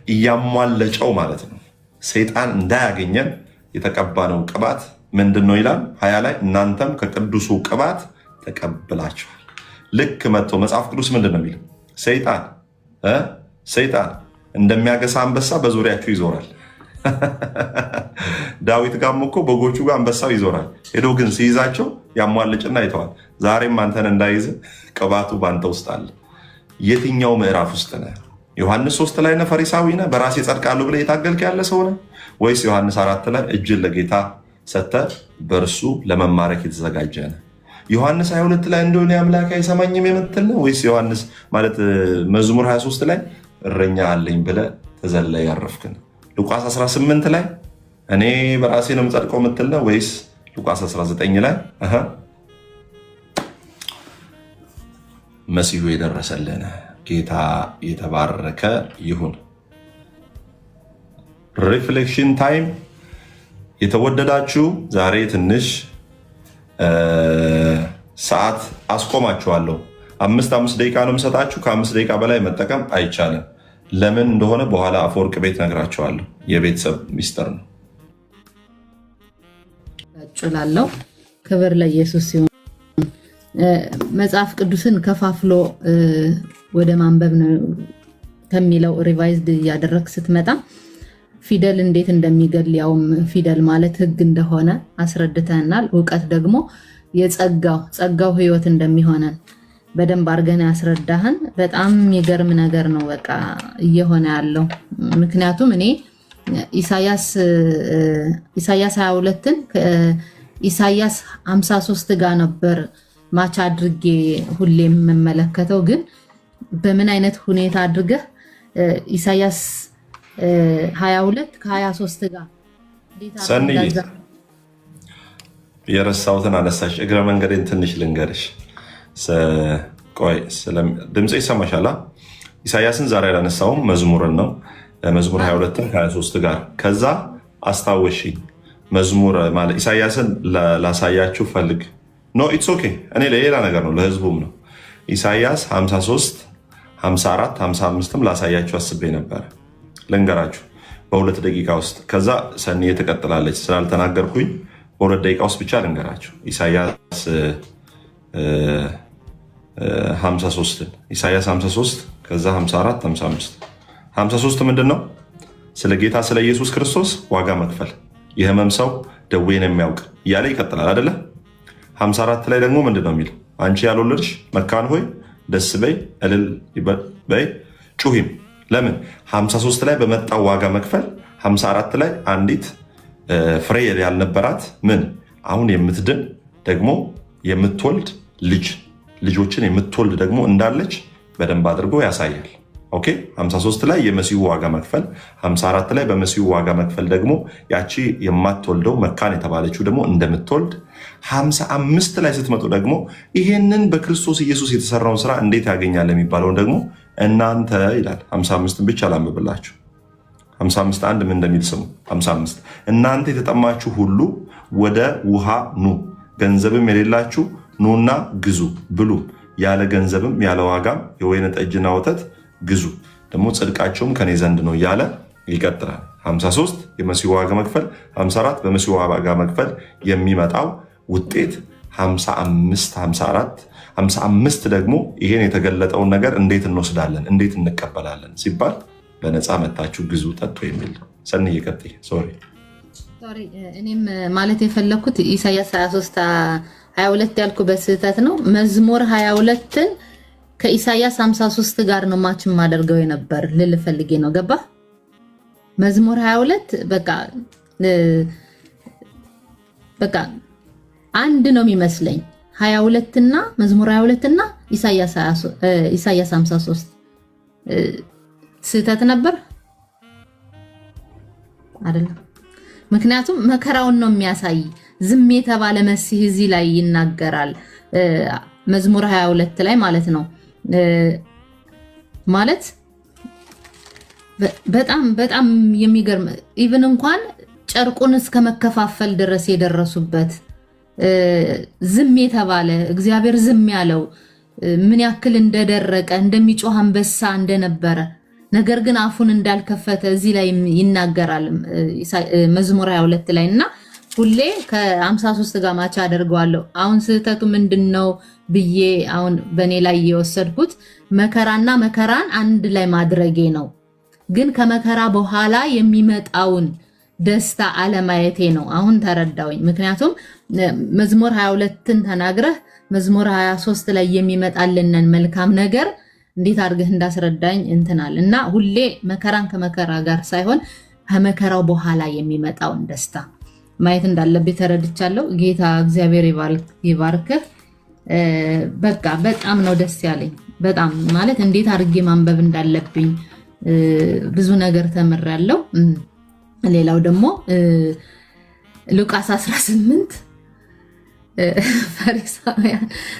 እያሟለጨው ማለት ነው ሰይጣን እንዳያገኘን የተቀባነው ቅባት ምንድን ነው ይላል 20 ላይ እናንተም ከቅዱሱ ቅባት ተቀብላችኋል። ልክ መጥቶ መጽሐፍ ቅዱስ ምንድን ነው የሚለው? ሰይጣን እንደሚያገሳ አንበሳ በዙሪያችሁ ይዞራል። ዳዊት ጋርም እኮ በጎቹ ጋር አንበሳው ይዞራል። ሄዶ ግን ሲይዛቸው ያሟልጭና ይተዋል። ዛሬም አንተን እንዳይዝ ቅባቱ በአንተ ውስጥ አለ። የትኛው ምዕራፍ ውስጥ ነህ? ዮሐንስ 3 ላይ ነህ? ፈሪሳዊ ነህ? በራሴ ጸድቃለሁ ብለህ የታገልክ ያለ ሰው ነህ? ወይስ ዮሐንስ 4 ላይ እጅን ለጌታ ሰጥተህ በእርሱ ለመማረክ የተዘጋጀ ነህ? ዮሐንስ 22 ላይ እንደሆነ አምላክ አይሰማኝም የምትል ነው? ወይስ ዮሐንስ ማለት መዝሙር 23 ላይ እረኛ አለኝ ብለህ ተዘለህ ያረፍክ ነው? ሉቃስ 18 ላይ እኔ በራሴ ነው የምጸድቀው የምትል ነው? ወይስ ሉቃስ 19 ላይ መሲሁ የደረሰልን ጌታ የተባረከ ይሁን። ሪፍሌክሽን ታይም። የተወደዳችሁ ዛሬ ትንሽ ሰዓት አስቆማችኋለሁ። 5 ደቂቃ ነው የምሰጣችሁ። ከ5 ደቂቃ በላይ መጠቀም አይቻልም። ለምን እንደሆነ በኋላ አፈወርቅ ቤት ነግራቸዋለሁ። የቤተሰብ ሚስጥር ነው። ጭላለው ክብር ለኢየሱስ ሲሆን መጽሐፍ ቅዱስን ከፋፍሎ ወደ ማንበብ ነው ከሚለው ሪቫይዝድ እያደረግ ስትመጣ ፊደል እንዴት እንደሚገድል ያውም ፊደል ማለት ሕግ እንደሆነ አስረድተናል። እውቀት ደግሞ የጸጋው ህይወት እንደሚሆነን በደንብ አድርገን ያስረዳህን። በጣም የሚገርም ነገር ነው በቃ እየሆነ ያለው። ምክንያቱም እኔ ኢሳያስ 22ን ኢሳያስ 53 ጋር ነበር ማች አድርጌ ሁሌም የምመለከተው። ግን በምን አይነት ሁኔታ አድርገህ ኢሳያስ 22 ከ23 ጋር ሰኒ የረሳሁትን አነሳሽ። እግረ መንገዴን ትንሽ ልንገርሽ። ቆይ ድምፅ ይሰማሻል? ኢሳያስን ዛሬ ያላነሳውም መዝሙርን ነው። መዝሙር 22 ከ23 ጋር ከዛ አስታወሽኝ። መዝሙር ማለት ኢሳያስን ላሳያችሁ ፈልግ ኖ ኢትስ ኦኬ። እኔ ለሌላ ነገር ነው ለህዝቡም ነው። ኢሳያስ 53 54 55ም ላሳያችሁ አስቤ ነበር። ልንገራችሁ በ2 ደቂቃ ውስጥ። ከዛ ሰኒ ትቀጥላለች ስላልተናገርኩኝ በ2 ደቂቃ ውስጥ ብቻ ልንገራችሁ። ኢሳያስ 53 ኢሳያስ 53 ከዛ 54 55 53 ምንድን ነው? ስለ ጌታ ስለ ኢየሱስ ክርስቶስ ዋጋ መክፈል፣ የህመም ሰው ደዌን የሚያውቅ እያለ ይቀጥላል አይደለ? 54 ላይ ደግሞ ምንድን ነው የሚለው? አንቺ ያልወለድሽ መካን ሆይ ደስ በይ እልል በይ ጩሂም። ለምን 53 ላይ በመጣው ዋጋ መክፈል 54 ላይ አንዲት ፍሬ ያልነበራት ምን አሁን የምትድን ደግሞ የምትወልድ ልጆችን የምትወልድ ደግሞ እንዳለች በደንብ አድርጎ ያሳያል። ኦኬ 53 ላይ የመሲሁ ዋጋ መክፈል፣ 54 ላይ በመሲሁ ዋጋ መክፈል ደግሞ ያቺ የማትወልደው መካን የተባለችው ደግሞ እንደምትወልድ፣ 55 ላይ ስትመጡ ደግሞ ይሄንን በክርስቶስ ኢየሱስ የተሰራውን ስራ እንዴት ያገኛል የሚባለውን ደግሞ እናንተ ይላል። 55 ብቻ ላንብብላችሁ። 55 አንድ ምን እንደሚል ስሙ። 55 እናንተ የተጠማችሁ ሁሉ ወደ ውሃ ኑ፣ ገንዘብም የሌላችሁ ኑና ግዙ ብሉም፣ ያለ ገንዘብም ያለ ዋጋም የወይን ጠጅና ወተት ግዙ፣ ደግሞ ጽድቃቸውም ከኔ ዘንድ ነው እያለ ይቀጥላል። 53 የመሲሁ ዋጋ መክፈል፣ 54 በመሲሁ ዋጋ መክፈል የሚመጣው ውጤት 55 ደግሞ ይሄን የተገለጠውን ነገር እንዴት እንወስዳለን እንዴት እንቀበላለን ሲባል በነፃ መታችሁ ግዙ ጠጡ የሚል ነው። ሰኒ እየቀጥይ ሶሪ እኔም ማለት የፈለኩት ኢሳያስ 23 22 ያልኩ በስህተት ነው። መዝሙር 22ን ከኢሳያስ 53 ጋር ነው ማች ማደርገው የነበር ልል ፈልጌ ነው። ገባ? መዝሙር 22 በቃ አንድ ነው የሚመስለኝ። 22 እና መዝሙር 22 እና ኢሳያስ 53 ስህተት ነበር አይደለም? ምክንያቱም መከራውን ነው የሚያሳይ። ዝም የተባለ መሲህ እዚህ ላይ ይናገራል። መዝሙር 22 ላይ ማለት ነው። ማለት በጣም የሚገርም ኢቭን እንኳን ጨርቁን እስከ መከፋፈል ድረስ የደረሱበት ዝም የተባለ እግዚአብሔር ዝም ያለው ምን ያክል እንደደረቀ እንደሚጮህ አንበሳ እንደነበረ ነገር ግን አፉን እንዳልከፈተ እዚህ ላይ ይናገራል መዝሙር 22 ላይ እና ሁሌ ከ53 ጋር ማቻ አደርገዋለሁ። አሁን ስህተቱ ምንድነው ብዬ አሁን በኔ ላይ የወሰድኩት መከራና መከራን አንድ ላይ ማድረጌ ነው። ግን ከመከራ በኋላ የሚመጣውን ደስታ አለማየቴ ነው። አሁን ተረዳውኝ። ምክንያቱም መዝሙር 22ን ተናግረህ መዝሙር 23 ላይ የሚመጣልንን መልካም ነገር እንዴት አድርገህ እንዳስረዳኝ እንትናል እና ሁሌ መከራን ከመከራ ጋር ሳይሆን ከመከራው በኋላ የሚመጣውን ደስታ ማየት እንዳለብኝ ተረድቻለሁ። ጌታ እግዚአብሔር ይባርክህ። በቃ በጣም ነው ደስ ያለኝ። በጣም ማለት እንዴት አድርጌ ማንበብ እንዳለብኝ ብዙ ነገር ተምሬያለሁ። ሌላው ደግሞ ሉቃስ 18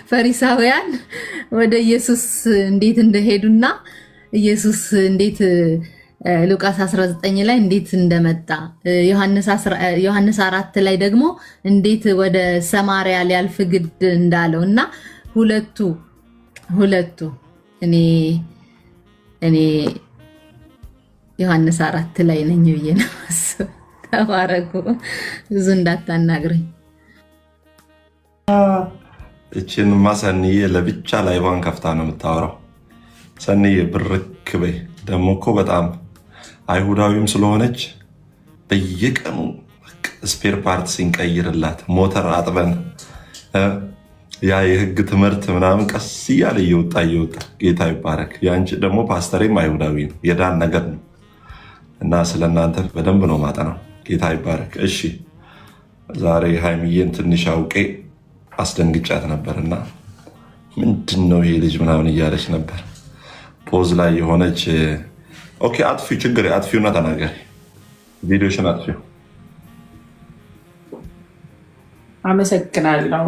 ፈሪሳውያን ወደ ኢየሱስ እንዴት እንደሄዱና ኢየሱስ እንዴት ሉቃስ 19 ላይ እንዴት እንደመጣ ዮሐንስ 4 ላይ ደግሞ እንዴት ወደ ሰማርያ ሊያልፍ ግድ እንዳለው እና ሁለቱ እኔ ዮሐንስ 4 ላይ ነኝ ብዬ ነው። ተባረኩ። ብዙ እንዳታናግረኝ። እቺንማ ሰኒዬ ለብቻ ላይቫን ከፍታ ነው የምታወራው። ሰኒዬ ብርክ በይ ደግሞ እኮ በጣም አይሁዳዊም ስለሆነች በየቀኑ ስፔር ፓርት ሲንቀይርላት ሞተር አጥበን ያ የህግ ትምህርት ምናምን ቀስ እያለ እየወጣ ጌታ ይባረክ። ያንቺ ደግሞ ፓስተሬም አይሁዳዊ ነው፣ የዳን ነገር ነው እና ስለእናንተ በደንብ ነው ማጠናው። ጌታ ይባረክ። እሺ ዛሬ ሃይሚዬን ትንሽ አውቄ አስደንግጫት ነበርና ምንድን ነው ይሄ ልጅ ምናምን እያለች ነበር። ፖዝ ላይ የሆነች ኦኬ፣ አጥፊው ችግር አጥፊውና ተናገሪ፣ ቪዲዮሽን አጥፊው። አመሰግናለሁ።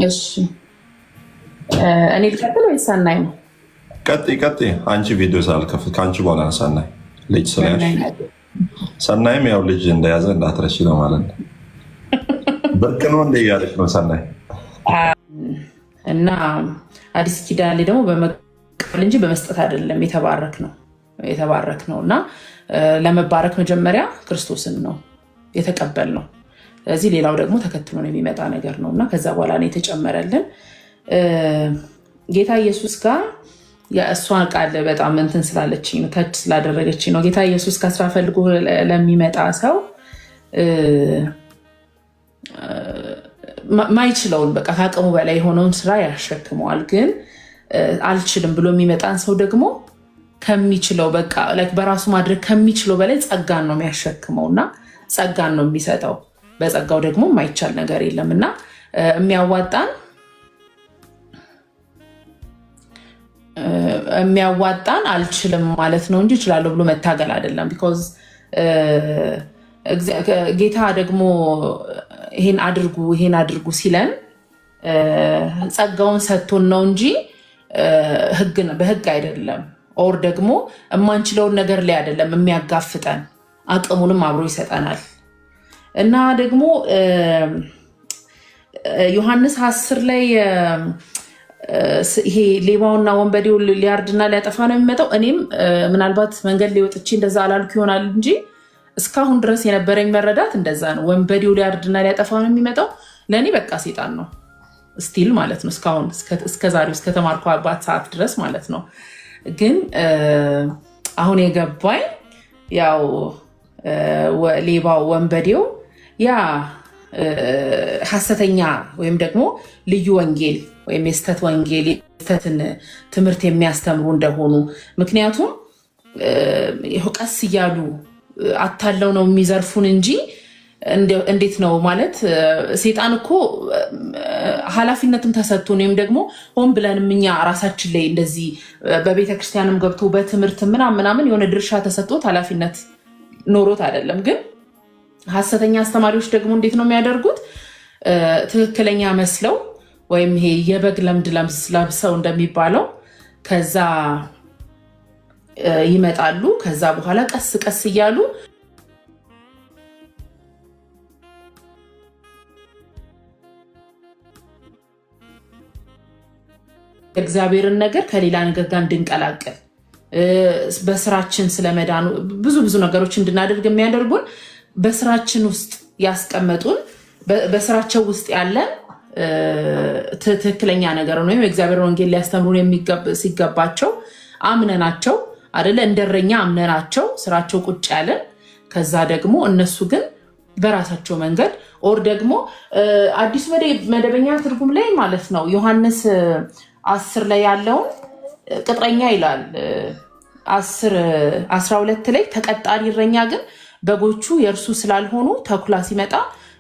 እሺ እኔ ልቀጥል ወይስ ሰናይ ነው? ቀጥይ። አንቺ ቪዲዮ ሳልከፍት ከአንቺ በኋላ ሰናይ ልጅ ስለያሽ፣ ሰናይም ያው ልጅ እንደያዘ እንዳትረሺ ነው ማለት ነው። ብርቅ ነው እንደ እያለች ነው ሰናይ። እና አዲስ ኪዳን ላይ ደግሞ በመቀበል እንጂ በመስጠት አይደለም የተባረክ ነው እና ለመባረክ መጀመሪያ ክርስቶስን ነው የተቀበል ነው። ስለዚህ ሌላው ደግሞ ተከትሎ ነው የሚመጣ ነገር ነው እና ከዛ በኋላ ነው የተጨመረልን። ጌታ ኢየሱስ ጋር የእሷን ቃል በጣም እንትን ስላለችኝ ነው፣ ተች ስላደረገችኝ ነው። ጌታ ኢየሱስ ጋር ስራ ፈልጎ ለሚመጣ ሰው ማይችለውን በቃ ከአቅሙ በላይ የሆነውን ስራ ያሸክመዋል። ግን አልችልም ብሎ የሚመጣን ሰው ደግሞ ከሚችለው በቃ በራሱ ማድረግ ከሚችለው በላይ ጸጋን ነው የሚያሸክመው እና ጸጋን ነው የሚሰጠው። በጸጋው ደግሞ የማይቻል ነገር የለም እና የሚያዋጣን አልችልም ማለት ነው እንጂ እችላለሁ ብሎ መታገል አይደለም። ቢኮዝ ጌታ ደግሞ ይሄን አድርጉ ሲለን ጸጋውን ሰጥቶን ነው እንጂ በህግ አይደለም። ኦር ደግሞ የማንችለውን ነገር ላይ አይደለም የሚያጋፍጠን፣ አቅሙንም አብሮ ይሰጠናል። እና ደግሞ ዮሐንስ 10 ላይ ይሄ ሌባውና ወንበዴው ሊያርድና ሊያጠፋ ነው የሚመጣው። እኔም ምናልባት መንገድ ላይ ወጥቼ እንደዛ አላልኩ ይሆናል እንጂ እስካሁን ድረስ የነበረኝ መረዳት እንደዛ ነው። ወንበዴው ሊያርድና ሊያጠፋ ነው የሚመጣው ለእኔ በቃ ሴጣን ነው ስቲል ማለት ነው። እስካሁን እስከዛሬው እስከተማርኩባት ሰዓት ድረስ ማለት ነው። ግን አሁን የገባኝ ያው ሌባው ወንበዴው ያ ሐሰተኛ ወይም ደግሞ ልዩ ወንጌል ወይም የስተት ወንጌል የስተትን ትምህርት የሚያስተምሩ እንደሆኑ፣ ምክንያቱም ቀስ እያሉ አታለው ነው የሚዘርፉን እንጂ እንዴት ነው ማለት ሴጣን እኮ ኃላፊነትም ተሰጥቶን ወይም ደግሞ ሆን ብለንም እኛ ራሳችን ላይ እንደዚህ በቤተክርስቲያንም ገብቶ በትምህርት ምናምን የሆነ ድርሻ ተሰጥቶት ኃላፊነት ኖሮት አይደለም። ግን ሐሰተኛ አስተማሪዎች ደግሞ እንዴት ነው የሚያደርጉት? ትክክለኛ መስለው ወይም ይሄ የበግ ለምድ ለብሰው እንደሚባለው ከዛ ይመጣሉ። ከዛ በኋላ ቀስ ቀስ እያሉ እግዚአብሔርን ነገር ከሌላ ነገር ጋር እንድንቀላቀል በስራችን ስለመዳኑ ብዙ ነገሮች እንድናደርግ የሚያደርጉን በስራችን ውስጥ ያስቀመጡን በስራቸው ውስጥ ያለን ትክክለኛ ነገር ነው። የእግዚአብሔር ወንጌል ሊያስተምሩን ሲገባቸው አምነናቸው አይደለ እንደረኛ አምነናቸው ስራቸው ቁጭ ያለን። ከዛ ደግሞ እነሱ ግን በራሳቸው መንገድ ኦር ደግሞ አዲሱ መደበኛ ትርጉም ላይ ማለት ነው ዮሐንስ 10 ላይ ያለውን ቅጥረኛ ይላል። 10:12 ላይ ተቀጣሪ እረኛ ግን በጎቹ የእርሱ ስላልሆኑ ተኩላ ሲመጣ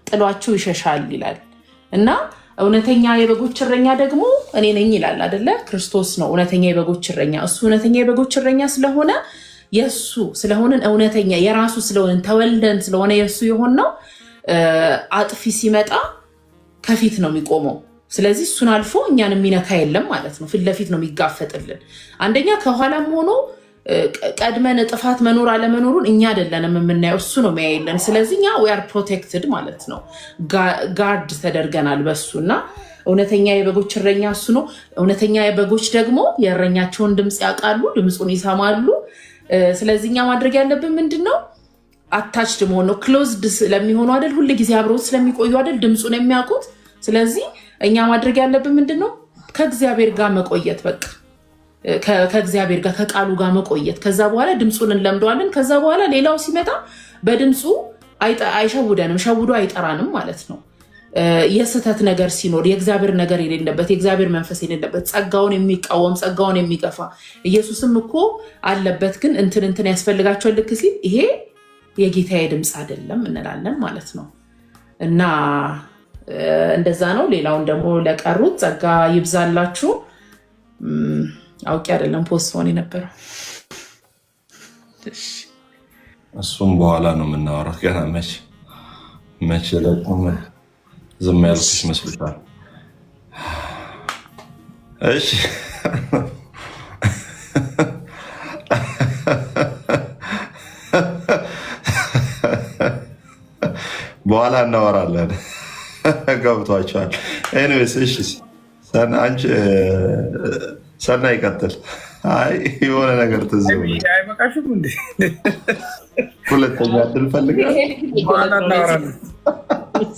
ጥሏቸው ይሸሻል ይላል እና እውነተኛ የበጎች እረኛ ደግሞ እኔ ነኝ ይላል አይደለ? ክርስቶስ ነው እውነተኛ የበጎች እረኛ። እሱ እውነተኛ የበጎች እረኛ ስለሆነ የሱ ስለሆነን እውነተኛ የራሱ ስለሆነን ተወልደን ስለሆነ የሱ የሆነው አጥፊ ሲመጣ ከፊት ነው የሚቆመው። ስለዚህ እሱን አልፎ እኛን የሚነካ የለም ማለት ነው። ፊት ለፊት ነው የሚጋፈጥልን። አንደኛ ከኋላም ሆኖ ቀድመን ጥፋት መኖር አለመኖሩን እኛ አይደለንም የምናየው፣ እሱ ነው የሚያየለን። ስለዚህ እኛ we are protected ማለት ነው፣ ጋርድ ተደርገናል በሱ እና እውነተኛ የበጎች እረኛ እሱ ነው። እውነተኛ የበጎች ደግሞ የእረኛቸውን ድምፅ ያውቃሉ፣ ድምፁን ይሰማሉ። ስለዚህ እኛ ማድረግ ያለብን ምንድን ነው? አታችድ መሆን ነው። ክሎዝድ ስለሚሆኑ አይደል? ሁሉ ጊዜ አብረው ስለሚቆዩ አይደል? ድምፁን የሚያውቁት። ስለዚህ እኛ ማድረግ ያለብን ምንድነው? ከእግዚአብሔር ጋር መቆየት። በቃ ከእግዚአብሔር ጋር ከቃሉ ጋር መቆየት። ከዛ በኋላ ድምፁን እንለምደዋለን። ከዛ በኋላ ሌላው ሲመጣ በድምፁ አይሸውደንም፣ ሸውዶ አይጠራንም ማለት ነው። የስህተት ነገር ሲኖር የእግዚአብሔር ነገር የሌለበት የእግዚአብሔር መንፈስ የሌለበት ጸጋውን የሚቃወም ጸጋውን የሚገፋ ኢየሱስም እኮ አለበት ግን እንትን ያስፈልጋቸዋል ልክ ሲል ይሄ የጌታዬ ድምፅ አይደለም እንላለን ማለት ነው። እና እንደዛ ነው። ሌላውን ደግሞ ለቀሩት ጸጋ ይብዛላችሁ። አውቄ አይደለም ፖስቶን የነበረው እሱም በኋላ ነው የምናወራው። ገና መቼ ዝም ያልኩሽ መስሎሻል? እሺ በኋላ እናወራለን። ገብቷቸዋል። ኤኒዌይስ እሺ አንቺ ሰና ይቀጥል። አይ የሆነ ነገር ትዝ ብሎኝ አይበቃሽም እንዴ? ሁለተኛ እድል ፈልጋለሁ።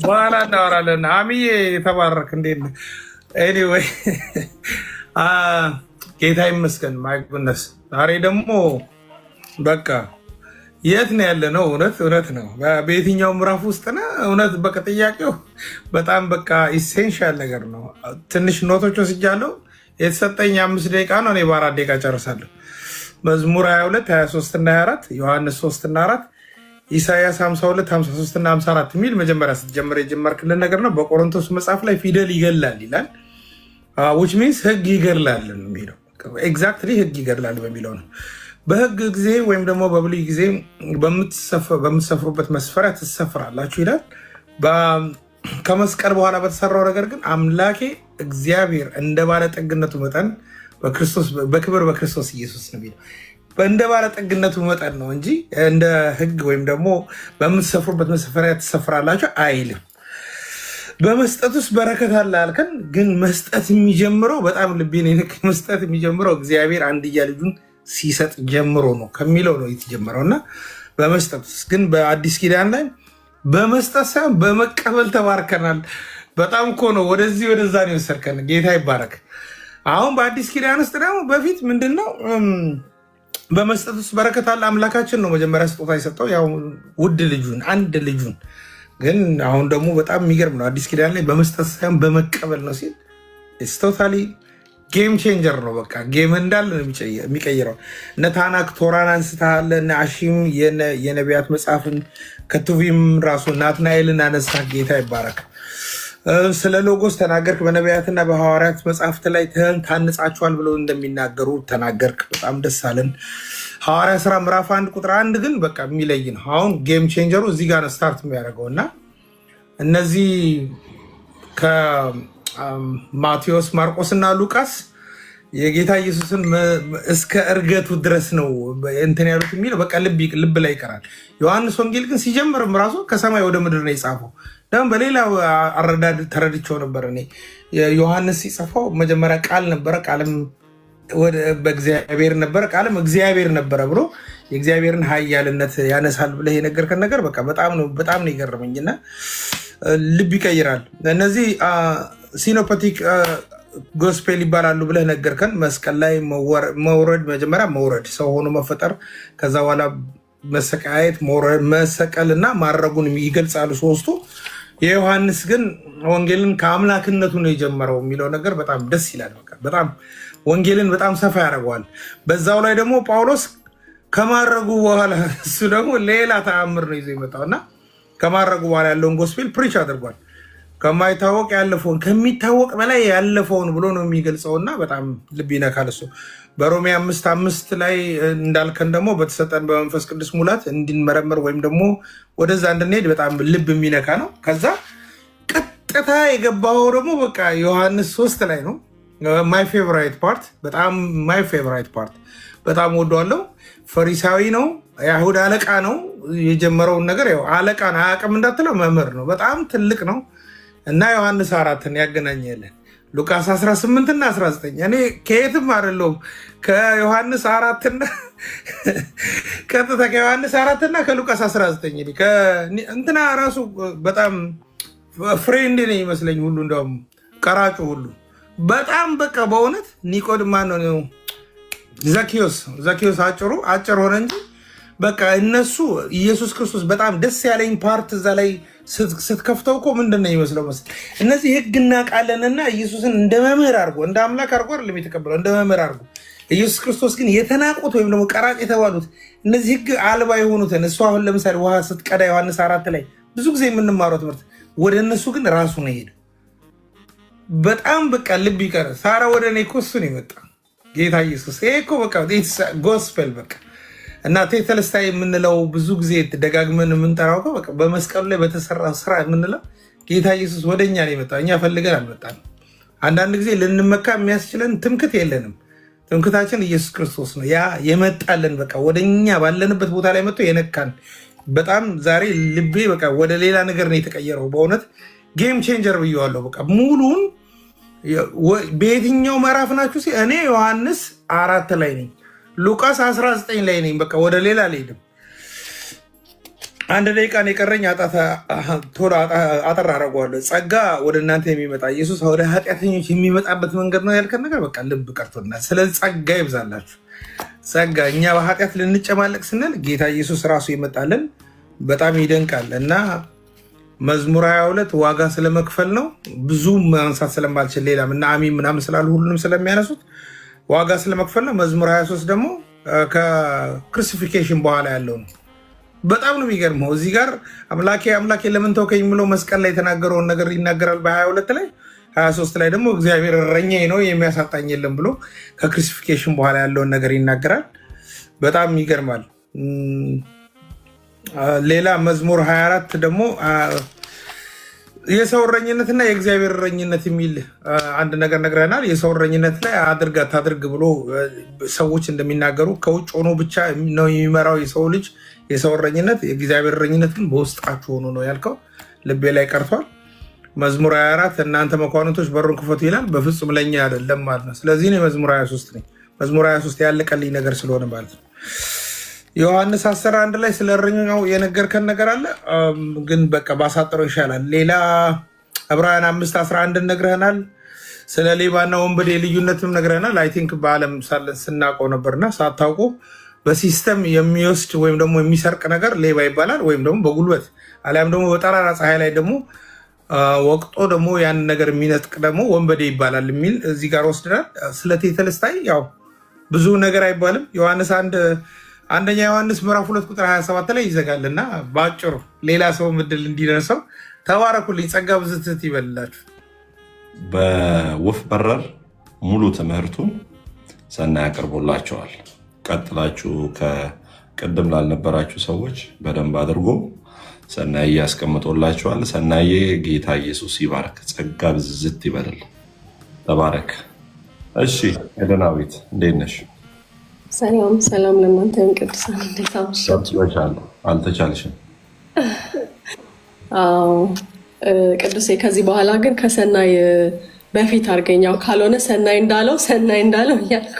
በኋላ እናወራለን። አሚዬ የተባረክ እንዴት ነህ? ኤኒዌይ ጌታ ይመስገን። ማይ ጉድነስ ዛሬ ደግሞ በቃ የት ነው ያለ ነው? እውነት ነው። በየትኛው ምዕራፍ ውስጥ ነው? እውነት በቃ ጥያቄው በጣም በቃ ኢሴንሻል ነገር ነው። ትንሽ ኖቶች ወስጃለሁ። የተሰጠኝ 5 ደቂቃ ነው። እኔ በ4 ደቂቃ ጨርሳለሁ። መዝሙር 22፣ 23 እና 24፣ ዮሐንስ 3 እና 4፣ ኢሳያስ 52፣ 53 እና 54 የሚል መጀመሪያ ስትጀምር የጀመርክልን ነገር ነው። በቆሮንቶስ መጽሐፍ ላይ ፊደል ይገላል ይላል። which means ህግ ይገላል የሚለው ኤግዛክትሊ ህግ ይገላል በሚለው ነው። በህግ ጊዜ ወይም ደግሞ በብሉይ ጊዜ በምትሰፍሩበት መስፈሪያ ትሰፍራላችሁ ይላል። ከመስቀል በኋላ በተሰራው ነገር ግን አምላኬ እግዚአብሔር እንደ ባለጠግነቱ መጠን በክብር በክርስቶስ ኢየሱስ ነው የሚለው። እንደ ባለጠግነቱ መጠን ነው እንጂ እንደ ህግ ወይም ደግሞ በምትሰፍሩበት መስፈሪያ ትሰፍራላችሁ አይልም። በመስጠት ውስጥ በረከት አለ አልከን፣ ግን መስጠት የሚጀምረው በጣም ልቤን የነካ መስጠት የሚጀምረው እግዚአብሔር አንድያ ልጁን ሲሰጥ ጀምሮ ነው ከሚለው ነው የተጀመረው። እና በመስጠት ውስጥ ግን በአዲስ ኪዳን ላይ በመስጠት ሳይሆን በመቀበል ተባርከናል። በጣም እኮ ነው ወደዚህ ወደዛ ነው የወሰድከን። ጌታ ይባረክ። አሁን በአዲስ ኪዳን ውስጥ ደግሞ በፊት ምንድነው በመስጠት ውስጥ በረከት አለ። አምላካችን ነው መጀመሪያ ስጦታ የሰጠው ያው ውድ ልጁን አንድ ልጁን። ግን አሁን ደግሞ በጣም የሚገርም ነው አዲስ ኪዳን ላይ በመስጠት ሳይሆን በመቀበል ነው ሲል ቶታሊ ጌም ቼንጀር ነው። በቃ ጌም እንዳለ ነው የሚቀይረው። እነ ታናክ ቶራን አንስተሃል፣ እነ አሺም የነቢያት መጽሐፍን ከቱቪም ራሱ ናትናኤልን አነሳ። ጌታ ይባረክ። ስለ ሎጎስ ተናገርክ። በነቢያትና በሐዋርያት መጽሐፍት ላይ ታንጻችኋል ብለው እንደሚናገሩ ተናገርክ። በጣም ደስ አለን። ሐዋርያ ስራ ምዕራፍ 1 ቁጥር 1 ግን በቃ የሚለይ ነው። አሁን ጌም ቼንጀሩ እዚህ ጋር ነው ስታርት የሚያደርገው እና እነዚህ ማቴዎስ፣ ማርቆስ እና ሉቃስ የጌታ ኢየሱስን እስከ እርገቱ ድረስ ነው እንትን ያሉት የሚለው በቃ ልብ ላይ ይቀራል። ዮሐንስ ወንጌል ግን ሲጀምርም ራሱ ከሰማይ ወደ ምድር ነው የጻፈው። ደግሞ በሌላ አረዳድ ተረድቼው ነበር እኔ። ዮሐንስ ሲጽፈው መጀመሪያ ቃል ነበረ፣ ቃልም በእግዚአብሔር ነበረ፣ ቃልም እግዚአብሔር ነበረ ብሎ የእግዚአብሔርን ኃያልነት ያነሳል ብለህ የነገርከን ነገር በቃ በጣም ነው የገረመኝና ልብ ይቀይራል። እነዚህ ሲኖፓቲክ ጎስፔል ይባላሉ ብለህ ነገርከን። መስቀል ላይ መውረድ፣ መጀመሪያ መውረድ፣ ሰው ሆኖ መፈጠር፣ ከዛ በኋላ መሰቃየት፣ መሰቀል እና ማድረጉን ይገልጻሉ ሶስቱ። የዮሐንስ ግን ወንጌልን ከአምላክነቱ ነው የጀመረው የሚለው ነገር በጣም ደስ ይላል። በጣም ወንጌልን በጣም ሰፋ ያደርገዋል። በዛው ላይ ደግሞ ጳውሎስ ከማድረጉ በኋላ እሱ ደግሞ ሌላ ተአምር ነው ይዞ የመጣው እና ከማድረጉ በኋላ ያለውን ጎስፔል ፕሪች አድርጓል። ከማይታወቅ ያለፈውን ከሚታወቅ በላይ ያለፈውን ብሎ ነው የሚገልጸውና በጣም ልብ ይነካል እሱ። በሮሜ 5:5 ላይ እንዳልከን ደግሞ በተሰጠን በመንፈስ ቅዱስ ሙላት እንድንመረምር ወይም ደግሞ ወደዛ እንድንሄድ በጣም ልብ የሚነካ ነው። ከዛ ቀጥታ የገባው ደግሞ በቃ ዮሐንስ 3 ላይ ነው። ማይ ፌቨራይት ፓርት፣ በጣም ማይ ፌቨራይት ፓርት፣ በጣም ወደዋለው። ፈሪሳዊ ነው፣ የአይሁድ አለቃ ነው። የጀመረውን ነገር ያው አለቃን አያውቅም እንዳትለው መምህር ነው፣ በጣም ትልቅ ነው። እና ዮሐንስ 4ን ያገናኛለን። ሉቃስ 18 እና 19 እኔ ከየትም አይደለሁም ከዮሐንስ 4 እና ቀጥታ ከዮሐንስ 4 እና ከሉቃስ 19 እንትና ራሱ በጣም ፍሬንድ ነኝ ይመስለኝ ሁሉ እንደውም ቀራጩ ሁሉ በጣም በቃ በእውነት ኒቆዲሞስ ነው ዘኪዮስ አጭር ሆነ እንጂ በቃ እነሱ ኢየሱስ ክርስቶስ በጣም ደስ ያለኝ ፓርት እዛ ላይ ስትከፍተው እኮ ምንድነው ይመስለው መሰለኝ እነዚህ ህግ እናውቃለንና ኢየሱስን እንደ መምህር አድርጎ እንደ አምላክ አድርጎ አይደለም የተቀበለው እንደ መምህር አድርጎ ኢየሱስ ክርስቶስ ግን የተናቁት ወይም ደግሞ ቀራጭ የተባሉት እነዚህ ህግ አልባ የሆኑትን እሱ አሁን ለምሳሌ ውሃ ስትቀዳ ዮሐንስ 4 ላይ ብዙ ጊዜ የምንማረው ትምህርት ወደ እነሱ ግን ራሱ ነው ሄደ በጣም በቃ ልብ ይቀር ሳራ ወደ እኔ እኮ እሱ ነው የመጣ ጌታ ኢየሱስ ይሄ እኮ በቃ ጎስፔል በቃ እና ቴተልስታይ የምንለው ብዙ ጊዜ ደጋግመን የምንጠራው እኮ በቃ በመስቀሉ ላይ በተሰራ ስራ የምንለው ጌታ ኢየሱስ ወደኛ ነው የመጣው እኛ ፈልገን አልመጣንም አንዳንድ ጊዜ ልንመካ የሚያስችለን ትምክት የለንም ትምክታችን ኢየሱስ ክርስቶስ ነው ያ የመጣልን በቃ ወደኛ ባለንበት ቦታ ላይ መጥቶ የነካን በጣም ዛሬ ልቤ በቃ ወደ ሌላ ነገር ነው የተቀየረው በእውነት ጌም ቼንጀር ብየዋለሁ በቃ ሙሉን በየትኛው ምዕራፍ ናችሁ እኔ ዮሐንስ 4 ላይ ነኝ ሉቃስ 19 ላይ ነኝ በቃ ወደ ሌላ አልሄድም አንድ ደቂቃ ነው የቀረኝ ቶሎ አጠር አደርገዋለሁ ጸጋ ወደ እናንተ የሚመጣ ኢየሱስ ወደ ኃጢአተኞች የሚመጣበት መንገድ ነው ያልከን ነገር በቃ ልብ ቀርቶናል ስለዚህ ጸጋ ይብዛላችሁ ጸጋ እኛ በኃጢአት ልንጨማለቅ ስንል ጌታ ኢየሱስ ራሱ ይመጣልን በጣም ይደንቃል እና መዝሙር 22 ዋጋ ስለመክፈል ነው ብዙ ማንሳት ስለማልችል ሌላም እና አሚን ምናምን ስላሉ ሁሉንም ስለሚያነሱት ዋጋ ስለመክፈል ነው መዝሙር 23 ደግሞ ከክሩሲፊኬሽን በኋላ ያለው ነው በጣም ነው የሚገርመው እዚህ ጋር አምላኬ ለምን ተውከኝ ብሎ መስቀል ላይ የተናገረውን ነገር ይናገራል በ22 ላይ 23 ላይ ደግሞ እግዚአብሔር እረኛዬ ነው የሚያሳጣኝ የለም ብሎ ከክሩሲፊኬሽን በኋላ ያለውን ነገር ይናገራል በጣም ይገርማል ሌላ መዝሙር 24 ደግሞ የሰው እረኝነትና የእግዚአብሔር እረኝነት የሚል አንድ ነገር ነግረናል የሰው እረኝነት ላይ አታድርግ ብሎ ሰዎች እንደሚናገሩ ከውጭ ሆኖ ብቻ ነው የሚመራው የሰው ልጅ የሰው እረኝነት የእግዚአብሔር እረኝነት ግን በውስጣችሁ ሆኖ ነው ያልከው ልቤ ላይ ቀርቷል መዝሙር 24 እናንተ መኳንንቶች በሩን ክፈቱ ይላል በፍጹም ለኛ አይደለም ማለት ነው ስለዚህ ነው መዝሙር 23 ነኝ መዝሙር 23 ያለቀልኝ ነገር ስለሆነ ማለት ነው ዮሐንስ 11 ላይ ስለ እረኛው የነገርከን ነገር አለ ግን በቃ ባሳጥረው ይሻላል ሌላ ዕብራውያን 5:11 ነግረናል ስለ ሌባና ወንበዴ ልዩነትም ነግረናል አይ ቲንክ በአለም ሳለን ስናውቀው ነበርና ሳታውቁ በሲስተም የሚወስድ ወይም ደግሞ የሚሰርቅ ነገር ሌባ ይባላል ወይም ደግሞ በጉልበት አሊያም ደግሞ በጠራራ ፀሐይ ላይ ደግሞ ወቅቶ ደግሞ ያን ነገር የሚነጥቅ ደግሞ ወንበዴ ይባላል የሚል እዚህ ጋር ወስደናል ስለ ቴተልስታይ ያው ብዙ ነገር አይባልም ዮሐንስ አንደኛ ዮሐንስ ምዕራፍ 2 ቁጥር 27 ላይ ይዘጋልና ባጭሩ ሌላ ሰው ምድል እንዲደርሰው ተባረኩልኝ ጸጋ ብዝት ይበልላችሁ በወፍ በረር ሙሉ ትምህርቱን ሰናይ አቅርቦላቸዋል ቀጥላችሁ ከቅድም ላልነበራችሁ ሰዎች በደንብ አድርጎ ሰናይ ያስቀምጦላችኋል ሰናይ ጌታ ኢየሱስ ይባርክ ጸጋ ብዝት ይበልል ተባረክ እሺ ኤደናዊት እንዴት ነሽ ሰላም ለእናንተ ቅዱሳን እንዴት አመሻችሁ አልተቻልሽም ቅዱሴ ከዚህ በኋላ ግን ከሰናይ በፊት አድርገኛው ካልሆነ ሰናይ እንዳለው እያልኩ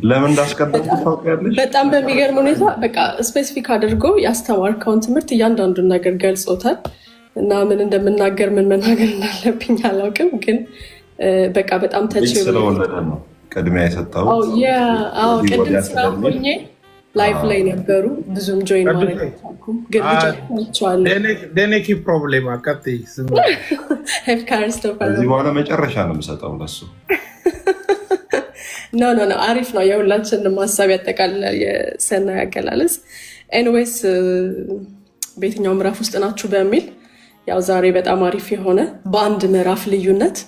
ለምን እንዳስቀደምኩ ታውቂያለሽ በጣም በሚገርም ሁኔታ በቃ ስፔሲፊክ አድርጎ ያስተማርከውን ትምህርት እያንዳንዱን ነገር ገልጾታል እና ምን እንደምናገር ምን መናገር እንዳለብኝ አላውቅም ግን በቃ በጣም ተችሎ ስለወለደ ነው ቅድሚያ የሰጠው ቅድም ስራ ሆኜ ላይፍ ላይ ነበሩ ብዙም ጆይን ማድረግ አልቻልኩም ግን ደኔኪ ፕሮብሌም አቀጥይ ከዚህ በኋላ መጨረሻ ነው የምሰጠው ለሱ ኖ አሪፍ ነው የሁላችንም ሀሳብ ያጠቃልላል የሰናይ አገላለጽ ኤኒዌይስ በየትኛው ምዕራፍ ውስጥ ናችሁ በሚል ያው ዛሬ በጣም አሪፍ የሆነ በአንድ ምዕራፍ ልዩነት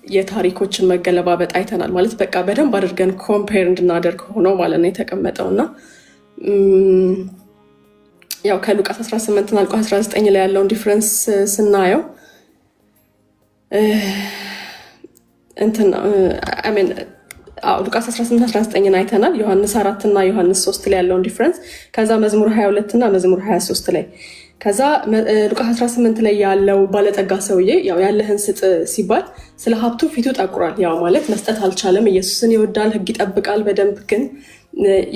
የታሪኮችን መገለባበጥ አይተናል ማለት በቃ በደንብ አድርገን ኮምፔር እንድናደርግ ሆኖ ማለት ነው የተቀመጠውና ያው ከሉቃስ 18 እና ሉቃስ 19 ላይ ያለውን ዲፍረንስ ስናየው ሉቃስ 18-19 አይተናል ዮሐንስ 4 እና ዮሐንስ 3 ላይ ያለውን ዲፍረንስ ከዛ መዝሙር 22 እና መዝሙር 23 ላይ ከዛ ሉቃስ 18 ላይ ያለው ባለጠጋ ሰውዬ ያው ያለህን ስጥ ሲባል ስለ ሀብቱ ፊቱ ጠቁሯል። ያው ማለት መስጠት አልቻለም። ኢየሱስን ይወዳል፣ ሕግ ይጠብቃል በደንብ ግን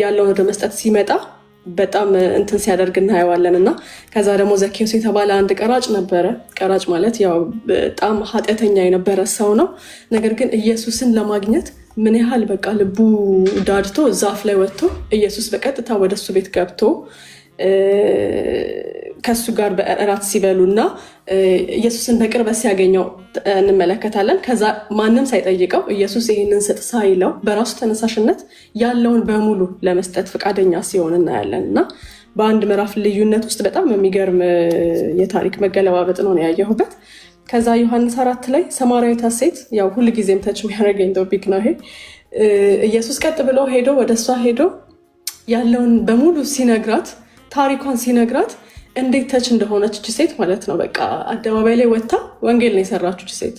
ያለውን ወደ መስጠት ሲመጣ በጣም እንትን ሲያደርግ እናየዋለን። እና ከዛ ደግሞ ዘኬዎስ የተባለ አንድ ቀራጭ ነበረ። ቀራጭ ማለት ያው በጣም ኃጢአተኛ የነበረ ሰው ነው። ነገር ግን ኢየሱስን ለማግኘት ምን ያህል በቃ ልቡ ዳድቶ ዛፍ ላይ ወጥቶ ኢየሱስ በቀጥታ ወደ እሱ ቤት ገብቶ ከሱ ጋር በእራት ሲበሉ እና ኢየሱስን በቅርበት ሲያገኘው እንመለከታለን። ከዛ ማንም ሳይጠይቀው ኢየሱስ ይህንን ስጥ ሳይለው በራሱ ተነሳሽነት ያለውን በሙሉ ለመስጠት ፈቃደኛ ሲሆን እናያለን። እና በአንድ ምዕራፍ ልዩነት ውስጥ በጣም የሚገርም የታሪክ መገለባበጥ ነው ያየሁበት። ከዛ ዮሐንስ 4 ላይ ሰማርያዊቷ ሴት ያው ሁልጊዜም ተች የሚያደርገኝ ቶፒክ ነው ይሄ። ኢየሱስ ቀጥ ብሎ ሄዶ ወደ እሷ ሄዶ ያለውን በሙሉ ሲነግራት፣ ታሪኳን ሲነግራት እንዴት ተች እንደሆነች እች ሴት ማለት ነው። በቃ አደባባይ ላይ ወጥታ ወንጌል ነው የሰራችው። እች ሴት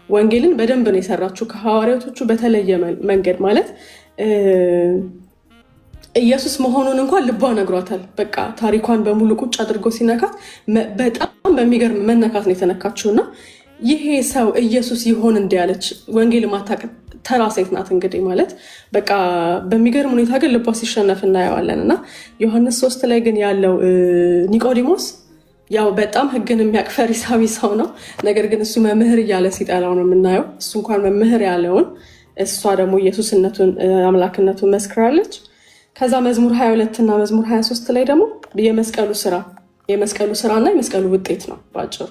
ወንጌልን በደንብ ነው የሰራችው ከሐዋርያቶቹ በተለየ መንገድ ማለት ኢየሱስ መሆኑን እንኳን ልቧ ነግሯታል። በቃ ታሪኳን በሙሉ ቁጭ አድርጎ ሲነካት በጣም በሚገርም መነካት ነው የተነካችው። እና ይሄ ሰው ኢየሱስ ይሆን እንዲ ያለች ወንጌል ማታቅ ተራ ሴት ናት እንግዲህ ማለት በቃ በሚገርም ሁኔታ ግን ልቧ ሲሸነፍ እናየዋለን። እና ዮሐንስ 3 ላይ ግን ያለው ኒቆዲሞስ ያው በጣም ሕግን የሚያውቅ ፈሪሳዊ ሰው ነው። ነገር ግን እሱ መምህር እያለ ሲጠራው ነው የምናየው። እሱ እንኳን መምህር ያለውን እሷ ደግሞ ኢየሱስነቱን አምላክነቱን መስክራለች። ከዛ መዝሙር 22 እና መዝሙር 23 ላይ ደግሞ የመስቀሉ ስራ እና የመስቀሉ ውጤት ነው ባጭሩ።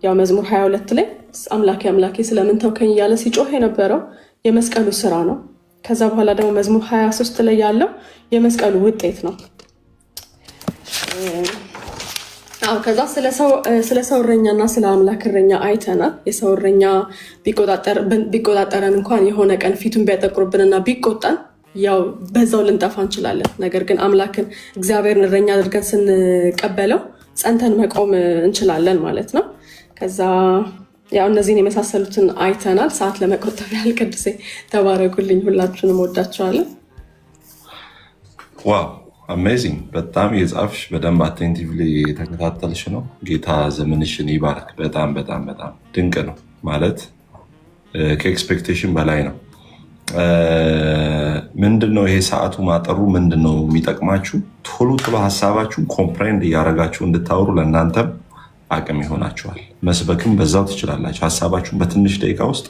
ያው መዝሙር 22 ላይ አምላኬ አምላኬ ስለምን ተውከኝ እያለ ሲጮህ የነበረው የመስቀሉ ስራ ነው። ከዛ በኋላ ደግሞ መዝሙር 23 ላይ ያለው የመስቀሉ ውጤት ነው። ከዛ ስለ ሰው እረኛና ስለ አምላክ እረኛ አይተናል። የሰው እረኛ ቢቆጣጠረን እንኳን የሆነ ቀን ፊቱን ቢያጠቁርብንና ቢቆጣን ያው በዛው ልንጠፋ እንችላለን። ነገር ግን አምላክን እግዚአብሔርን እረኛ አድርገን ስንቀበለው ጸንተን መቆም እንችላለን ማለት ነው። ከዛ ያው እነዚህን የመሳሰሉትን አይተናል። ሰዓት ለመቆጠብ ያህል ቅዱሴ ተባረኩልኝ። ሁላችሁንም ወዳችኋለሁ። ዋው አሜዚንግ! በጣም የጻፍሽ በደንብ አቴንቲቭሊ የተከታተልሽ ነው። ጌታ ዘመንሽን ይባርክ። በጣም በጣም በጣም ድንቅ ነው ማለት ከኤክስፔክቴሽን በላይ ነው። ምንድነው ይሄ ሰዓቱ ማጠሩ ምንድነው የሚጠቅማችሁ? ቶሎ ሀሳባችሁን ኮምፕሬንድ እያደረጋችሁ እንድታወሩ ለእናንተም አቅም ይሆናችኋል። መስበክም በዛው ትችላላችሁ። ሀሳባችሁን በትንሽ ደቂቃ ውስጥ